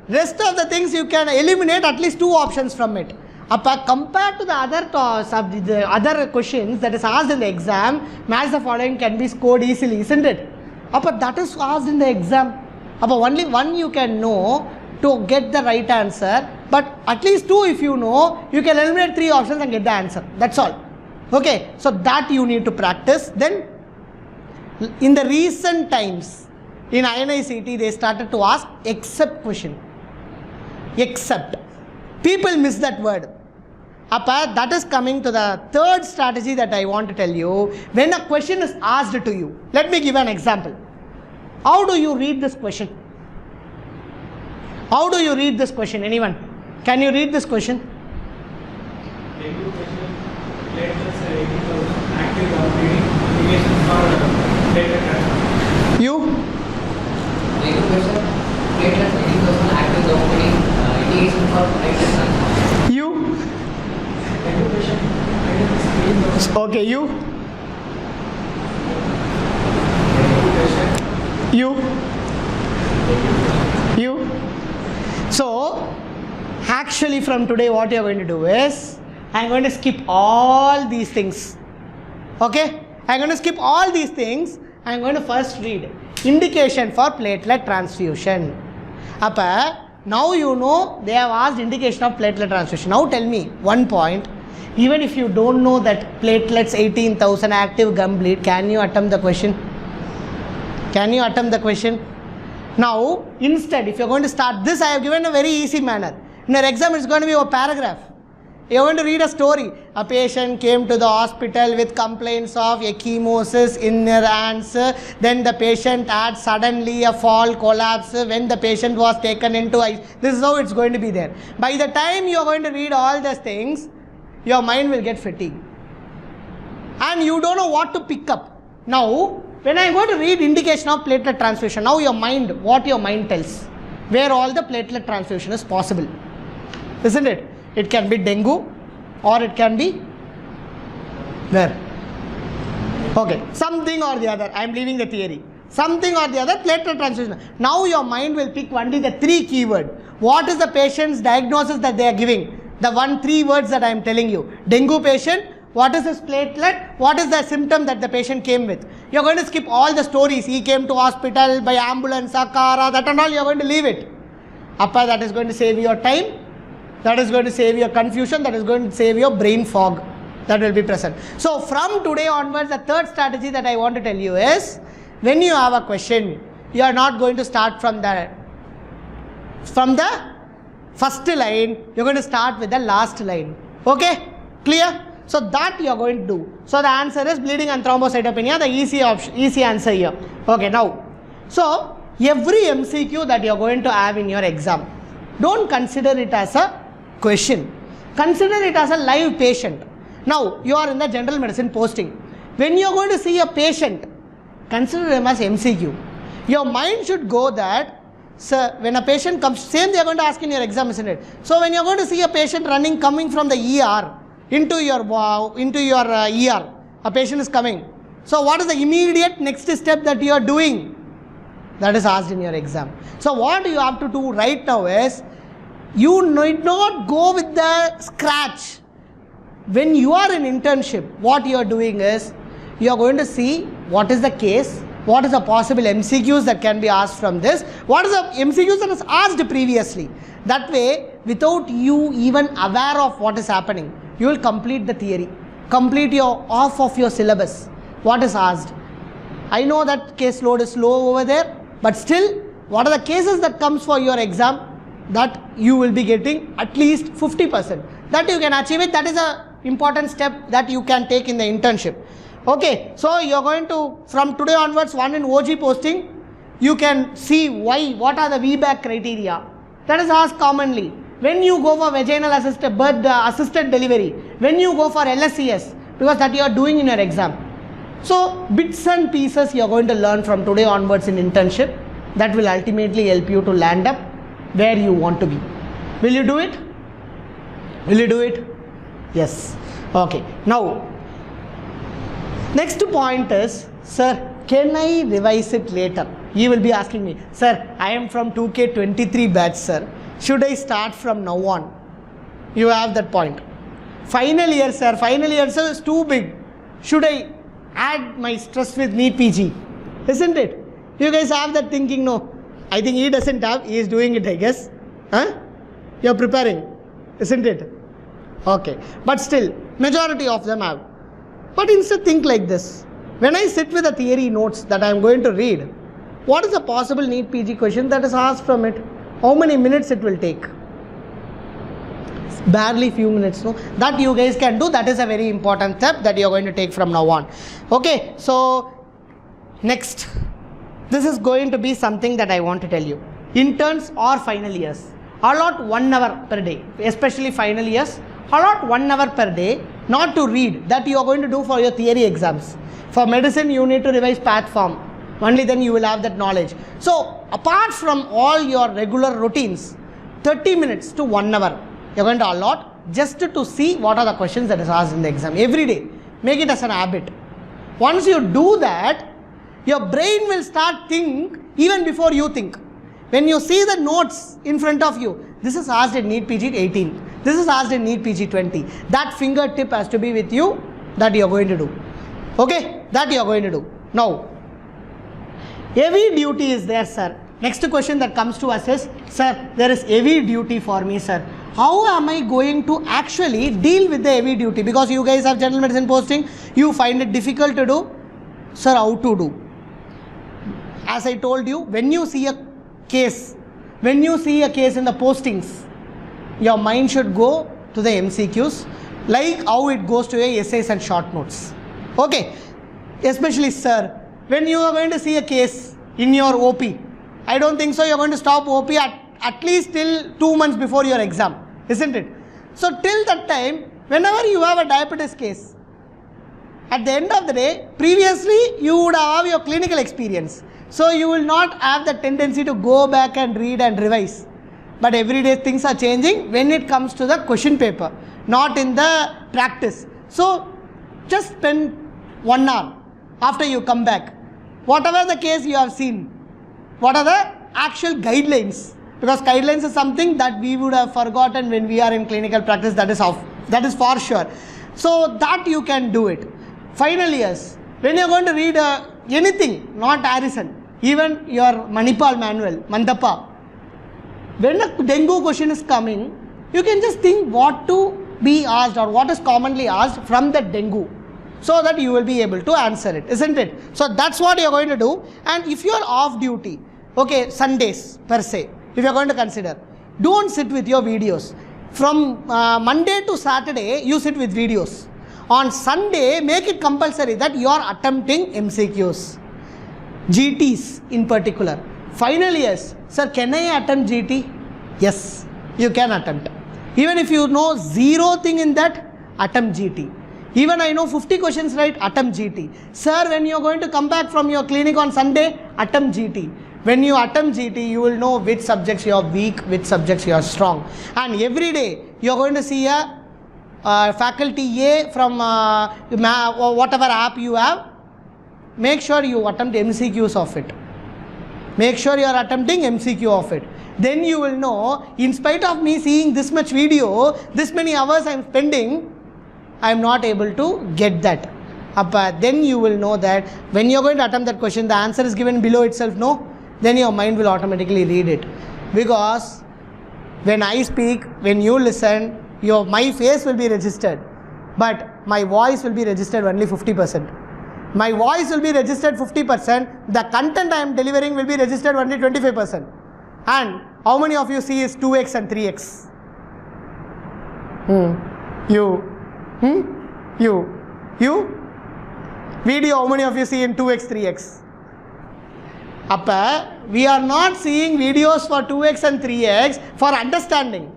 Rest of the things you can eliminate at least 2 options from it. Compared to the other questions that is asked in the exam, match the following can be scored easily, isn't it? That is asked in the exam. Only one you can know to get the right answer, but at least 2 if you know, you can eliminate 3 options and get the answer. That's all. Okay, so that you need to practice. Then, in the recent times, in INICT, they started to ask except question. Except. People miss that word. That is coming to the 3rd strategy that I want to tell you. When a question is asked to you, let me give an example. How do you read this question? How do you read this question? Anyone? Can you read this question? You? You? Okay, you? You? So, actually from today what you are going to do is, I am going to skip all these things. Okay, I'm going to skip all these things. I'm going to first read indication for platelet transfusion. Now you know they have asked indication of platelet transfusion. Now tell me one point. Even if you don't know that platelets 18,000 active gum bleed, can you attempt the question? Can you attempt the question? Now, instead, if you're going to start this, I have given a very easy manner. In your exam, it's going to be a paragraph. You're going to read a story. A patient came to the hospital with complaints of ecchymosis in her hands. Then the patient had suddenly a fall collapse when the patient was taken into ICU. This is how it's going to be there. By the time you're going to read all these things, your mind will get fatigued. And you don't know what to pick up. Now, when I'm going to read indication of platelet transfusion, now your mind, what your mind tells, where all the platelet transfusion is possible. Isn't it? It can be dengue or it can be where? Okay, something or the other. I am leaving the theory. Something or the other platelet transfusion. Now your mind will pick only the 3 keywords. What is the patient's diagnosis that they are giving? The 3 words that I am telling you. Dengue patient, what is his platelet? What is the symptom that the patient came with? You are going to skip all the stories. He came to hospital by ambulance, Sakara, that and all. You are going to leave it. Appa, that is going to save your time. That is going to save your confusion. That is going to save your brain fog. That will be present. So from today onwards, the third strategy that I want to tell you is, when you have a question, you are not going to start from the first line. You are going to start with the last line. Okay? Clear? So that you are going to do. So the answer is bleeding and thrombocytopenia, the easy answer here. Okay, now, so every MCQ that you are going to have in your exam, don't consider it as a question. Consider it as a live patient. Now, you are in the general medicine posting. When you are going to see a patient, consider him as MCQ. Your mind should go that, sir, when a patient comes, same they are going to ask in your exam, isn't it? So when you are going to see a patient coming from the ER into your ER, a patient is coming. So what is the immediate next step that you are doing? That is asked in your exam. So what you have to do right now is, you need not go with the scratch. When you are in internship, what you are doing is, you are going to see what is the case, what is the possible MCQs that can be asked from this, what is the MCQs that is asked previously. That way, without you even aware of what is happening, you will complete the theory, complete your half of your syllabus, what is asked. I know that case load is low over there, but still, what are the cases that comes for your exam, that you will be getting at least 50%. That you can achieve it. That is a important step that you can take in the internship. Okay, so you are going to, from today onwards, one in OG posting, you can see what are the VBAC criteria. That is asked commonly. When you go for vaginal assisted delivery, when you go for LSCS, because that you are doing in your exam. So bits and pieces you are going to learn from today onwards in internship, that will ultimately help you to land up where you want to be. Will you do it? Will you do it? Yes. Okay. Now, next point is, sir, can I revise it later? You will be asking me, sir, I am from 2K23 batch, sir. Should I start from now on? You have that point. Final year, sir, is too big. Should I add my stress with NEET PG? Isn't it? You guys have that thinking, no? I think he doesn't have, he is doing it, I guess. Huh? You are preparing, isn't it? Okay. But still, majority of them have. But instead think like this. When I sit with the theory notes that I am going to read, what is the possible NEET PG question that is asked from it? How many minutes it will take? Barely few minutes, no? That you guys can do. That is a very important step that you are going to take from now on. Okay, so next. This is going to be something that I want to tell you. Interns or final years, allot 1 hour per day, especially final years, allot 1 hour per day, not to read, that you are going to do for your theory exams. For medicine, you need to revise path form. Only then you will have that knowledge. So, apart from all your regular routines, 30 minutes to 1 hour, you are going to allot just to see what are the questions that is asked in the exam. Every day, make it as an habit. Once you do that, your brain will start think even before you think. When you see the notes in front of you, this is asked in NEET PG 18, this is asked in NEET PG 20. That fingertip has to be with you, that you are going to do. Okay, that you are going to do. Now, heavy duty is there, sir. Next question that comes to us is, sir, there is heavy duty for me, sir. How am I going to actually deal with the heavy duty? Because you guys have general medicine posting, you find it difficult to do. Sir, how to do? As I told you, when you see a case in the postings, your mind should go to the MCQs, like how it goes to your essays and short notes. Okay, especially, sir, when you are going to see a case in your OP, I don't think so you're going to stop OP at least till 2 months before your exam, isn't it? So till that time, whenever you have a diabetes case, at the end of the day, previously you would have your clinical experience. So you will not have the tendency to go back and read and revise. But every day things are changing when it comes to the question paper, not in the practice. So just spend 1 hour after you come back. Whatever the case you have seen, what are the actual guidelines? Because guidelines is something that we would have forgotten when we are in clinical practice, that is for sure. So that you can do it. Final years, when you are going to read anything, not Harrison, even your Manipal manual, Mandapa, when a dengue question is coming, you can just think what to be asked or what is commonly asked from the dengue, so that you will be able to answer it, isn't it? So that's what you are going to do. And if you are off duty, okay, Sundays per se, if you are going to consider, don't sit with your videos. From Monday to Saturday, you sit with videos. On Sunday, make it compulsory that you are attempting MCQs, GTs in particular. Final years, sir, can I attempt GT? Yes, you can attempt. Even if you know zero thing in that, attempt GT. Even I know 50 questions right, attempt GT. Sir, when you are going to come back from your clinic on Sunday, attempt GT. When you attempt GT, you will know which subjects you are weak, which subjects you are strong. And every day, you are going to see a faculty A from whatever app you have. Make sure you attempt MCQs of it. Make sure you are attempting MCQ of it. Then you will know, in spite of me seeing this much video, this many hours I am spending, I am not able to get that. Then you will know that when you are going to attempt that question, the answer is given below itself, no? Then your mind will automatically read it. Because when I speak, when you listen, my face will be registered, but my voice will be registered only 50%. My voice will be registered 50%, the content I am delivering will be registered only 25%. And how many of you see is 2x and 3x? You? Video, how many of you see in 2x, 3x? We are not seeing videos for 2x and 3x for understanding.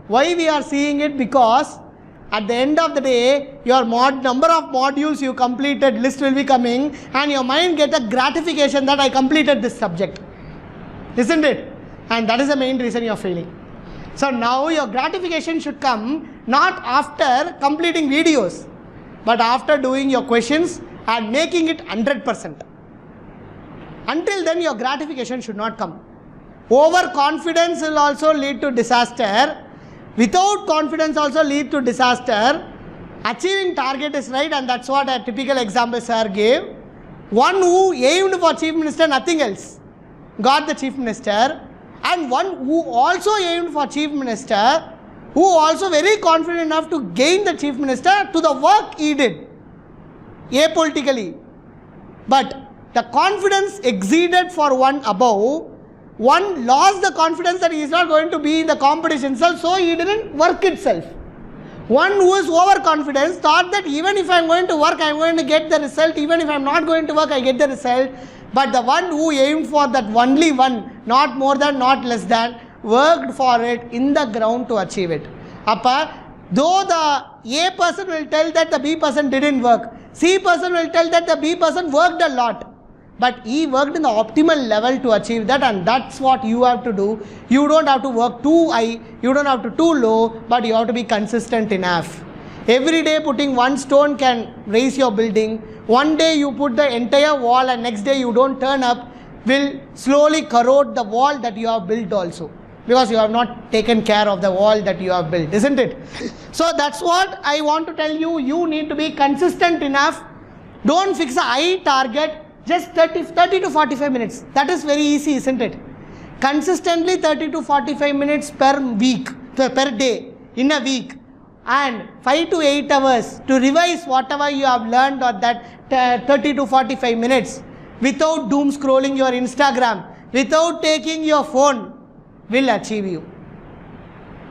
Why we are seeing it? Because at the end of the day, your number of modules you completed list will be coming, and your mind gets a gratification that I completed this subject, isn't it? And that is the main reason you are failing. So now your gratification should come not after completing videos, but after doing your questions and making it 100%. Until then, your gratification should not come. Overconfidence will also lead to disaster. Without confidence also lead to disaster. Achieving target is right, and that's what a typical example sir gave. One who aimed for chief minister, nothing else, got the chief minister. And one who also aimed for chief minister, who also very confident enough to gain the chief minister to the work he did, apolitically. But the confidence exceeded for one above. One lost the confidence that he is not going to be in the competition itself, so he didn't work itself. One who is overconfident thought that even if I am going to work, I am going to get the result. Even if I am not going to work, I get the result. But the one who aimed for that only one, not more than, not less than, worked for it in the ground to achieve it. Though the A person will tell that the B person didn't work, C person will tell that the B person worked a lot. But he worked in the optimal level to achieve that, and that's what you have to do. You don't have to work too high, you don't have to too low, but you have to be consistent enough. Every day putting one stone can raise your building. One day you put the entire wall and next day you don't turn up, will slowly corrode the wall that you have built also. Because you have not taken care of the wall that you have built, isn't it? So that's what I want to tell you. You need to be consistent enough. Don't fix a high target, just 30 to 45 minutes. That is very easy, isn't it? Consistently 30 to 45 minutes per week, per day, in a week. And 5 to 8 hours to revise whatever you have learned on that 30 to 45 minutes without doom scrolling your Instagram, without taking your phone, will achieve you.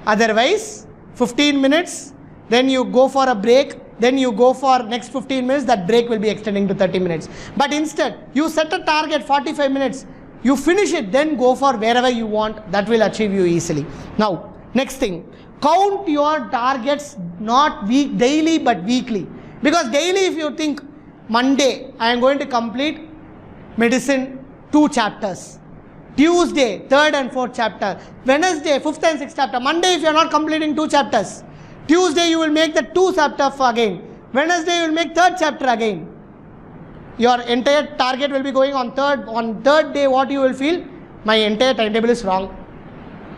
Otherwise, 15 minutes, then you go for a break, then you go for next 15 minutes, that break will be extending to 30 minutes. But instead, you set a target 45 minutes, you finish it, then go for wherever you want, that will achieve you easily. Now, next thing, count your targets not daily but weekly. Because daily if you think, Monday, I am going to complete medicine 2 chapters. Tuesday, 3rd and 4th chapter. Wednesday, 5th and 6th chapter. Monday, if you are not completing 2 chapters. Tuesday, you will make the 2 chapter again. Wednesday, you will make 3rd chapter again. Your entire target will be going on 3rd. On 3rd day, what you will feel? My entire timetable is wrong.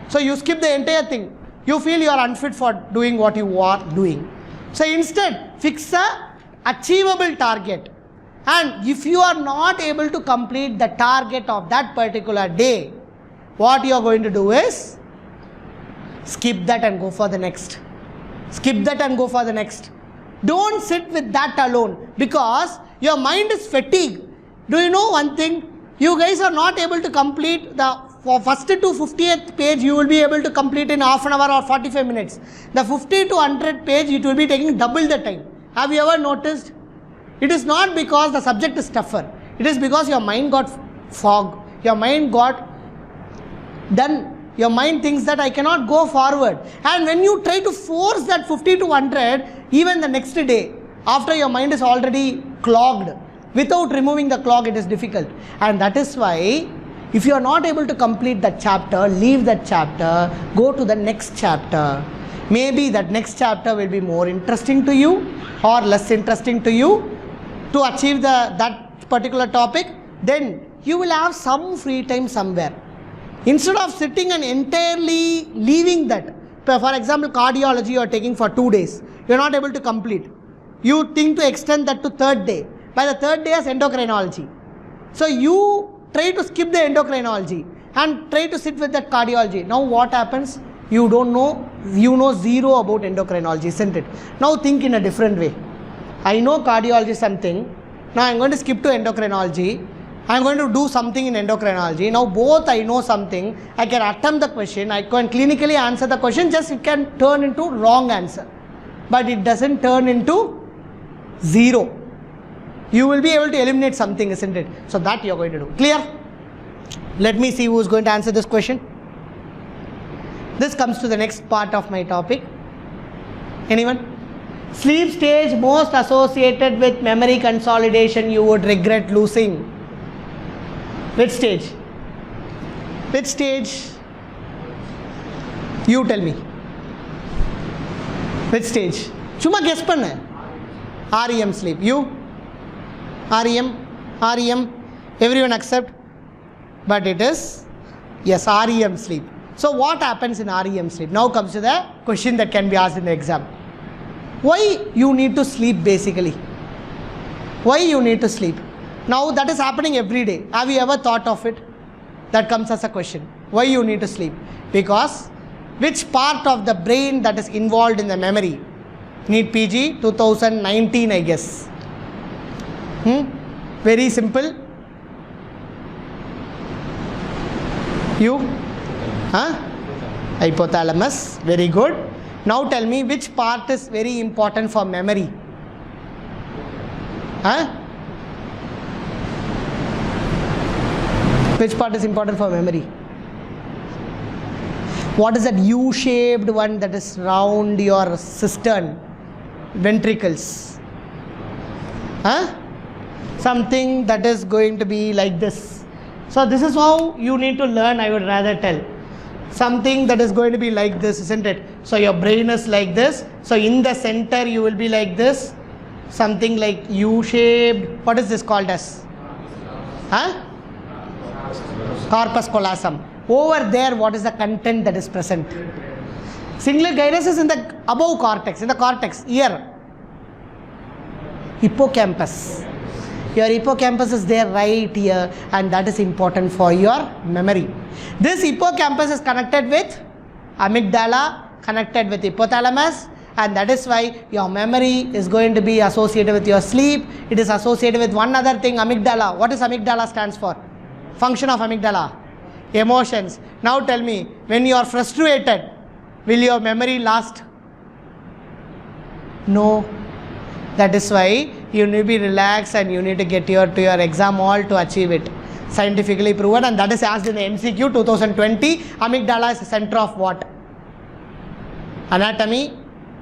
So, you skip the entire thing. You feel you are unfit for doing what you are doing. So, instead, fix a achievable target. And if you are not able to complete the target of that particular day, what you are going to do is skip that and go for the next. Skip that and go for the next. Don't sit with that alone, because your mind is fatigued. Do you know one thing? You guys are not able to complete the first to 50th page, you will be able to complete in half an hour or 45 minutes. The 50 to 100 page, it will be taking double the time. Have you ever noticed? It is not because the subject is tougher. It is because your mind got fog. Your mind got done. Your mind thinks that I cannot go forward. And when you try to force that 50 to 100, even the next day, after your mind is already clogged, without removing the clog, it is difficult. And that is why, if you are not able to complete that chapter, leave that chapter, go to the next chapter. Maybe that next chapter will be more interesting to you or less interesting to you to achieve that particular topic. Then you will have some free time somewhere. Instead of sitting and entirely leaving that, for example, cardiology you are taking for 2 days, you are not able to complete. You think to extend that to 3rd day. By the 3rd day is endocrinology. So you try to skip the endocrinology and try to sit with that cardiology. Now what happens? You don't know, you know zero about endocrinology, isn't it? Now think in a different way. I know cardiology something, now I am going to skip to endocrinology, I am going to do something in endocrinology. Now both I know something, I can attempt the question, I can clinically answer the question, just it can turn into wrong answer. But it doesn't turn into zero. You will be able to eliminate something, isn't it? So that you are going to do. Clear? Let me see who is going to answer this question. This comes to the next part of my topic. Anyone? Sleep stage most associated with memory consolidation you would regret losing. Which stage? Which stage? You tell me. Which stage? Chuma guess panna. REM sleep. You? REM. Everyone accept? But it is, yes, REM sleep. So what happens in REM sleep? Now comes to the question that can be asked in the exam. Why you need to sleep basically? Why you need to sleep? Now that is happening every day. Have you ever thought of it? That comes as a question. Why you need to sleep? Because which part of the brain that is involved in the memory? NEET PG 2019 I guess. Very simple. You? Hypothalamus. Very good. Now tell me which part is very important for memory? Which part is important for memory? What is that U-shaped one that is round your cistern? Ventricles. Something that is going to be like this. So this is how you need to learn, I would rather tell. Something that is going to be like this, isn't it? So your brain is like this. So in the center you will be like this. Something like U-shaped. What is this called as? Corpus callosum. Over there, what is the content that is present? Cingulate gyrus is in the above cortex, in the cortex, ear. hippocampus. Your hippocampus is there right here, and that is important for your memory. This hippocampus is connected with amygdala, connected with hypothalamus, and that is why your memory is going to be associated with your sleep. It is associated with one other thing, amygdala. What is amygdala stands for? Function of amygdala? Emotions. Now tell me, when you are frustrated, will your memory last? No. That is why you need to be relaxed and you need to get to your exam hall to achieve it. Scientifically proven, and that is asked in the MCQ 2020. Amygdala is the center of what? Anatomy,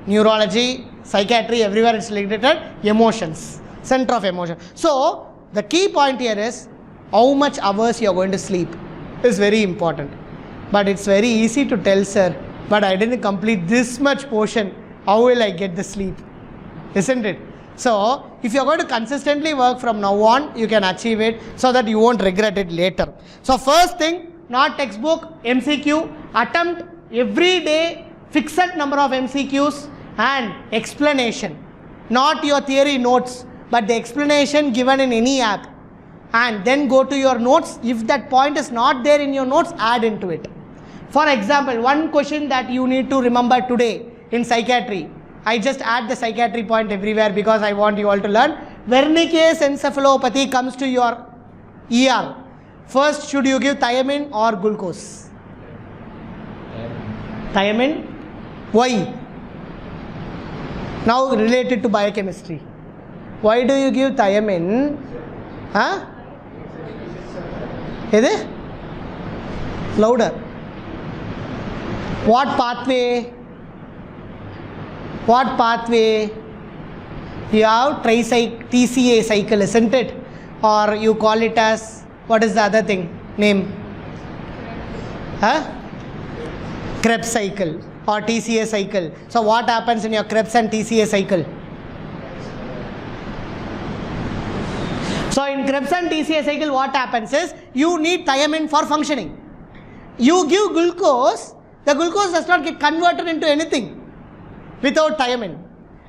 neurology, psychiatry, everywhere it's related. Emotions, center of emotion. So the key point here is how much hours you are going to sleep is very important. But it's very easy to tell, sir, but I didn't complete this much portion. How will I get the sleep? Isn't it? So if you are going to consistently work from now on, you can achieve it so that you won't regret it later. So first thing, not textbook, MCQ, attempt every day, fixed number of MCQs and explanation. Not your theory notes, but the explanation given in any app. And then go to your notes. If that point is not there in your notes, add into it. For example, one question that you need to remember today in psychiatry. I just add the psychiatry point everywhere because I want you all to learn. Wernicke's encephalopathy comes to your ER. First, should you give thiamine or glucose? Thiamine. Why? Now related to biochemistry. Why do you give thiamine? Huh? Is it? Louder. What pathway? What pathway? You have TCA cycle, isn't it? Or you call it as, what is the other thing? Name? Huh? Krebs cycle or TCA cycle. So what happens in your Krebs and TCA cycle? So in Krebs and TCA cycle, what happens is you need thiamine for functioning. You give glucose, the glucose does not get converted into anything without thiamine.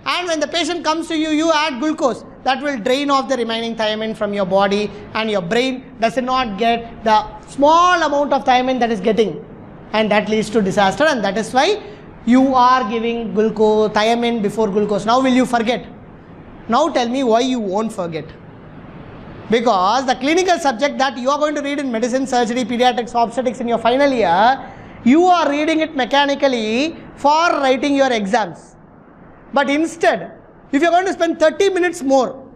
And when the patient comes to you, you add glucose. That will drain off the remaining thiamine from your body, and your brain does not get the small amount of thiamine that is getting, and that leads to disaster. And that is why you are giving glucose, thiamine before glucose. Now will you forget? Now tell me why you won't forget. Because the clinical subject that you are going to read in medicine, surgery, pediatrics, obstetrics in your final year, you are reading it mechanically for writing your exams. But instead, if you are going to spend 30 minutes more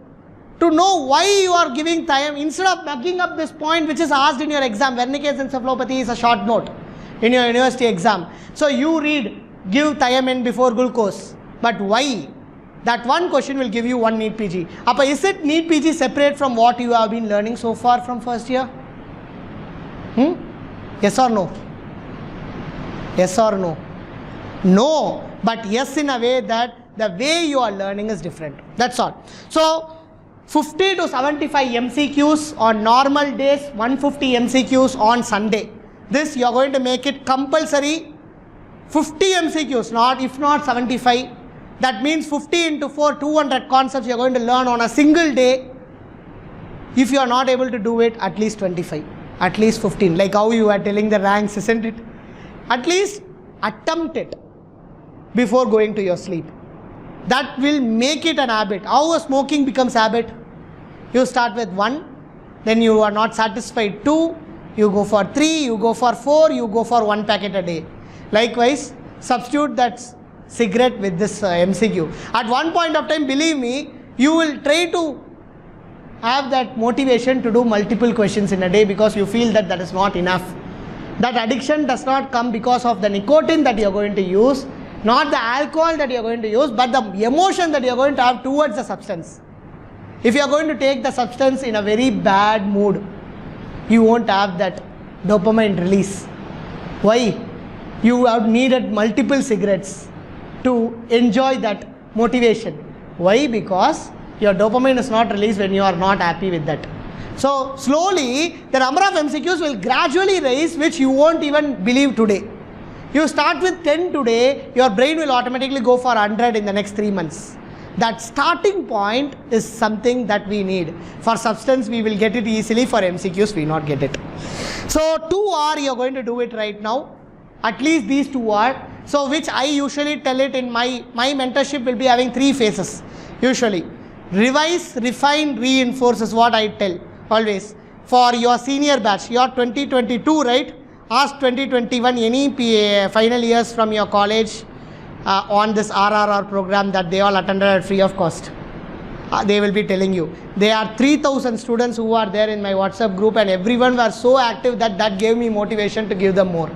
to know why you are giving thiamine, instead of mugging up this point which is asked in your exam, Wernicke's encephalopathy is a short note in your university exam. So you read, give thiamine before glucose. But why? That one question will give you one NEET PG. Appa, is it NEET PG separate from what you have been learning so far from first year? Yes or no? Yes or no? No, but yes in a way that the way you are learning is different. That's all. So 50 to 75 MCQs on normal days, 150 MCQs on Sunday. This you are going to make it compulsory. 50 MCQs, not if not 75. That means 50 into 4, 200 concepts you are going to learn on a single day. If you are not able to do it, at least 25, at least 15. Like how you are telling the ranks, isn't it? At least attempt it before going to your sleep. That will make it an habit. How a smoking becomes habit? You start with 1, then you are not satisfied 2, you go for 3, you go for 4, you go for 1 packet a day. Likewise, substitute that cigarette with this MCQ. At one point of time, believe me, you will try to have that motivation to do multiple questions in a day because you feel that that is not enough. That addiction does not come because of the nicotine that you are going to use, not the alcohol that you are going to use, but the emotion that you are going to have towards the substance. If you are going to take the substance in a very bad mood, you won't have that dopamine release. Why? You have needed multiple cigarettes to enjoy that motivation. Why? Because your dopamine is not released when you are not happy with that. So slowly the number of MCQs will gradually rise, which you won't even believe today. You start with 10 today, your brain will automatically go for 100 in the next 3 months. That starting point is something that we need. For substance, we will get it easily. For MCQs, we not get it. So 2R, you are going to do it right now. At least these 2R. So which I usually tell it in my mentorship will be having 3 phases. Usually. Revise, refine, reinforce is what I tell always. For your senior batch, your 2022, right? Ask 2021 any final years from your college on this RRR program that they all attended at free of cost. They will be telling you. There are 3,000 students who are there in my WhatsApp group, and everyone were so active that gave me motivation to give them more.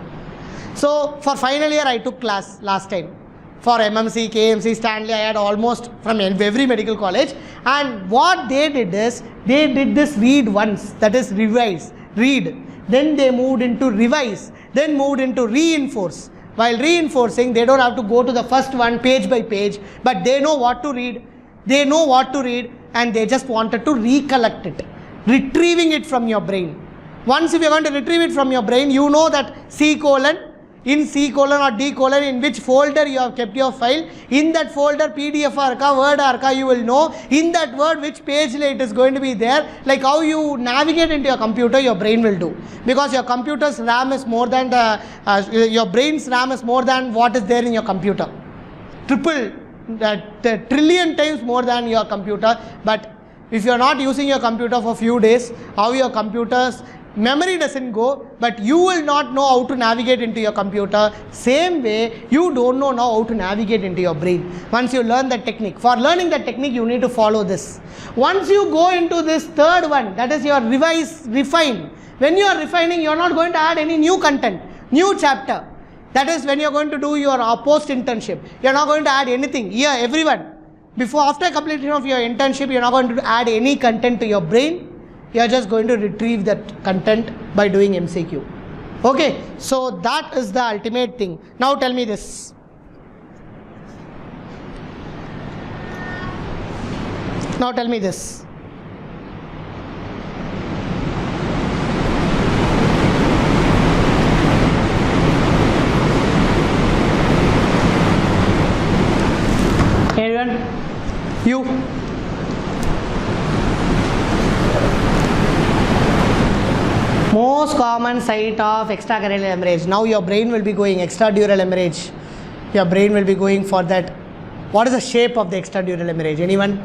So for final year, I took class last time. For MMC, KMC, Stanley, I had almost from every medical college. And what they did is, they did this read once, that is revise, read. Then they moved into revise, then moved into reinforce. While reinforcing, they don't have to go to the first one page by page, but they know what to read. They know what to read, and they just wanted to recollect it, retrieving it from your brain. Once if you're going to retrieve it from your brain, you know that C colon, in C colon or D colon, in which folder you have kept your file. In that folder, PDF arka, Word arka, you will know. In that Word, which page it is going to be there. Like how you navigate into your computer, your brain will do. Because your computer's RAM is more than the, your brain's RAM is more than what is there in your computer. Trillion times more than your computer. But if you are not using your computer for a few days, how your computer's memory doesn't go, but you will not know how to navigate into your computer. Same way, you don't know now how to navigate into your brain. Once you learn the technique. For learning the technique, you need to follow this. Once you go into this third one, that is your revise, refine. When you are refining, you are not going to add any new content, new chapter. That is when you are going to do your post internship. You are not going to add anything. Here, everyone. After completion of your internship, you are not going to add any content to your brain. You are just going to retrieve that content by doing MCQ. Okay, so that is the ultimate thing. Now tell me this. Now tell me this. Anyone? You? Most common site of extracranial hemorrhage. Now your brain will be going extradural hemorrhage. Your brain will be going for that. What is the shape of the extradural hemorrhage? Anyone?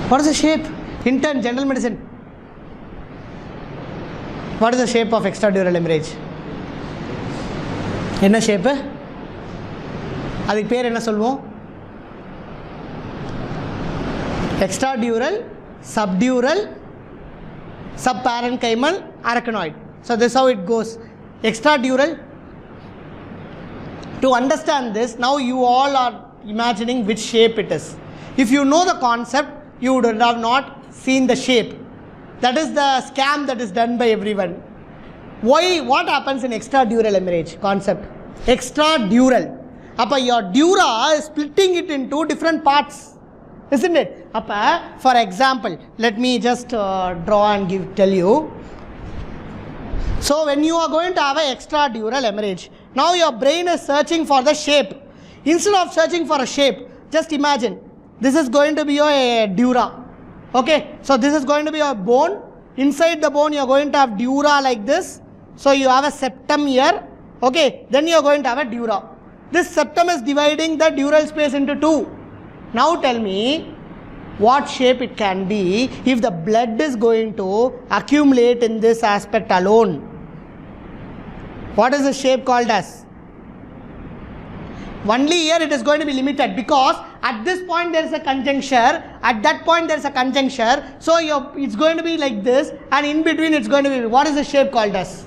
What is the shape? Intern, general medicine. What is the shape of extradural hemorrhage? என்ன shape? அதுக்கு பேர் என்ன சொல்வோம்? Extradural, subdural, subparenchymal, arachnoid. So this is how it goes. Extradural. To understand this, now you all are imagining which shape it is. If you know the concept, you would have not seen the shape. That is the scam that is done by everyone. Why? What happens in extradural hemorrhage concept? Extradural. Appa your dura is splitting it into different parts. Isn't it? Appa, for example, let me just draw and tell you. So when you are going to have an extradural hemorrhage, now your brain is searching for the shape. Instead of searching for a shape, just imagine, this is going to be your dura. Okay, so this is going to be your bone. Inside the bone you are going to have dura like this. So you have a septum here. Okay, then you are going to have a dura. This septum is dividing the dural space into two. Now tell me what shape it can be if the blood is going to accumulate in this aspect alone. What is the shape called as? Only here it is going to be limited because at this point there is a conjuncture, at that point there is a conjuncture, so it's going to be like this, and in between it's going to be, what is the shape called as?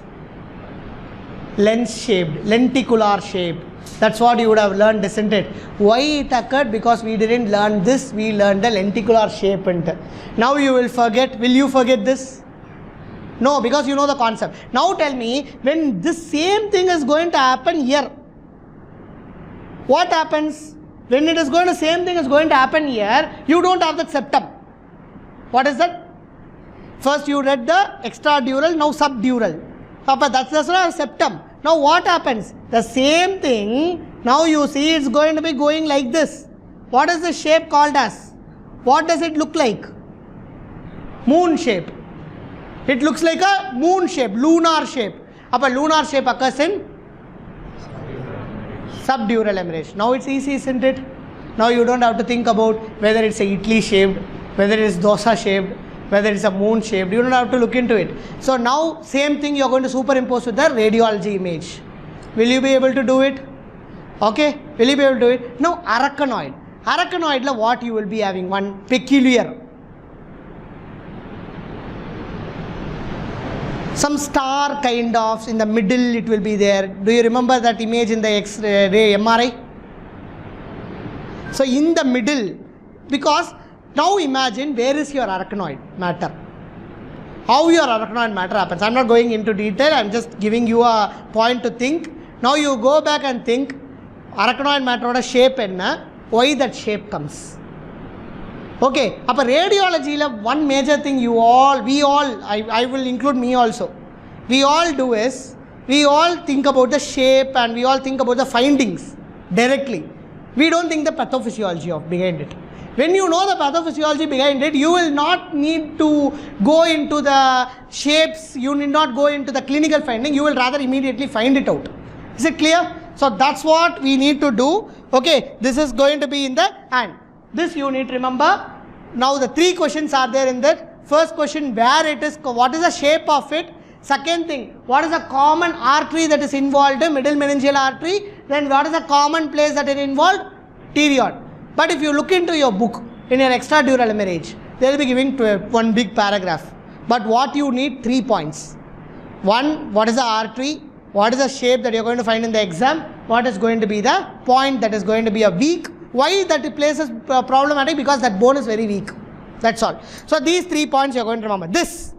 Lens shaped, lenticular shape. That's what you would have learned, isn't it? Why it occurred? Because we didn't learn this, we learned the lenticular shape. Now you will forget. Will you forget this? No, because you know the concept. Now tell me, when this same thing is going to happen here, what happens? When it is going to, same thing is going to happen here, you don't have that septum. What is that? First you read the extradural, now subdural. That's not a septum. Now what happens? The same thing Now you see it's going to be going like this. What is the shape called as? What does it look like? Moon shape. It looks like a moon shape, lunar shape. Upper lunar shape occurs in subdural hemorrhage. Now it's easy, isn't it? Now you don't have to think about whether it's a Italy shaped, whether it is dosa shaped, whether it's a moon shaped. You don't have to look into it. So now same thing you're going to superimpose with the radiology image. Will you be able to do it? Okay, will you be able to do it? Now arachnoid. Arachnoid, what you will be having? One peculiar. Some star kind of, in the middle it will be there. Do you remember that image in the X-ray MRI? So in the middle, because now imagine where is your arachnoid matter. How your arachnoid matter happens. I am not going into detail, I am just giving you a point to think. Now you go back and think, arachnoid matter shape enna, why that shape comes. Okay, upper radiology, one major thing I will include me also. We all do is, we all think about the shape and we all think about the findings directly. We don't think the pathophysiology of behind it. When you know the pathophysiology behind it, you will not need to go into the shapes, you need not go into the clinical finding, you will rather immediately find it out. Is it clear? So that's what we need to do. Okay, this is going to be in the hand. This you need to remember. Now the 3 questions are there in that. First question, where it is, what is the shape of it? Second thing, what is the common artery that is involved, middle meningeal artery? Then what is the common place that is involved? Pteriod. But if you look into your book, in your extradural hemorrhage, they will be giving one big paragraph. But what you need, 3 points. One, what is the artery? What is the shape that you are going to find in the exam? What is going to be the point that is going to be a weak? Why that place is problematic? Because that bone is very weak. That's all. So these 3 points you are going to remember. This.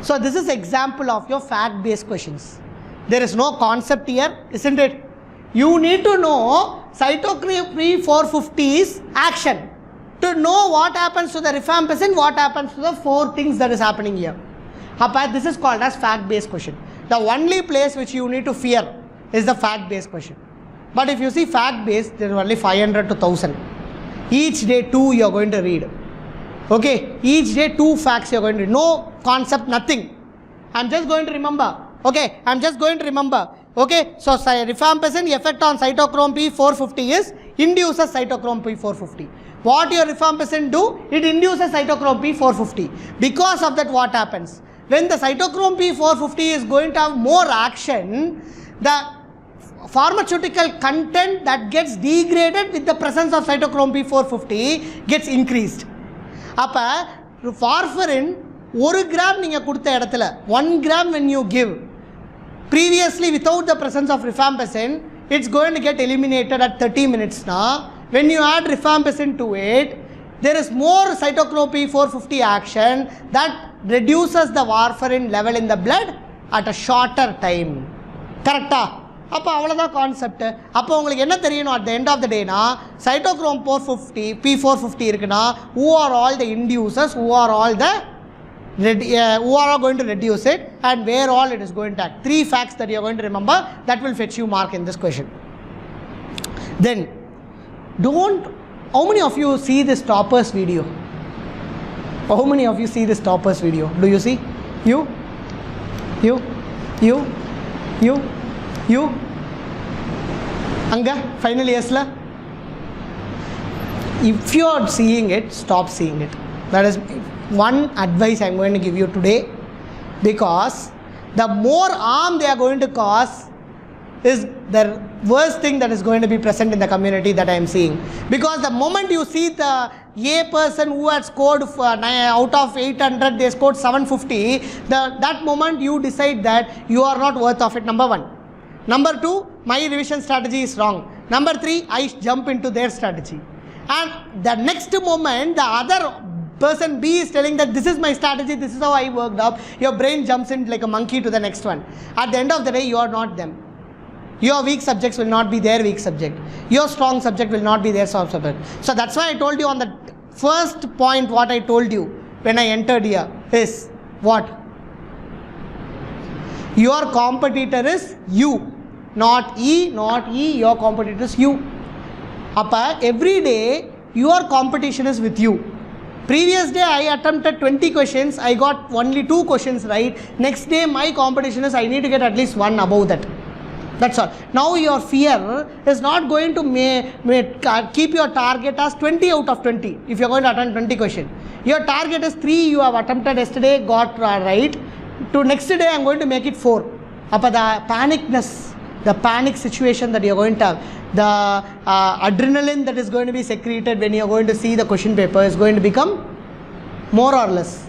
So this is example of your fact-based questions. There is no concept here, isn't it? You need to know cytochrome P450's action. To know what happens to the rifampicin, what happens to the 4 things that is happening here. This is called as fact-based question. The only place which you need to fear is the fact-based question. But if you see fact-based, there is only 500 to 1000. Each day 2 you are going to read. Okay, each day 2 facts you are going to read. No concept, nothing. I am just going to remember. Okay, I am just going to remember. Okay, so rifampicin effect on cytochrome P450 is induces cytochrome P450. What your rifampicin do? It induces cytochrome P450. Because of that, what happens? When the cytochrome P450 is going to have more action, the pharmaceutical content that gets degraded with the presence of cytochrome P450 gets increased. Appa warfarin 1 gram ninga kudutha edathila 1 gram when you give previously without the presence of rifampicin, it's going to get eliminated at 30 minutes now. When you add rifampicin to it, there is more cytochrome P450 action that reduces the warfarin level in the blood at a shorter time. Correcta? அப்போ அவ்வளோதான் concept. அப்போ உங்களுக்கு என்ன தெரியணும் at the end of the day na cytochrome P450 இருக்குன்னா who are all the inducers, who are all going to reduce it and where all it is going to act. 3 facts that you are going to remember that will fetch you mark in this question. Then how many of you see this toppers video? How many of you see this toppers video? Do you see? You? Anga, finally, yes la? If you are seeing it, stop seeing it. That is one advice I am going to give you today, because the more harm they are going to cause is the worst thing that is going to be present in the community that I am seeing. Because the moment you see the A person who had scored out of 800, they scored 750, that moment you decide that you are not worth of it, number 1. Number 2, my revision strategy is wrong. Number 3, I jump into their strategy. And the next moment, the other person B is telling that this is my strategy, this is how I worked up. Your brain jumps in like a monkey to the next one. At the end of the day, you are not them. Your weak subjects will not be their weak subject. Your strong subject will not be their strong subject. So that's why I told you on the first point, what I told you when I entered here is what? Your competitor is you. not E, your competitor is you. Appa, every day your competition is with you. Previous day I attempted 20 questions, I got only 2 questions right. Next day my competition is I need to get at least 1 above that. That's all. Now your fear is not going to keep your target as 20 out of 20 if you are going to attempt 20 questions. Your target is 3 you have attempted yesterday, got right. To next day I am going to make it 4. Appa the panicness, the panic situation that you are going to have, the adrenaline that is going to be secreted when you are going to see the question paper is going to become more or less.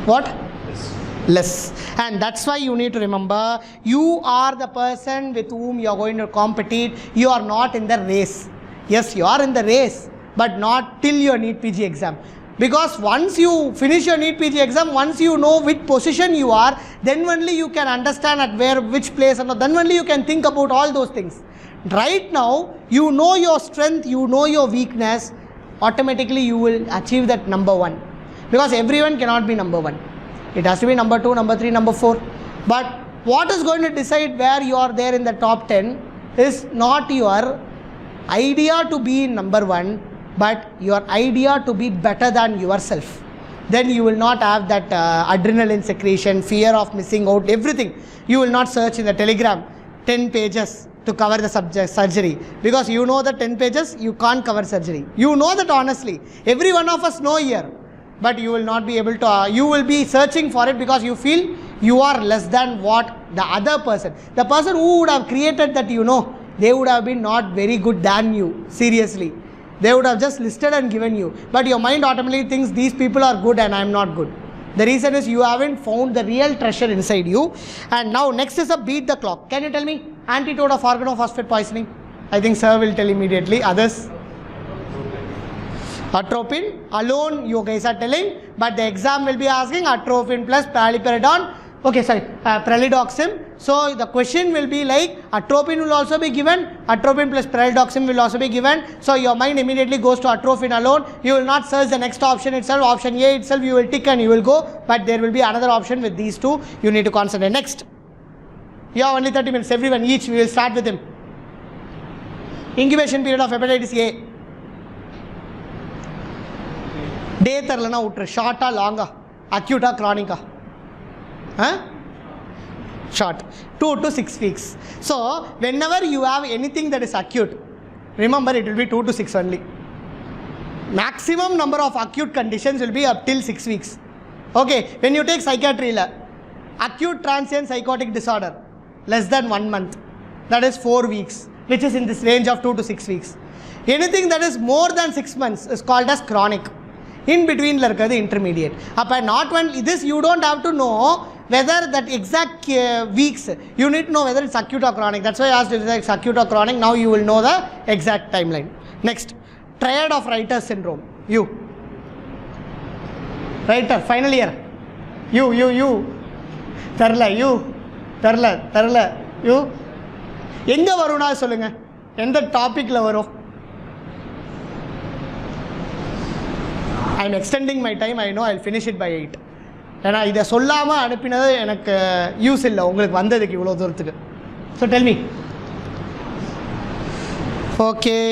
What? Less. And that's why you need to remember, you are the person with whom you are going to compete. You are not in the race. Yes, you are in the race, but not till your NEET PG exam. Because once you finish your NEET PG exam, once you know which position you are, then only you can understand at which place, and then only you can think about all those things. Right now, you know your strength, you know your weakness, automatically you will achieve that number 1. Because everyone cannot be number 1. It has to be number 2, number 3, number 4. But what is going to decide where you are there in the top 10 is not your idea to be number 1, but your idea to be better than yourself. Then you will not have that adrenaline secretion, fear of missing out, everything. You will not search in the Telegram 10 pages to cover the subject surgery, because you know that 10 pages you can't cover surgery. You know that honestly. Every one of us know here. But you will not be able to, you will be searching for it because you feel you are less than what the other person. The person who would have created that, you know, they would have been not very good than you, seriously. They would have just listed and given you. But your mind automatically thinks these people are good and I am not good. The reason is you haven't found the real treasure inside you. And now next is a beat the clock. Can you tell me antidote of organophosphate poisoning? I think sir will tell immediately. Others? Atropine alone you guys are telling, but the exam will be asking atropine plus paliperidone. Okay, sorry, pralidoxim. So the question will be like atropine will also be given, atropine plus pralidoxim will also be given. So your mind immediately goes to atropine alone. You will not search the next option itself. Option A itself you will tick and you will go, but there will be another option with these two. You need to concentrate. Next, you have only 30 minutes. Everyone each. We will start with him. Incubation period of hepatitis A. Day தரலனா விட்டுரு, ஷார்ட்டா லாங்கா, அக்யூட்டா கிரானிக்கா? Short, 2 to 6 weeks. So whenever you have anything that is acute, remember it will be 2 to 6 only. Maximum number of acute conditions will be up till 6 weeks. Okay, when you take psychiatry, acute transient psychotic disorder, less than 1 month, that is 4 weeks, which is in this range of 2 to 6 weeks. Anything that is more than 6 months is called as chronic. In between the intermediate. Not only this, you don't have to know whether that exact weeks, you need to know whether it's acute or chronic. That's why I asked if it's acute or chronic. Now you will know the exact timeline. Next, triad of writer syndrome. You. Writer, final year. You. Tarla, you. Tarla, you. Enga varuna solunga. Endha topic la varo. I am extending my time. I know I will finish it by 8. And I இதை சொல்லாமல் அனுப்பினது எனக்கு use இல்லை, உங்களுக்கு வந்ததுக்கு இவ்வளோ தூரத்துக்கு. So tell me. Okay.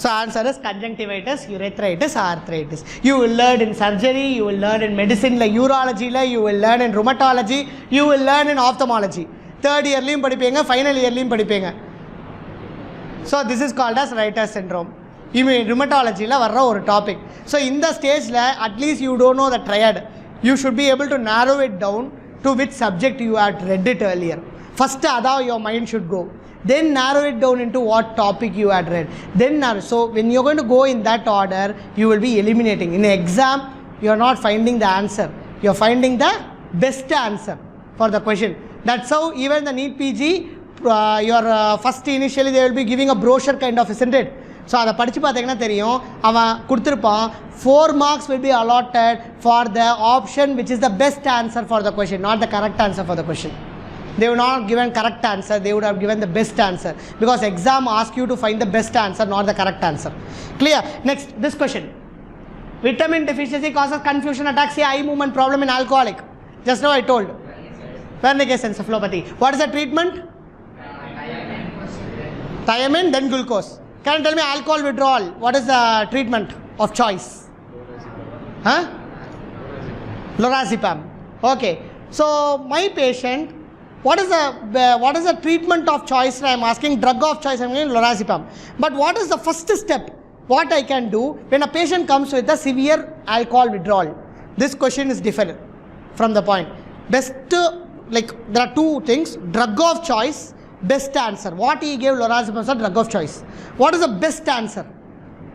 So answer is conjunctivitis, urethritis, arthritis. You will learn in surgery, you will learn in medicine, like urology, you will learn in rheumatology, you will learn in ophthalmology. Third yearலையும் படிப்பீங்க, final yearலையும் படிப்பீங்க. So this is called as writer syndrome. Rheumatology la varra ஒரு topic. So in the stage la, at least you don't know the triad. You should be able to narrow it down to which subject you had read it earlier. First adha your mind should go. Then narrow it down into what topic you had read. Then narrow. So when you're going to go in that order, you will be eliminating. In an exam, you are not finding the answer. You are finding the best answer for the question. That's how even the NEET PG, first initially they will be giving a brochure kind of, isn't it? So அதை படித்து பார்த்தீங்கன்னா தெரியும், அவன் கொடுத்துருப்பான் 4 marks will be allotted for the option which is the best answer for the question, not the correct answer for the question. They would not given correct answer, they would have given the best answer, because exam asks you to find the best answer, not the correct answer. Clear? Next, this question. Vitamin deficiency causes confusion, ataxia, eye movement problem in alcoholic. Just now I told. Wernicke's encephalopathy. What is the treatment? Thiamine, then glucose. Can you tell me alcohol withdrawal? What is the treatment of choice? Huh? Lorazepam. Okay. So my patient, what is the treatment of choice? I am asking drug of choice. I am saying lorazepam. But what is the first step? What I can do when a patient comes with a severe alcohol withdrawal? This question is different from the point. Best, like there are two things: drug of choice, best answer. What he gave lorazepam as a drug of choice. What is the best answer?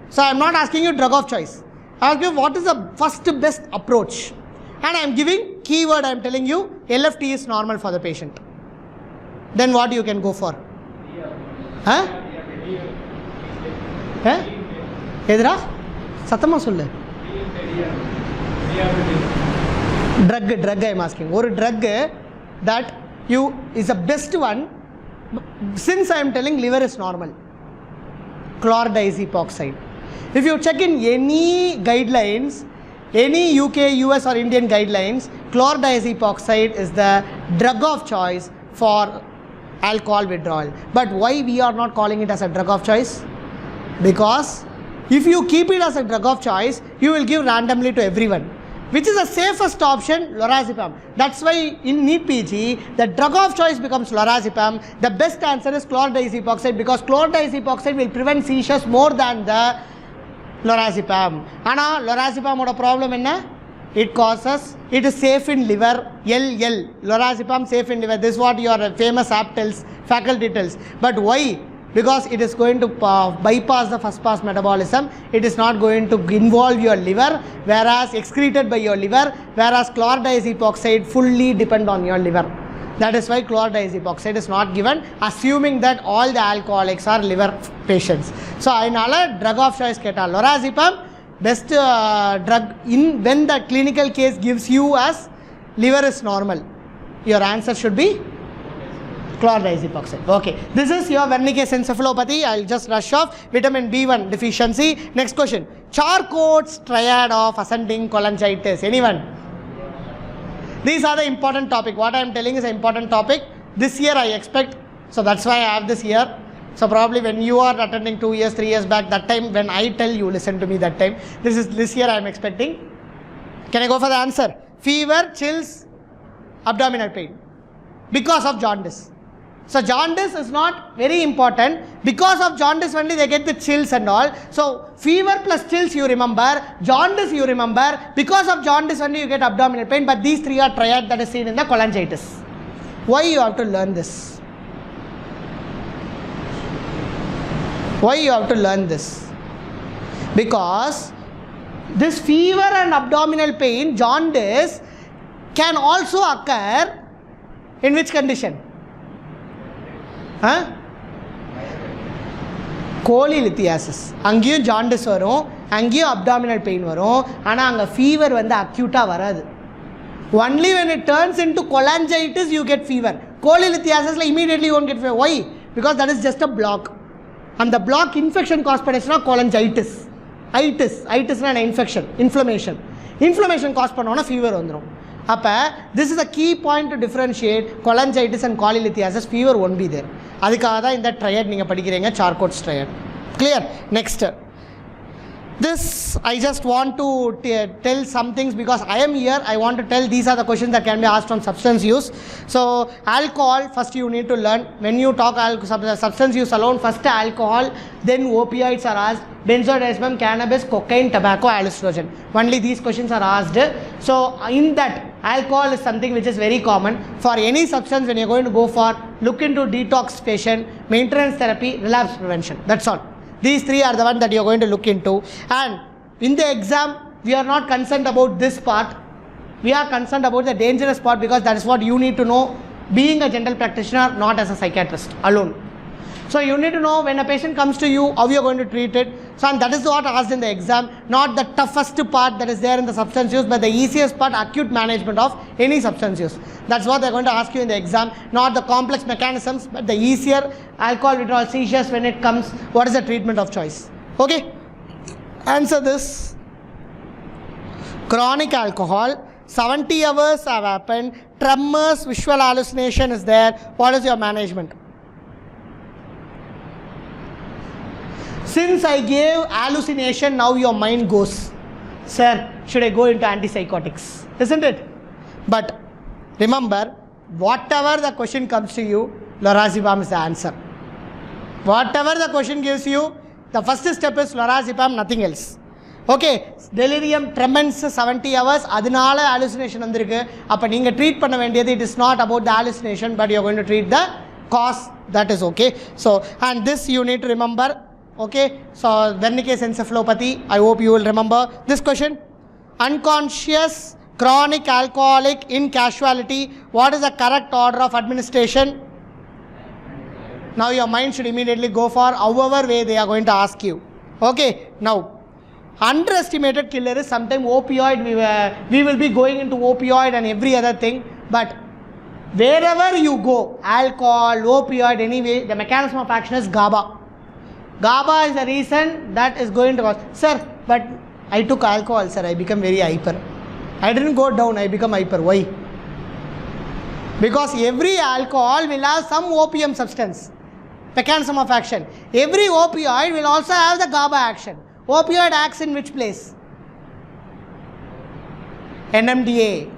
So I am not asking you drug of choice. I ask you what is the first best approach. And I am giving keyword, I am telling you LFT is normal for the patient. Then what you can go for? Huh? Huh? Edra? Satama sulle. Drug I am asking. Or drug that you is the best one. Since I am telling liver is normal. Chlordiazepoxide. If you check in any guidelines, any UK, US or Indian guidelines, chlordiazepoxide is the drug of choice for alcohol withdrawal. But why we are not calling it as a drug of choice? Because if you keep it as a drug of choice, you will give randomly to everyone. Which is the safest option? Lorazepam. That's why in NEET PG, the drug of choice becomes lorazepam. The best answer is chlordiazepoxide because chlordiazepoxide will prevent seizures more than the lorazepam. Ana lorazepam oda problem enna? It causes, it is safe in liver, LL. Lorazepam safe in liver. This is what your famous app tells, faculty tells. But why? Because it is going to bypass the first pass metabolism. It is not going to involve your liver, whereas excreted by your liver, whereas chlordiazepoxide fully depend on your liver. That is why chlordiazepoxide is not given, assuming that all the alcoholics are liver patients. So, I drug of choice keta lorazepam, best drug in when the clinical case gives you as liver is normal. Your answer should be chlordiazepoxide. Okay. This is your Wernicke's encephalopathy. I will just rush off. Vitamin B1 deficiency. Next question. Charcot's triad of ascending cholangitis. Anyone? These are the important topic. What I am telling is an important topic. This year I expect. So that's why I have this year. So probably when you are attending 2 years, 3 years back, that time when I tell you, listen to me that time. This year I am expecting. Can I go for the answer? Fever, chills, abdominal pain. Because of jaundice. So jaundice is not very important. Because of jaundice only they get the chills and all. So fever plus chills you remember, jaundice you remember. Because of jaundice only you get abdominal pain. But these three are triad that is seen in the cholangitis. Why you have to learn this? Why you have to learn this? Because this fever and abdominal pain, jaundice, can also occur in which condition? Huh? Cholelithiasis. அங்கேயும் jaundice வரும், அங்கேயும் abdominal pain வரும், ஆனால் அங்கே fever வந்து acute-ஆ வராது. Only when it turns into cholangitis you get fever. Cholelithiasis immediately you won't get fever. Why? Because that is just a block. And the block infection cause பண்ணச்சுனா cholangitis. Itis is an infection, inflammation. Inflammation cause பண்ணோன்னா fever வந்துரும். அப்போ this is a key point to differentiate cholangitis and cholelithiasis. Fever won't be there. அதுக்காக தான் இந்த triad நீங்கள் படிக்கிறீங்க, Charcot's triad. Clear? Next. This I just want to tell some things because I am here. I want to tell these are the questions that can be asked on substance use. So alcohol, first you need to learn. When you talk substance use alone, first alcohol, then opioids are asked, benzodiazepam, cannabis, cocaine, tobacco, hallucinogen. Only these questions are asked. So in that, alcohol is something which is very common. For any substance when you are going to go for, look into detoxification, maintenance therapy, relapse prevention. That's all. These three are the ones that you are going to look into. And in the exam, we are not concerned about this part. We are concerned about the dangerous part because that is what you need to know being a general practitioner, not as a psychiatrist alone. So you need to know when a patient comes to you, how you are going to treat it. So and that is what asked in the exam, not the toughest part that is there in the substance use, but the easiest part, acute management of any substance use. That's what they are going to ask you in the exam, not the complex mechanisms, but the easier alcohol withdrawal seizures when it comes, what is the treatment of choice. Okay, answer this. Chronic alcohol, 70 hours have happened, tremors, visual hallucination is there. What is your management? Since I gave hallucination, now your mind goes, sir, should I go into antipsychotics? Isn't it? But remember, whatever the question comes to you, lorazepam is the answer. Whatever the question gives you, the first step is lorazepam, nothing else. Okay, delirium tremens 70 hours, adinala hallucination vandirukku. Appa neenga treat panna vendiyadhu, it is not about the hallucination, but you are going to treat the cause. That is okay. So, and this you need to remember. Okay, so Wernicke's encephalopathy, I hope you will remember this question. Unconscious chronic alcoholic in casualty, what is the correct order of administration? Now your mind should immediately go for however way they are going to ask you. Okay, now underestimated killer is sometimes opioid. We will be going into opioid and every other thing, but wherever you go, alcohol, opioid, anyway, the mechanism of action is GABA. GABA is the reason that is going to cause. Sir, but I took alcohol, sir, I become very hyper. I didn't go down, I become hyper. Why? Because every alcohol will have some opium substance, mechanism of action. Every opioid will also have the GABA action. Opioid acts in which place? NMDA,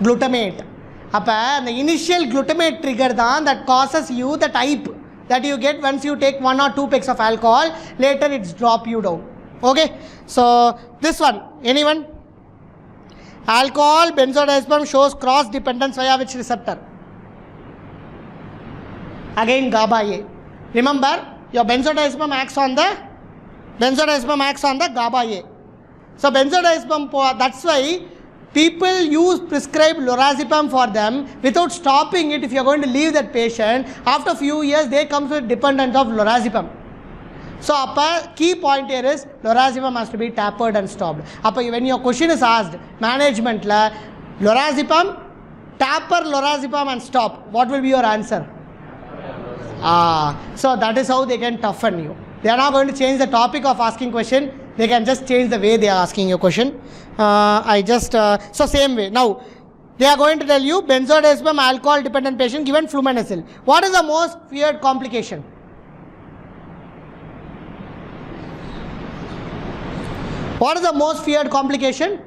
glutamate. The initial glutamate trigger that causes you the type that you get once you take 1 or 2 pecks of alcohol. Later it's drop you down. Okay, so this one, anyone? Alcohol, benzodiazepam shows cross dependence via which receptor? Again GABA A. Remember, your benzodiazepam acts on the GABA A. So benzodiazepam, that's why people prescribe lorazepam for them without stopping it. If you are going to leave that patient, after few years they come with dependence of lorazepam. So key point here is lorazepam has to be tapered and stopped. When your question is asked, management la lorazepam, taper lorazepam and stop, what will be your answer? So that is how they can toughen you. They are not going to change the topic of asking question. They can just change the way they are asking your question. So same way. Now, they are going to tell you benzodiazepam alcohol dependent patient given flumazenil. What is the most feared complication? What is the most feared complication?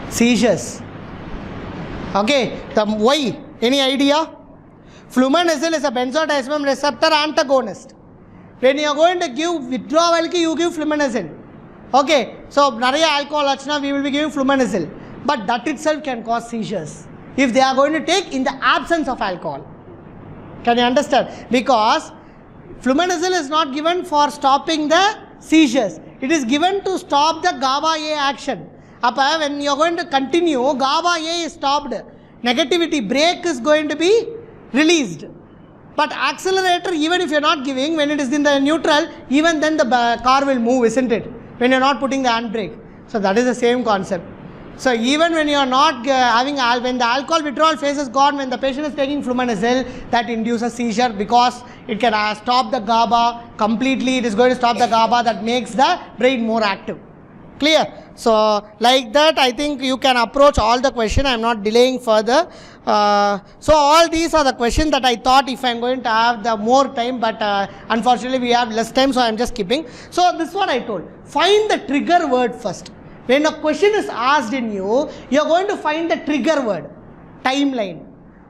Seizures. Okay, why? Any idea? Flumazenil is a benzodiazepam receptor antagonist. When you are going to give withdrawal, you give flumazenil. Okay, so nariya alcohol achna, we will be giving flumazenil. But that itself can cause seizures if they are going to take in the absence of alcohol. Can you understand? Because flumazenil is not given for stopping the seizures. It is given to stop the GABA A action. When you are going to continue, GABA A is stopped. Negativity brake is going to be released. But accelerator, even if you are not giving, when it is in the neutral, even then the car will move, isn't it? When you are not putting the handbrake. So that is the same concept. So even when you are not when the alcohol withdrawal phase is gone, when the patient is taking flumazenil, that induces seizure because it can stop the GABA completely. It is going to stop the GABA that makes the brain more active. Clear? So like that, I think you can approach all the question. I am not delaying further. So all these are the questions that I thought if I am going to have the more time, but unfortunately we have less time, so I am just skipping. So this one I told. Find the trigger word first. When a question is asked in you, you are going to find the trigger word, timeline,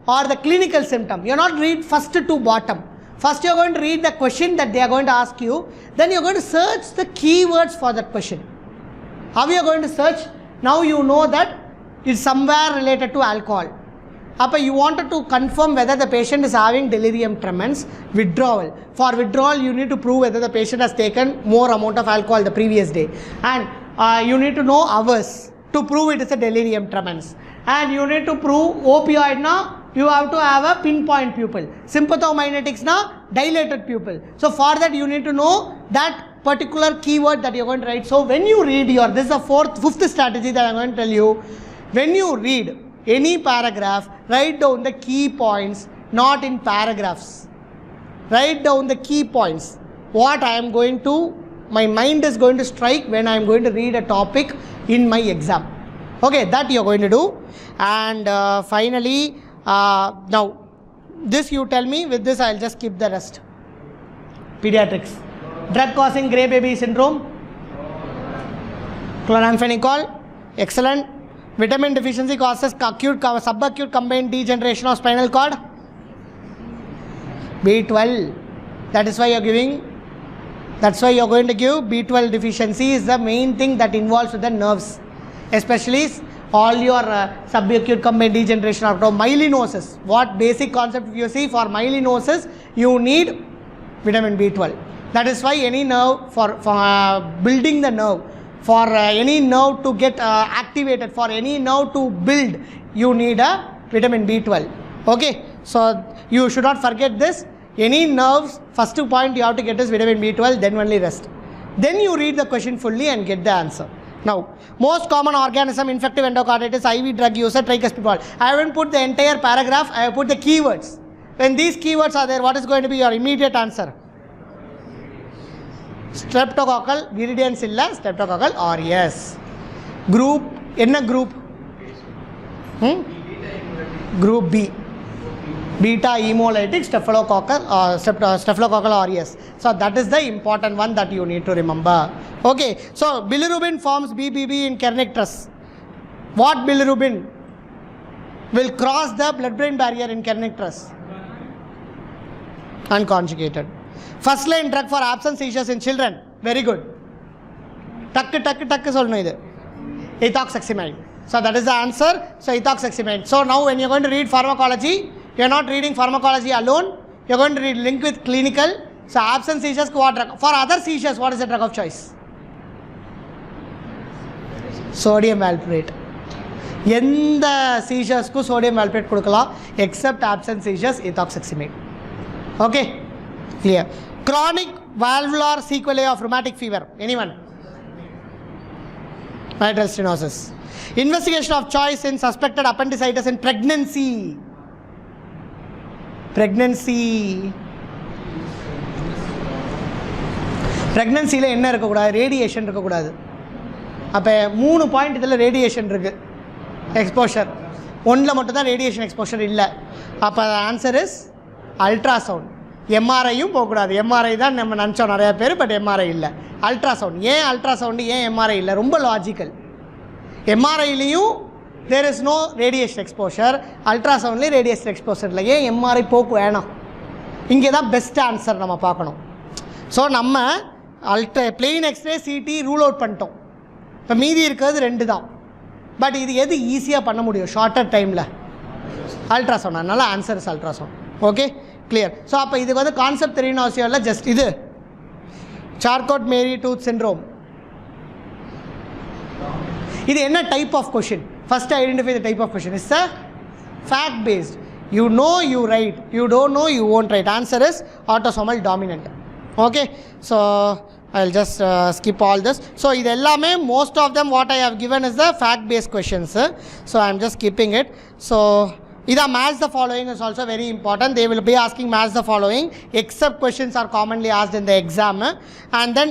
or the clinical symptom. You are not read first to bottom. First you are going to read the question that they are going to ask you. Then you are going to search the keywords for that question. How you are going to search? Now you know that it's somewhere related to alcohol. You wanted to confirm whether the patient is having delirium tremens, withdrawal. For withdrawal, you need to prove whether the patient has taken more amount of alcohol the previous day. And you need to know hours to prove it is a delirium tremens. And you need to prove opioid now, you have to have a pinpoint pupil. Sympathomimetics now, dilated pupil. So for that you need to know that particular keyword that you are going to write. So when you read this is the fifth strategy that I am going to tell you. When you read any paragraph, write down the key points, not in paragraphs. Write down the key points. What I am going to, my mind is going to strike when I am going to read a topic in my exam. Okay, that you are going to do. And finally, now this you tell me, with this I will just skip the rest. Pediatrics. Drug causing grey baby syndrome. Chloramphenicol. Excellent. Vitamin deficiency causes acute, subacute combined degeneration of spinal cord. B12. That is why you are giving. That's why you are going to give B12 deficiency is the main thing that involves with the nerves, especially all your subacute combined degeneration of myelinosis. What basic concept you see for myelinosis, you need vitamin B12. That is why any nerve for building the nerve, for any nerve to get activated, for any nerve to build, you need a vitamin B12. Okay, so you should not forget this. Any nerves, first point you have to get is vitamin B12, then only rest. Then you read the question fully and get the answer. Now, most common organism, infective endocarditis, IV drug user, tricuspid valve. I haven't put the entire paragraph, I have put the keywords. When these keywords are there, what is going to be your immediate answer? Streptococcal, viridiancilla, streptococcal aureus. Group, enna group? Group B. Beta hemolytic staphylococcus aureus. So that is the important one that you need to remember. Okay, so bilirubin forms BBB in kernicterus. What bilirubin will cross the blood-brain barrier in kernicterus? Unconjugated. First line drug for absence seizures in children. Very good. Tuck solnu idu. Ethoxyximide. So that is the answer. So ethoxyximide. So now when you are going to read pharmacology, you are not reading pharmacology alone. You are going to read link with clinical. So absence seizures, what drug? For other seizures, what is the drug of choice? Sodium valproate. Yenda seizures ku sodium valproate kudukala except absence seizures, ethoxyximide. Okay, clear. Chronic valvular sequelae of rheumatic fever. Anyone? Mitral stenosis. Investigation of choice in suspected appendicitis in pregnancy. Pregnancy என்ன இருக்கக்கூடாது? Radiation இருக்கக்கூடாது. அப்போ 3 point இதில் radiation இருக்குது. Exposure ஒன்றில் மட்டும்தான் radiation exposure இல்லை. அப்போ ஆன்சர் இஸ் அல்ட்ராசவுண்ட். எம்ஆர்ஐயும் போகக்கூடாது. எம்ஆர்ஐ தான் நம்ம நினச்சோம் நிறையா பேர், பட் எம்ஆர்ஐ இல்லை. அல்ட்ராசவுண்ட். ஏன் அல்ட்ராசவுண்டு, ஏன் எம்ஆர்ஐ இல்லை? ரொம்ப லாஜிக்கல். எம்ஆர்ஐலையும் there is no radiation exposure, அல்ட்ராசவுண்ட்லேயும் ரேடியேஷன் எக்ஸ்போஷர் இல்லை. ஏன் எம்ஆர்ஐ போக்கு வேணாம்? இங்கே தான் பெஸ்ட் ஆன்சர் நம்ம பார்க்கணும். ஸோ நம்ம plain X-ray CT rule out பண்ணிட்டோம். இப்போ மீதி இருக்கிறது 2 தான். பட் இது எது ஈஸியாக பண்ண முடியும் ஷார்ட்டர் டைமில்? அல்ட்ராசவுண்ட். அதனால் answer is ultrasound. Okay, clear. So அப்போ இதுக்கு வந்து கான்செப்ட் தெரியணும் அவசியம் இல்லை. ஜஸ்ட் இது சார்கோட் மேரி டூத் சிண்ட்ரோம். இது என்ன type of question? First identify the type of question. It's a fact based. You know, you write. You don't know, you won't write. Answer is autosomal dominant. Okay, so I'll just skip all this. So idellame most of them what I have given is the fact based questions. So I'm just skipping it. So either match the following is also very important. They will be asking match the following except questions are commonly asked in the exam. And then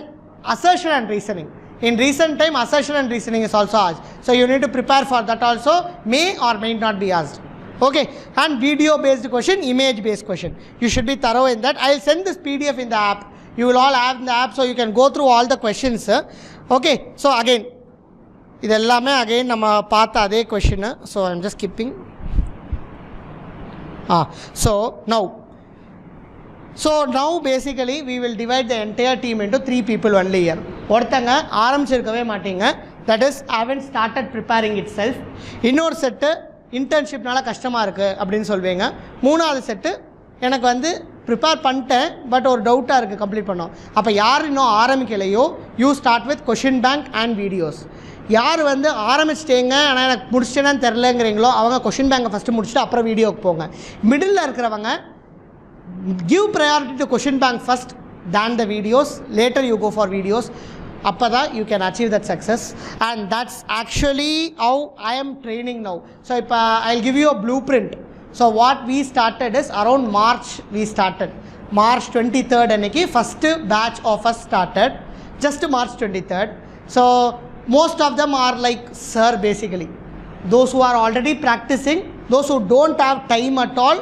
assertion and reasoning. In recent time, assertion and reasoning is also asked. So you need to prepare for that also. May or may not be asked. Okay. And video based question, image based question. You should be thorough in that. I'll send this PDF in the app. You will all have in the app, so you can go through all the questions. Okay. So again, idellame again nama paatha adhe question. So I'm just skipping. So now basically we will divide the entire team into 3 people only here. ஒருத்தங்க ஆரம்பிச்சிருக்கவே மாட்டீங்க, that is haven't started preparing itself. இன்னொரு set இன்டர்ன்ஷிப்னால கஷ்டமாக இருக்குது அப்படின்னு சொல்வீங்க. 3வது set எனக்கு வந்து ப்ரிப்பேர் பண்ணிட்டேன் பட் ஒரு டவுட்டாக இருக்குது கம்ப்ளீட் பண்ணோம். அப்போ யார் இன்னும் ஆரம்பிக்கலையோ you start with question bank and videos. யார் வந்து ஆரம்பிச்சிட்டேங்க ஆனால் எனக்கு முடிச்சிட்டேன்னு தெரிலங்கிறீங்களோ அவங்க கொஷின் பேங்கை ஃபஸ்ட்டு முடிச்சுட்டு அப்புறம் வீடியோவுக்கு போங்க. மிடில் இருக்கிறவங்க give priority to question bank first than the videos. Later you go for videos. Appada you can achieve that success, and that's actually how I am training now. So if I'll give you a blueprint. So what we started is around March. We started March 23rd aniki first batch of us started, just March 23rd. So most of them are like sir, basically those who are already practicing, those who don't have time at all,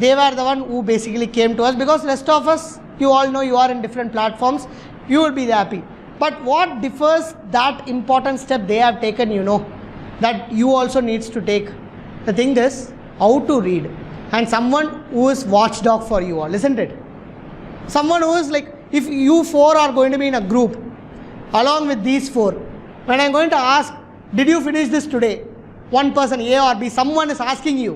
they were the one who basically came to us, because rest of us you all know you are in different platforms, you will be happy. But what differs that important step they have taken, you know, that you also needs to take? The thing is, how to read. And someone who is watchdog for you all, isn't it? Someone who is like, if you four are going to be in a group, along with these four, when I'm going to ask, did you finish this today? One person, A or B, someone is asking you.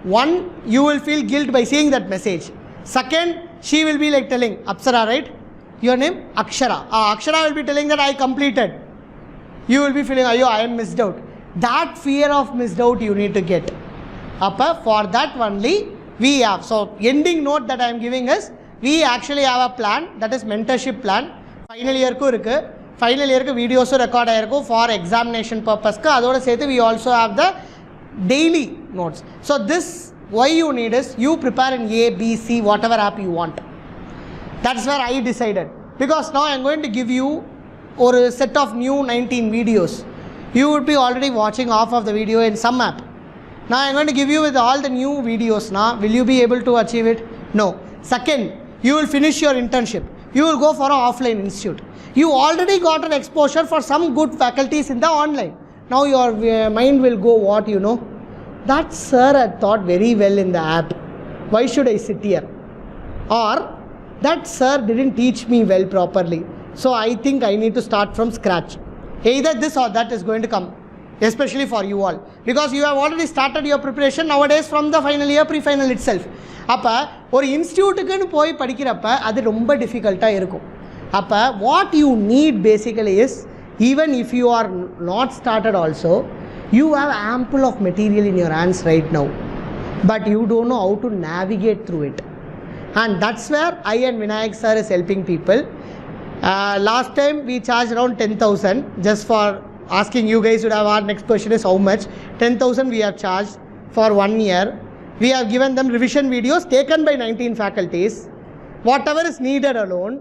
One, you will feel guilt by seeing that message. Second, she will be like telling, Apsara, right? Your name? Akshara. Akshara will be telling that I completed. You will be feeling, ayo, I am missed out. That fear of missed out you need to get. For that only we have. So, ending note that I am giving is, we actually have a plan, that is mentorship plan. Final year ku irukku. Final year ku videos record ayirukku for examination purpose ku. Adoda sethu we also have the daily notes. So, this why you need is, you prepare in A, B, C, whatever app you want. That's where I decided. Because now I am going to give you a set of new 19 videos. You would be already watching half of the video in some app. Now I am going to give you with all the new videos. Now, will you be able to achieve it? No. Second, you will finish your internship. You will go for an offline institute. You already got an exposure for some good faculties in the online. Now your mind will go, what you know? That sir had taught very well in the app. Why should I sit here? Or that sir didn't teach me well properly. So I think I need to start from scratch. Either this or that is going to come. Especially for you all. Because you have already started your preparation nowadays from the final year, pre-final itself. ஒரு இன்ஸ்டியூட்டுக்குன்னு போய் படிக்கிறப்ப அது ரொம்ப டிஃபிகல்ட்டாக இருக்கும். What you need basically is, even if you are not started also, you have ample of material in your hands right now. But you don't know how to navigate through it. And that's where I and Vinayak sir is helping people. Last time we charged around 10,000 just for asking you guys to have our next question is how much. 10,000 we have charged for 1 year. We have given them revision videos taken by 19 faculties, whatever is needed alone.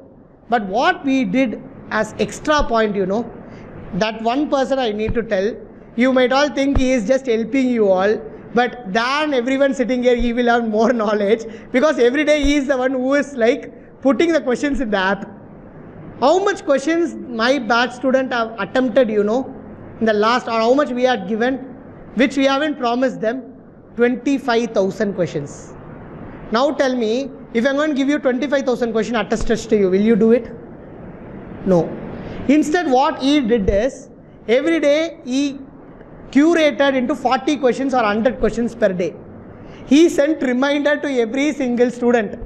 But what we did as extra point, you know, that one person I need to tell, you might all think he is just helping you all, but than everyone sitting here, he will have more knowledge, because every day he is the one who is like putting the questions in the app. How much questions my batch student have attempted, you know, in the last, or how much we had given, which we haven't promised them? 25,000 questions. Now tell me, if I am going to give you 25,000 questions attested to you, will you do it? No. Instead, what he did is, every day he curated into 40 questions or 100 questions per day. He sent reminder to every single student.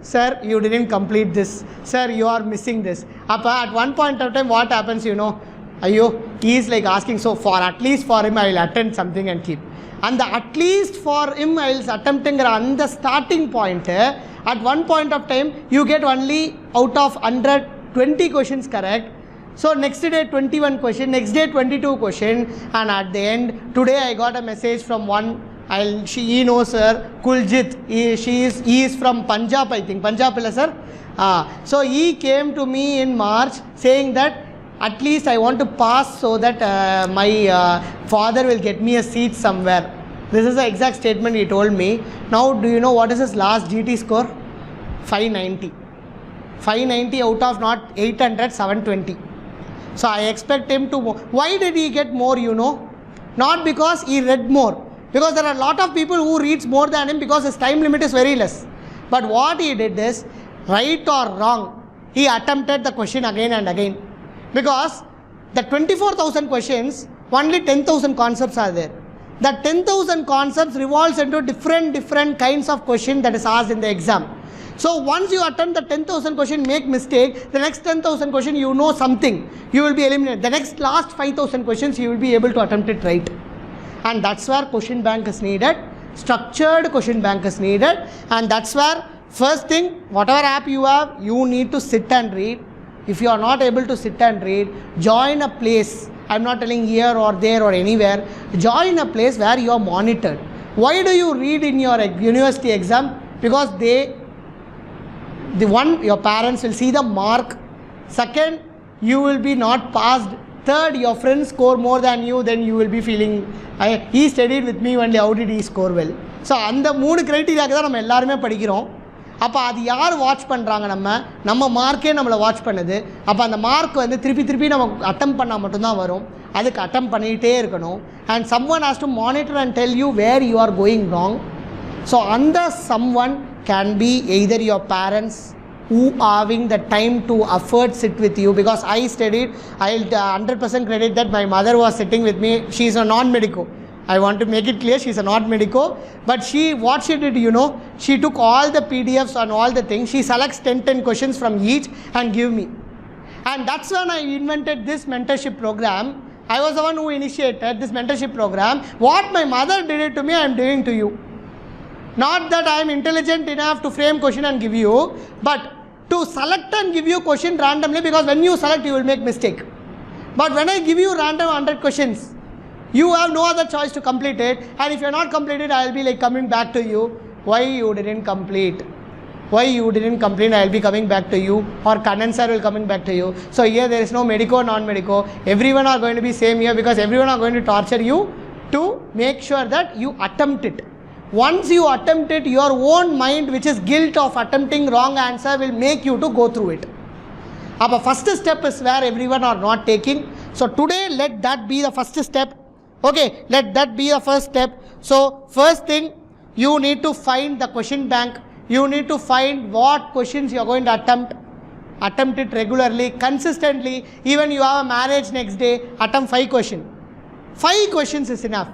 Sir, you didn't complete this. Sir, you are missing this. At one point of time, what happens, you know? He is like asking, so for at least for him, I will attend something and keep. And the at least for him, I will attempting on the starting point. At one point of time, you get only out of 100, 20 questions correct. So next day 21 question, next day 22 question, and at the end, today I got a message from one, he knows her, Kuljit, he is from Punjab, I think, Punjab illa sir. So he came to me in March saying that at least I want to pass so that my father will get me a seat somewhere. This is the exact statement he told me. Now do you know what is his last GT score? 590. 590 out of not 800, 720. So I expect him to more. Why did he get more, you know? Not because he read more. Because there are a lot of people who reads more than him because his time limit is very less. But what he did is, right or wrong, he attempted the question again and again. Because the 24,000 questions, only 10,000 concepts are there. The 10,000 concepts revolves into different kinds of question that is asked in the exam. So once you attempt the 10,000 question, make mistake, the next 10,000 question you know something, you will be eliminated. The next last 5,000 questions you will be able to attempt it right. And that's where question bank is needed, structured question bank is needed, and that's where first thing, whatever app you have, you need to sit and read. If you are not able to sit and read, join a place. I am not telling here or there or anywhere. Join a place where you are monitored. Why do you read in your university exam? Because your parents will see the mark. Second, you will be not passed. Third, your friends score more than you, then you will be feeling, he studied with me only, how did he score well? So, அந்த 3 criteria தான் நம்ம எல்லாருமே படிக்கிறோம். அப்போ அது யார் watch பண்ணுறாங்க? நம்ம மார்க்கே நம்மளை வாட்ச் பண்ணுது. அப்போ அந்த மார்க் வந்து திருப்பி நம்ம அட்டம் பண்ணால் மட்டும்தான் வரும். அதுக்கு அட்டம் பண்ணிகிட்டே இருக்கணும். And someone has to monitor and tell you where you are going wrong. So அந்த someone can be either your parents who are having the time to afford sit with you, because I studied, I'll 100% credit that my mother was sitting with me. She is a non-medico. I want to make it clear, she is a non-medico, but what she did, she took all the PDFs and all the things. She selects 10 questions from each and give me. And that's when I invented this mentorship program. I was the one who initiated this mentorship program. What my mother did it to me, I am doing to you. Not that I am intelligent enough to frame question and give you, but to select and give you question randomly, because when you select you will make mistake. But when I give you random 100 questions, you have no other choice to complete it, and if you are not completed, I will be like coming back to you. Why you didn't complete? Why you didn't complete? I will be coming back to you, or Kannan sir will coming back to you. So here there is no medico, non-medico. Everyone are going to be same here, because everyone are going to torture you to make sure that you attempt it. Once you attempt it, your own mind, which is guilt of attempting wrong answer, will make you to go through it. Our first step is where everyone are not taking. So today, let that be the first step. Okay, let that be the first step. So first thing, you need to find the question bank. You need to find what questions you are going to attempt it regularly, consistently. Even you have a marriage next day, attempt 5 questions. 5 questions is enough.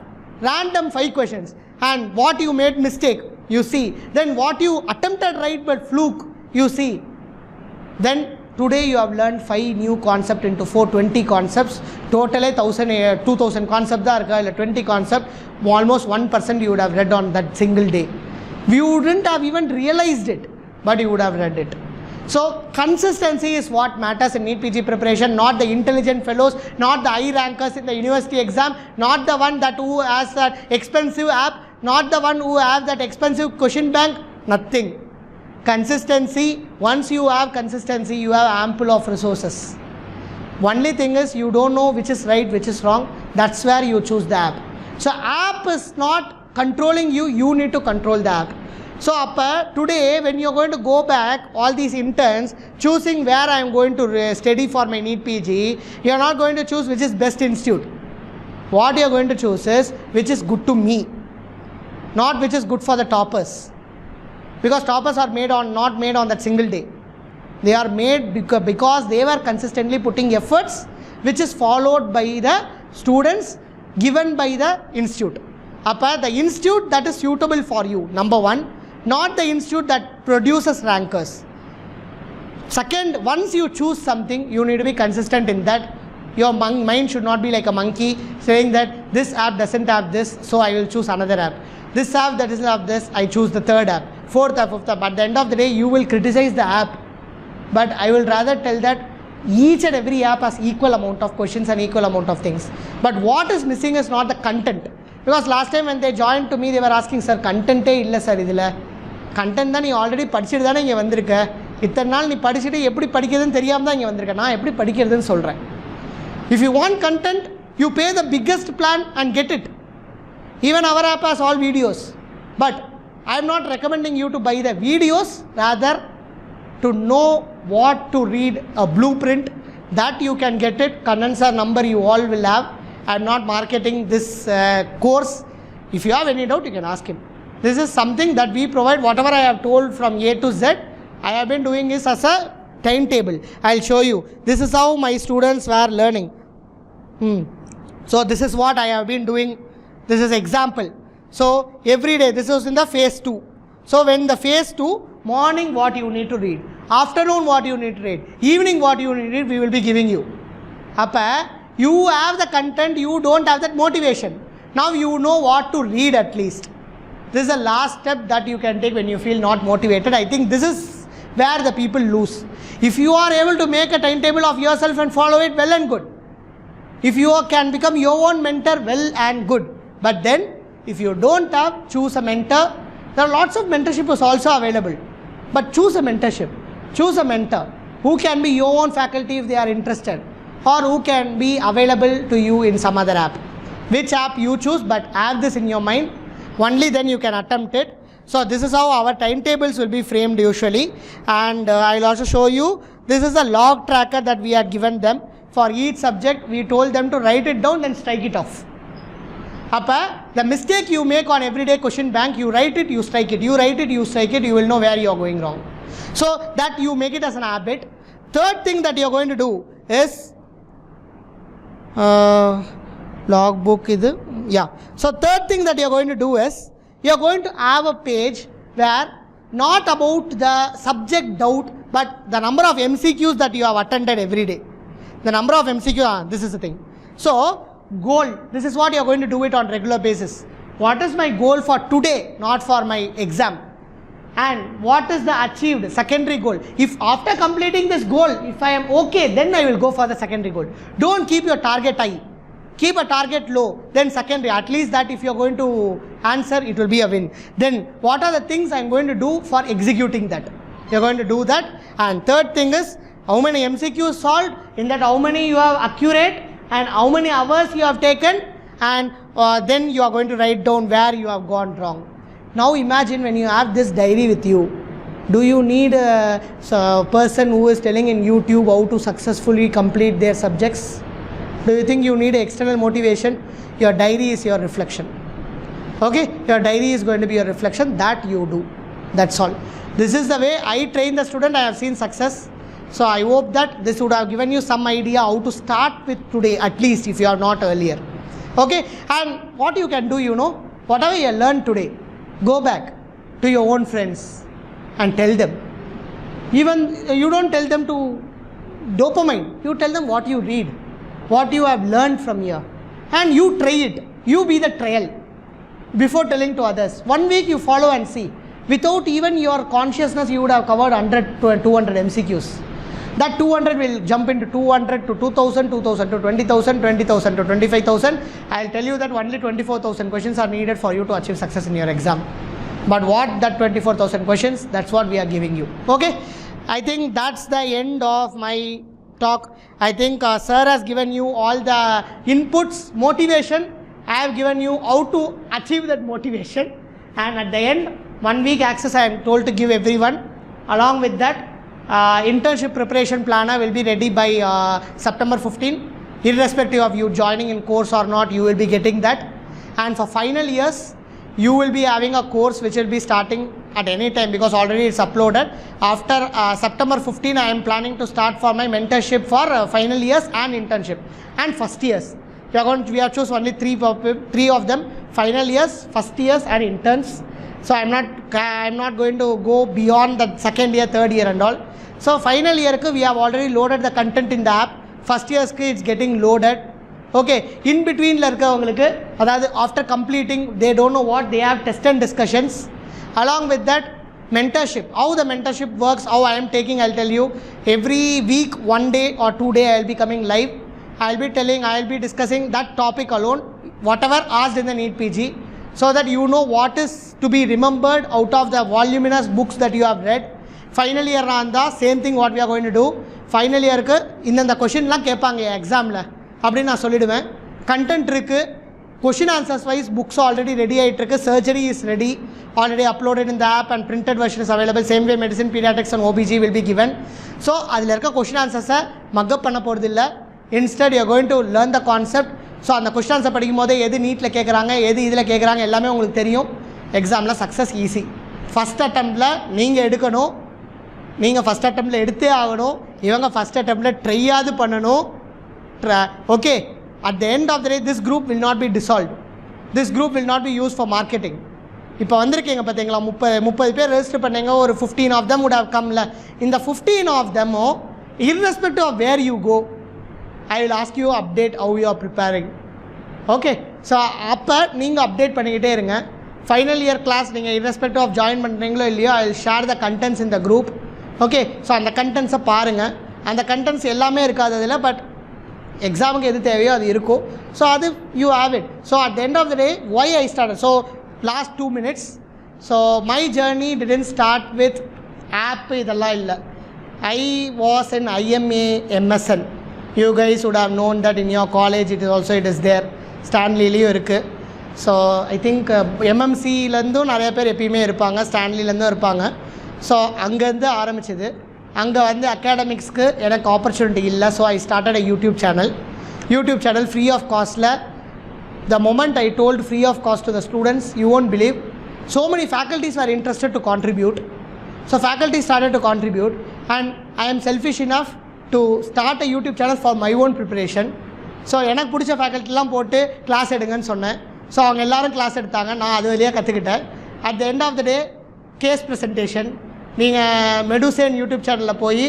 Random 5 questions. And what you made mistake, you see. Then what you attempted right but fluke, you see. Then today you have learned 5 new concepts into 420 concepts. Totally 2000 concepts are 20 concepts. Almost 1% you would have read on that single day. You wouldn't have even realized it, but you would have read it. So consistency is what matters in NEET PG preparation, not the intelligent fellows, not the high rankers in the university exam, not the one who has that expensive app, not the one who has that expensive question bank, nothing. Consistency, once you have consistency, you have ample of resources. Only thing is, you don't know which is right, which is wrong. That's where you choose the app. So app is not controlling you, you need to control the app. So today, when you are going to go back, all these interns, choosing where I am going to study for my NEET PG, you are not going to choose which is best institute. What you are going to choose is which is good to me, not which is good for the toppers. Because toppers are not made on that single day. They are made because they were consistently putting efforts, which is followed by the students, given by the institute. The institute that is suitable for you, number one, not the institute that produces rankers. Second, once you choose something, you need to be consistent in that. Your mind should not be like a monkey saying that this app doesn't have this, so I will choose another app. This app that doesn't have this, I choose the third app, fourth app, fifth app. At the end of the day, you will criticize the app. But I will rather tell that each and every app has equal amount of questions and equal amount of things. But what is missing is not the content. Because last time when they joined to me, they were asking, sir, content illa sir idhila. Content தான் நீ already படிச்சுட்டு தானே இங்கே வந்திருக்க. இத்தனை நாள் நீ படிச்சுட்டு எப்படி படிக்கிறதுன்னு தெரியாமல் தான் இங்கே வந்திருக்க. நான் எப்படி படிக்கிறதுன்னு சொல்கிறேன். If you want content, you pay the biggest plan and get it. Even our app has all videos. But I am not recommending you to buy the videos, rather to know what to read a blueprint, that you can get it. Kannan sir number you all will have. I am not marketing this course. If you have any doubt, you can ask him. This is something that we provide. Whatever I have told from A to Z, I have been doing this as a timetable. I will show you. This is how my students were learning. So this is what I have been doing. This is example. So every day, this was in the phase 2. So when the phase 2, morning what you need to read, afternoon what you need to read, evening what you need to read, we will be giving you. You have the content, you don't have that motivation. Now you know what to read at least. This is the last step that you can take when you feel not motivated. I think this is where the people lose. If you are able to make a timetable of yourself and follow it, well and good. If you can become your own mentor, well and good. But then, if you don't have, choose a mentor. There are lots of mentorship is also available. But choose a mentorship. Choose a mentor who can be your own faculty if they are interested, or who can be available to you in some other app. Which app you choose, but have this in your mind. Only then you can attempt it. So this is how our timetables will be framed usually, and I'll also show you, this is a log tracker that we have given them. For each subject, we told them to write it down and strike it off. The mistake you make on everyday question bank, you write it, you strike it, you write it, you strike it, you will know where you are going wrong. So that you make it as an habit. Third thing that you are going to do is logbook. So third thing that you are going to do is, you are going to have a page where not about the subject doubt, but the number of MCQs that you have attended every day. The number of MCQs, this is the thing. So goal, this is what you are going to do it on regular basis. What is my goal for today, not for my exam? And what is the achieved secondary goal? If after completing this goal, if I am okay, then I will go for the secondary goal. Don't keep your target high. Keep a target low, then secondary. At least that if you are going to answer, it will be a win. Then what are the things I am going to do for executing that? You are going to do that. And third thing is, how many MCQs solved, in that how many you have accurate, and how many hours you have taken, and then you are going to write down where you have gone wrong. Now imagine when you have this diary with you, do you need a person who is telling in YouTube how to successfully complete their subjects? Do you think you need external motivation? Your diary is your reflection. Okay, your diary is going to be your reflection, that you do. That's all. This is the way I train the student. I have seen success. So I hope that this would have given you some idea how to start with today, at least if you are not earlier. Okay, and what you can do, whatever you learned today, go back to your own friends and tell them. Even you don't tell them to dopamine, you tell them what you read, what you have learned from here, and you try it. You be the trial before telling to others. 1 week you follow and see. Without even your consciousness, you would have covered 100 to 200 MCQs. That 200 will jump into 200 to 2000, 2000 to 20,000, 20,000 to 25,000. I'll tell you that only 24,000 questions are needed for you to achieve success in your exam. But what that 24,000 questions, that's what we are giving you. Okay, I think that's the end of my talk. I think sir has given you all the inputs, motivation. I have given you how to achieve that motivation. And at the end, 1 week access I am told to give everyone. Along with that, internship preparation planner will be ready by September 15. Irrespective of you joining in course or not, you will be getting that. And for final years, you will be having a course which will be starting at any time, because already it's uploaded. After September 15, I am planning to start for my mentorship for final years and internship and first years. We have chosen only three of them: final years, first years, and interns. So I'm not going to go beyond the second year, third year and all. So final year we have already loaded the content in the app. First year it's getting loaded. Okay, in between after completing, they don't know what, they have test and discussions. Along with that, mentorship, how the mentorship works, how I am taking, I'll tell you. Every week, 1 day or 2 days, I'll be coming live. I'll be discussing that topic alone, whatever asked in the NEET PG, so that you know what is to be remembered out of the voluminous books that you have read. Final year the same thing what we are going to do. Final year the question la kepanga exam la appdi na solliduven. Content irukku, question answers wise books already ready aayittirukku, surgery is ready, already uploaded in the app, and printed version is available. Same way medicine, pediatrics and OBG will be given. So adile irukka question answers mug up panna poradilla. Instead you are going to learn the concept. So அந்த question answer படிக்கும்போது எது நீட்ல கேக்குறாங்க, எது இதுல கேக்குறாங்க எல்லாமே உங்களுக்கு தெரியும். எக்ஸாம்ல சக்சஸ் ஈஸி. ஃபர்ஸ்ட் அட்டெம்ப்ட்ல நீங்க எடுக்கணும். நீங்க ஃபர்ஸ்ட் அட்டெம்ப்ட்ல எடுத்தே ஆகணும். இவங்க ஃபர்ஸ்ட் அட்டெம்ப்ட்ல ட்ரை ஆது பண்ணனும். Okay, at the end of the day this group will not be dissolved. This group will not be used for marketing. இப்போ வந்திருக்கீங்க பாத்தீங்களா 30 பேர் ரெஜிஸ்டர் பண்ணீங்க, ஒரு 15 of them would have come la. In the 15 of them, irrespective of where you go, I will ask you update how you are preparing. Okay, so அப்போ நீங்கள் update பண்ணிக்கிட்டே இருங்க. ஃபைனல் இயர் கிளாஸ் நீங்கள் irrespective of join பண்ணுறீங்களோ இல்லையோ, I will share the contents in the group. Okay, so அந்த கண்டென்ட்ஸை பாருங்கள். அந்த கண்டென்ட்ஸ் எல்லாமே இருக்காது அதில், பட் எக்ஸாமுக்கு எது தேவையோ அது இருக்கும். ஸோ அது you have it. So at the end of the day, why I started? So last 2 minutes. So my journey didn't start with app இதெல்லாம் இல்லை. I was in IMA MSN. You guys would have known that in your college it is there. Stanleyலையும் இருக்குது. So I think எம்எம்சிலேருந்தும் நிறைய பேர் எப்பயுமே இருப்பாங்க, ஸ்டான்லிலேருந்தும் இருப்பாங்க. So அங்கேருந்து ஆரம்பிச்சது. அங்கே வந்து அகாடமிக்ஸ்க்கு எனக்கு ஆப்பர்ச்சுனிட்டி இல்லை. So I started a YouTube channel free of காஸ்ட்டில். The moment I told free of cost to the students, you won't believe, so many faculties were interested to contribute. So faculty started to contribute, and I am selfish enough to start a YouTube channel for my own preparation. So எனக்கு பிடிச்ச ஃபேக்கல்ட்டிலாம் போட்டு class எடுங்கன்னு சொன்னேன். So அவங்க எல்லோரும் class எடுத்தாங்க, நான் அது வழியாக கற்றுக்கிட்டேன். At the end of the day case presentation, நீங்கள் மெடுசேன் யூடியூப் சேனலில் போய்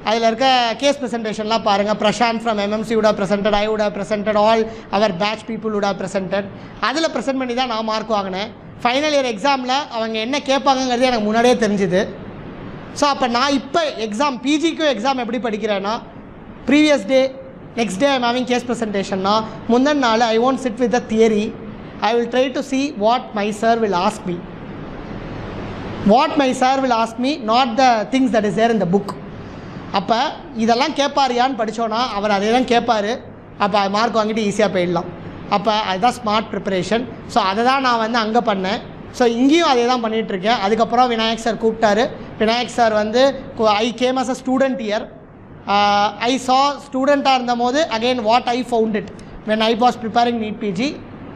அதில் இருக்க கேஸ் ப்ரெசன்டேஷன்லாம் பாருங்கள். Prashanth from MMC would have presented, I would have presented, all our batch people would have presented. அதில் ப்ரெசென்ட் பண்ணி தான் நான் மார்க் வாங்கினேன். ஃபைனல் இயர் எக்ஸாமில் அவங்க என்ன கேட்பாங்கங்கிறது எனக்கு முன்னாடியே தெரிஞ்சுது. ஸோ அப்போ நான் இப்போ எக்ஸாம் பிஜிக்கும் எக்ஸாம் எப்படி படிக்கிறேன்னா, previous day next day I'm having case ப்ரெசன்டேஷன்னா, முந்தின நாள் ஐ won't sit with the theory. I will try to see what my sir will ask me. Not the things that is there in the book. அப்போ இதெல்லாம் கேட்பாரியான்னு படித்தோன்னா அவர் அதே தான் கேட்பார். அப்போ mark வாங்கிட்டு ஈஸியாக போயிடலாம். அப்போ அதுதான் ஸ்மார்ட் ப்ரிப்பரேஷன். ஸோ அதை தான் நான் வந்து அங்கே பண்ணேன். ஸோ இங்கேயும் அதே தான் பண்ணிகிட்ருக்கேன். அதுக்கப்புறம் விநாயக் சார் கூப்பிட்டாரு. விநாயக் சார் வந்து I came as a student year. I saw ஸ்டூடெண்ட்டாக இருந்தபோது again what I found it when I was preparing NEET PG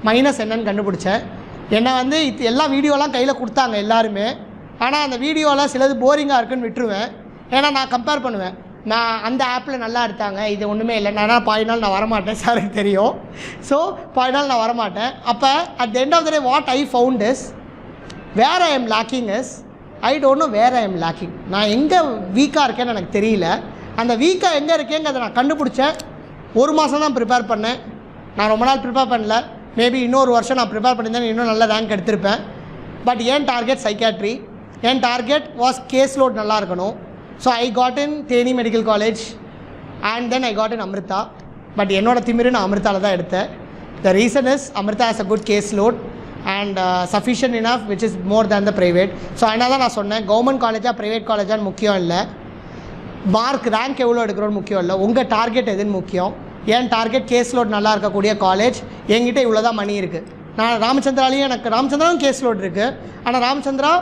minus என்னன்னு கண்டுபிடிச்சேன். என்னை வந்து எல்லா வீடியோலாம் கையில் கொடுத்தாங்க எல்லாருமே. ஆனால் அந்த வீடியோவில் சிலது போரிங்காக இருக்குன்னு விட்டுருவேன். ஏன்னா நான் கம்பேர் பண்ணுவேன், நான் அந்த ஆப்பில் நல்லா எடுத்தாங்க, இது ஒன்றுமே இல்லை, நான் பாயினால் நான் வரமாட்டேன், சாருக்கு தெரியும். ஸோ பாயினால் நான் வரமாட்டேன். அப்போ at the end of the day what I found is where I am lacking is I don't know where I am lacking. நான் எங்கே வீக்காக இருக்கேன்னு எனக்கு தெரியல. அந்த வீக்காக எங்கே இருக்கேங்கிறத நான் கண்டுபிடிச்சேன். 1 மாதம் தான் ப்ரிப்பேர் பண்ணேன். நான் ரொம்ப நாள் ப்ரிப்பேர் பண்ணல. மேபி இன்னொரு வருஷம் நான் ப்ரிப்பேர் பண்ணியிருந்தேன், இன்னும் நல்ல ரேங்க் எடுத்திருப்பேன். பட் என் டார்கெட் சைக்காட்ரி. என் டார்கெட் வாஸ் கேஸ் லோட் நல்லா இருக்கணும். So I got in Theni Medical College and then I got in Amrita. But என்னோட திமிரு நான் அமிர்தாவில் தான் எடுத்தேன். The reason is Amrita has a good case load and sufficient enough which is more than the private. So அதனால தான் நான் சொன்னேன், government காலேஜாக private காலேஜான்னு முக்கியம் இல்லை, மார்க் ரேங்க் எவ்வளோ எடுக்கிறோன்னு முக்கியம் இல்லை, உங்கள் டார்கெட் எதுன்னு முக்கியம். என் டார்கெட் கேஸ் லோட் நல்லா இருக்கக்கூடிய காலேஜ். என்கிட்ட இவ்வளோ தான் மணி இருக்குது. நான் ராமச்சந்திராலையும் எனக்கு ராமச்சந்திராவும் கேஸ் லோட் இருக்குது. ஆனால் Ramachandra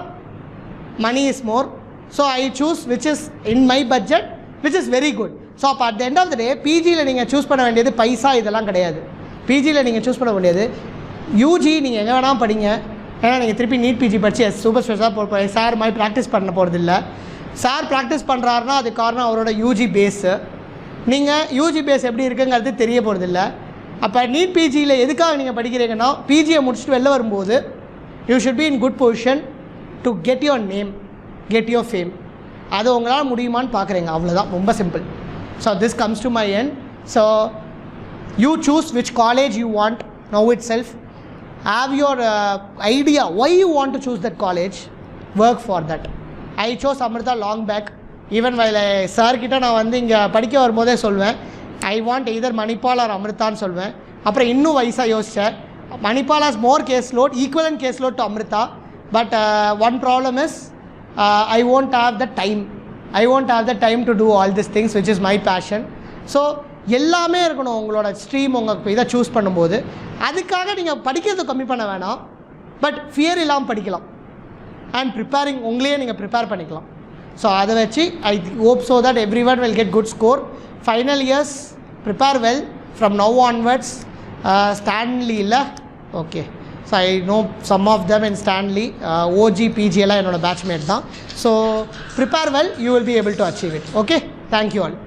money is more. So I choose which is in my budget which is very good. So அப்போ at the end of the day பிஜியில் நீங்கள் சூஸ் பண்ண வேண்டியது பைசா இதெல்லாம் கிடையாது. பிஜியில் நீங்கள் சூஸ் பண்ண வேண்டியது யூஜி நீங்கள் எங்கே வேணால் படிங்க. ஏன்னா நீங்கள் திருப்பி நீட் பிஜி படித்து சூப்பர் ஸ்பெஷலாக போய் சார் மாதிரி ப்ராக்டிஸ் பண்ண போகிறது இல்லை. சார் ப்ராக்டிஸ் பண்ணுறாருன்னா அது காரணம் அவரோட யூஜி பேஸு. நீங்கள் யூஜி பேஸ் எப்படி இருக்குங்கிறது தெரிய போகிறது இல்லை. அப்போ நீட் பிஜியில் எதுக்காக நீங்கள் படிக்கிறீங்கன்னா, பிஜியை முடிச்சுட்டு வெளில வரும்போது you should be in good position to get your name, get your fame. அது உங்களால் முடியுமான்னு பார்க்குறீங்க, அவ்வளோதான், ரொம்ப simple. So this comes to my end. So you choose which college you want now itself. Have your idea why you want to choose that college, work for that. I chose Amrita long back. Even while சார்கிட்ட நான் வந்து இங்கே படிக்க வரும்போதே சொல்வேன், I want either Manipal or அமிர்தான்னு சொல்வேன். அப்புறம் இன்னும் வயசாக யோசித்தேன், Manipal has more case load, equivalent case load to Amrita. But one problem is I won't have the time to do all these things which is my passion. So எல்லாமே இருக்கணும் உங்களோட stream. உங்கள் இதை சூஸ் பண்ணும்போது அதுக்காக நீங்கள் படிக்கிறது கம்மி பண்ண வேணாம், பட் ஃபியர் இல்லாமல் படிக்கலாம். அண்ட் ப்ரிப்பேரிங் உங்களையே நீங்கள் ப்ரிப்பேர் பண்ணிக்கலாம். ஸோ அதை வச்சு I hope so that every one will get good score. Final years prepare well from now onwards. Stanley இல்லை, okay. So I know some of them in Stanley. OG PG எல்லாம் என்னோடய batchmate தான். So prepare well, you will be able to achieve it. Okay, thank you all.